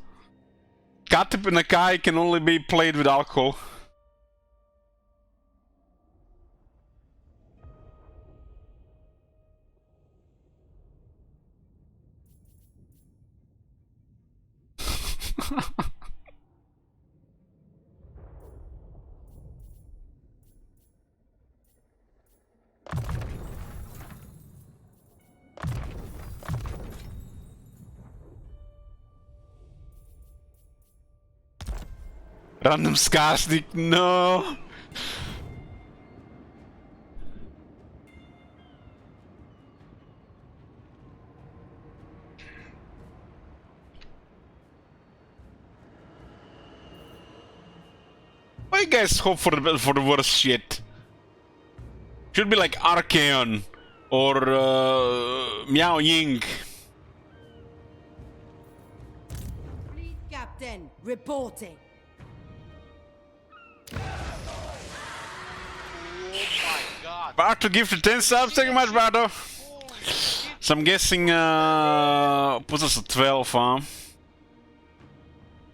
Catap and Nakai can only be played with alcohol. Random Skarsnik, no! Why you guys hope for the worst shit? Should be like Archeon or Miao Ying. Fleet captain, reporting. Oh my god! Barto gifted 10 subs, thank you much, Barto. So I'm guessing puts us at 12, huh?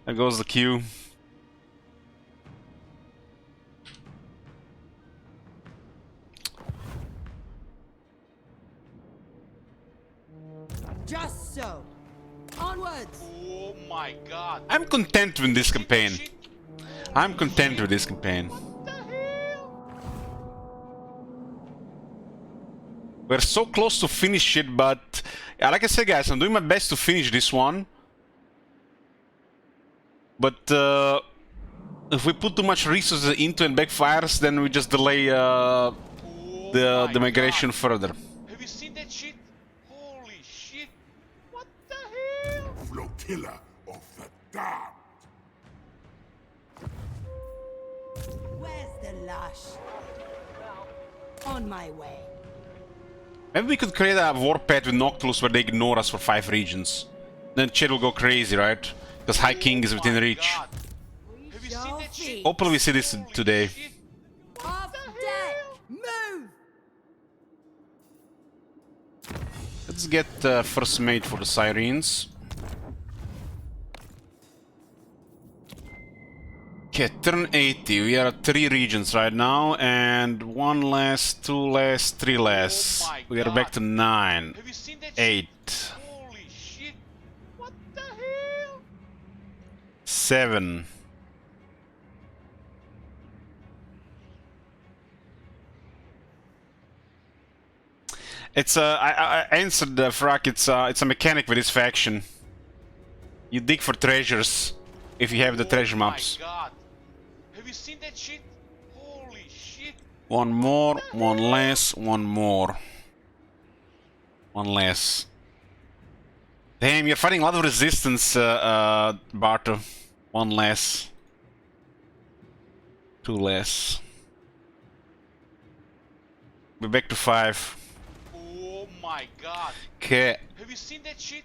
There goes the queue. Just so. Onwards. Oh my god! I'm content with this campaign. I'm content with this campaign. What the hell? We're so close to finish it, but yeah, like I said, guys, I'm doing my best to finish this one. But if we put too much resources into it and backfires, then we just delay the migration further. Have you seen that shit? Holy shit! What the hell? Flotilla of the damned. Where's the lush? On my way. Maybe we could create a warpath with Noctilus where they ignore us for 5 regions. Then shit will go crazy, right? Because High King is within reach. God. Have you seen that shit? Hopefully we see this today. Shit. Off deck. Move. Let's get first mate for the Sirens. Okay, turn 80. We are at 3 regions right now, and 1 less, 2 less, 3 less. Oh my We are God. back to 9, Have you seen that 8, shit? Holy shit! What the hell? 7. It's I answered the Frak. It's a mechanic with this faction. You dig for treasures if you have the treasure maps. Oh my god! Have you seen that shit? Holy shit! 1 more, 1 less, 1 more. 1 less. Damn, you're fighting a lot of resistance, Barto. 1 less. 2 less. We're back to 5. Oh my god! Okay. Have you seen that shit?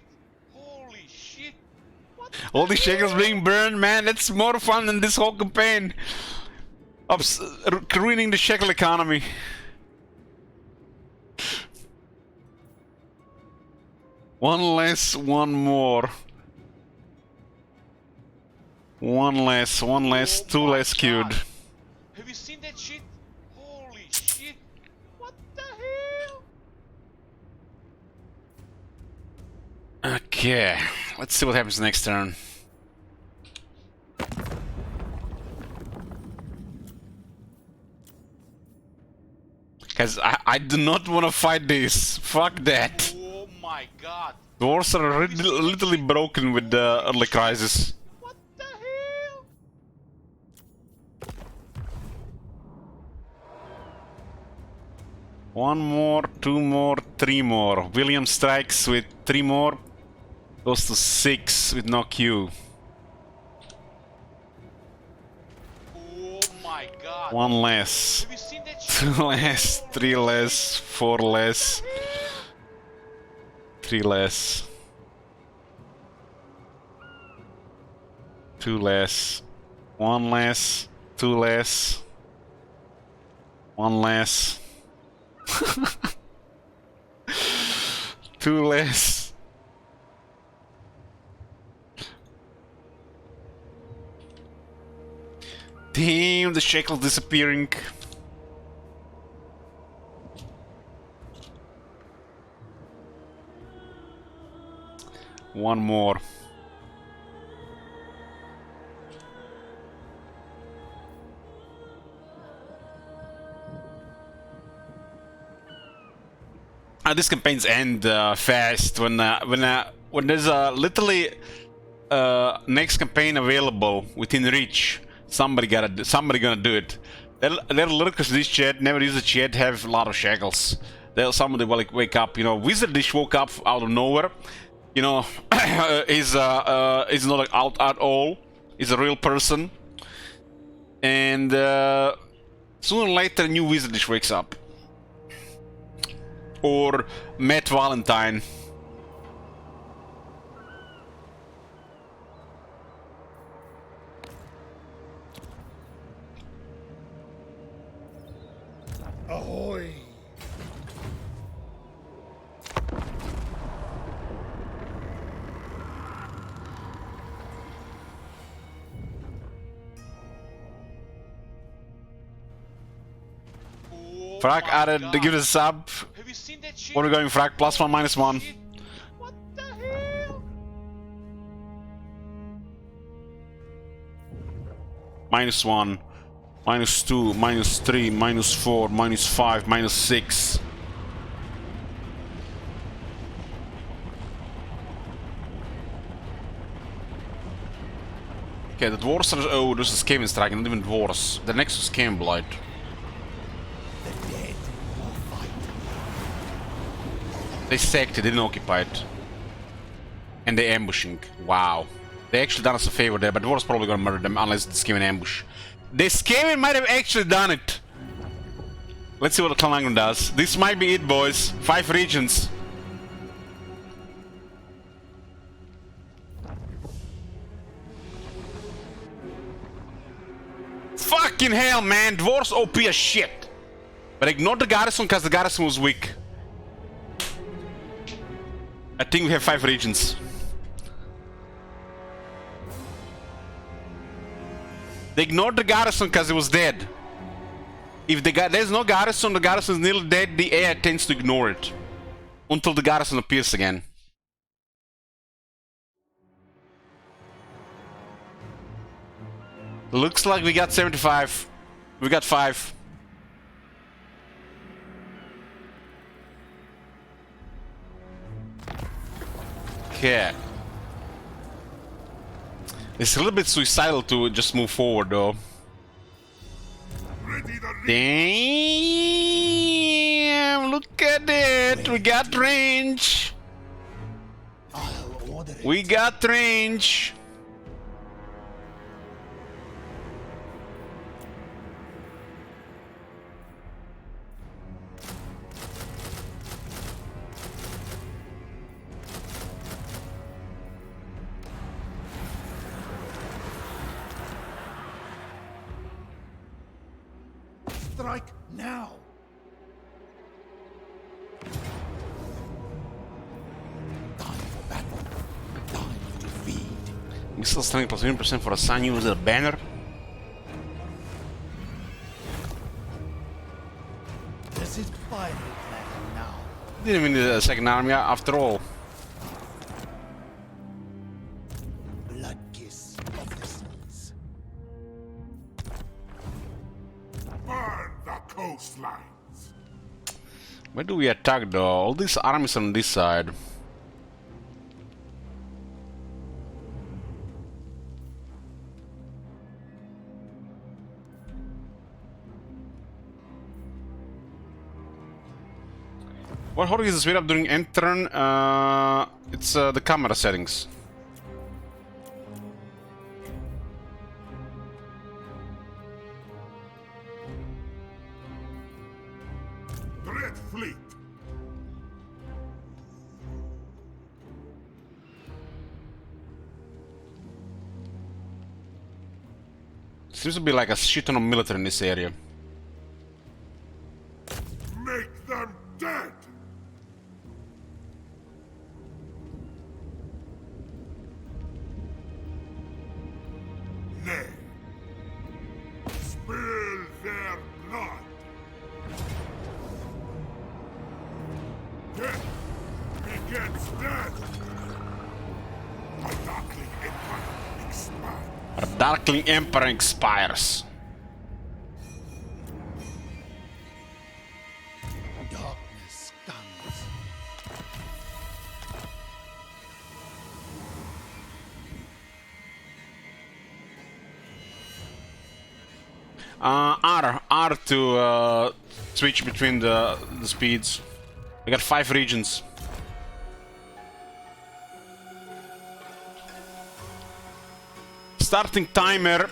Holy shit! What All these shekels being burned, man, that's more fun than this whole campaign. ruining the shekel economy. One less, one more. One less, Oh two my less queued. God. Have you seen that shit? Holy shit! What the hell? Okay, let's see what happens next turn. Cause I do not want to fight this. Fuck that. Oh my God! Dwarves are literally broken with the early crisis. What the hell? One more, two more, three more. William strikes with three more. Goes to 6 with no Q. Oh my God! One less. Have you seen that shit? Two less, three less, four less, three less, two less, one less, two less, one less, two less. Damn, the shekel's disappearing. One more. These campaigns end fast when there's literally next campaign available within reach. Somebody gonna do it. There are lurkers in this chat, never use the chat, have a lot of shekels. Somebody will like wake up. You know, Wizardish woke up out of nowhere. You know, is not like out at all. He's a real person, and sooner or later, new Wizardish wakes up, or Matt Valentine. Ahoy! Oh Frag my added, God. give it a sub. Have you seen that shit? What are we going, Frag? +1, -1. Shit. What the hell? -1, -2, -3, -4, -5, -6. Okay, the dwarves are... Oh, this is Skaven Strike, not even dwarves. The next is Skaven Blight. They sacked it, they didn't occupy it. And they're ambushing. Wow. They actually done us a favor there, but dwarves probably gonna murder them unless it's Skaven ambush. The Skaven might have actually done it. Let's see what the Clanangren does. This might be it, boys. 5 regions. Fucking hell, man. Dwarves OP as shit. But ignore the garrison because the garrison was weak. I think we have 5 regions. They ignored the garrison because it was dead. If there's no garrison, the garrison is nearly dead, the AI tends to ignore it. Until the garrison appears again. Looks like we got 75. We got 5. Okay. It's a little bit suicidal to just move forward, though. Damn! Look at it! We got range! We got range! strike now. Time for battle. Time to feed. Missile strength plus 20% for a sun user banner. This is final plan now. Didn't even need a second army after all. Blood kiss of the seas. Burn the coastlines. Where do we attack though? All these armies on this side. What is the speed up during end turn? It's the camera settings. Dreadfleet. Seems to be like a shit ton of military in this area. Make them dead. Nay. Spill their blood. Death begets death. My darkling empire expands. Our Darkling Emperor expires. Darkness comes. R to switch between the speeds. We got 5 regions. Starting timer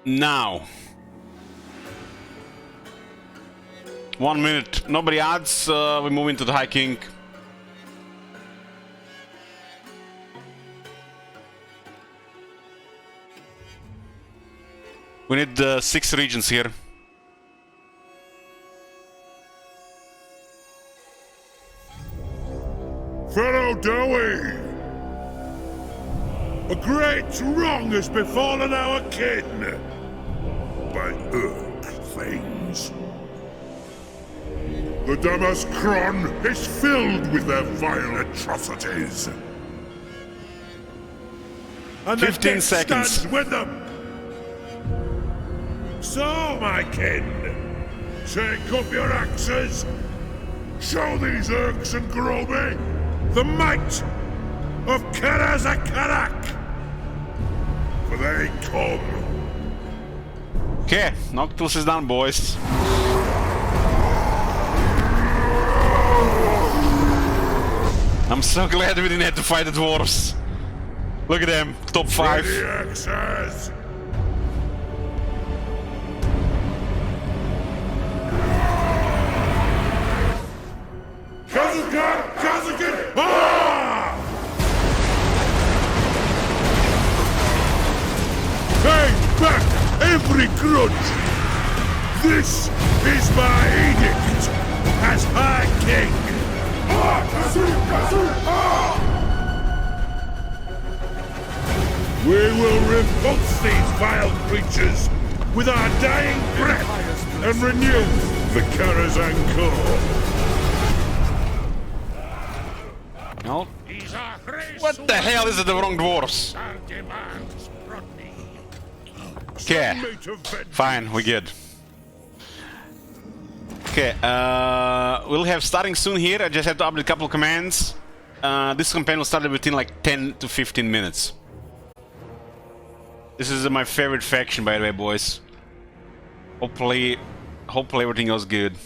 now. 1 minute. Nobody adds. We move into the High King. We need 6 regions here. Pharaoh Dowie! A great wrong has befallen our kin by Earth things. The Damaskron is filled with their vile atrocities. And 15 the seconds. stands with them. So, my kin, take up your axes. Show these Urks and Groby the might of Karazakarak. For they come. Okay, Noctilus is down, boys. I'm so glad we didn't have to fight the dwarves. Look at them, top 5. Ready, axes. Kazakan! Kazakan! Ah! Pay back every grudge! This is my edict as High King! Ah! Kazu! Kazu! Ah! We will repulse these vile creatures with our dying breath and renew the Karazhan core. No. What the hell is it, the wrong dwarves? Okay, fine, we good. Okay, we'll have starting soon here. I just have to update a couple of commands. This campaign will start within like 10 to 15 minutes. This is my favorite faction, by the way, boys. Hopefully everything goes good.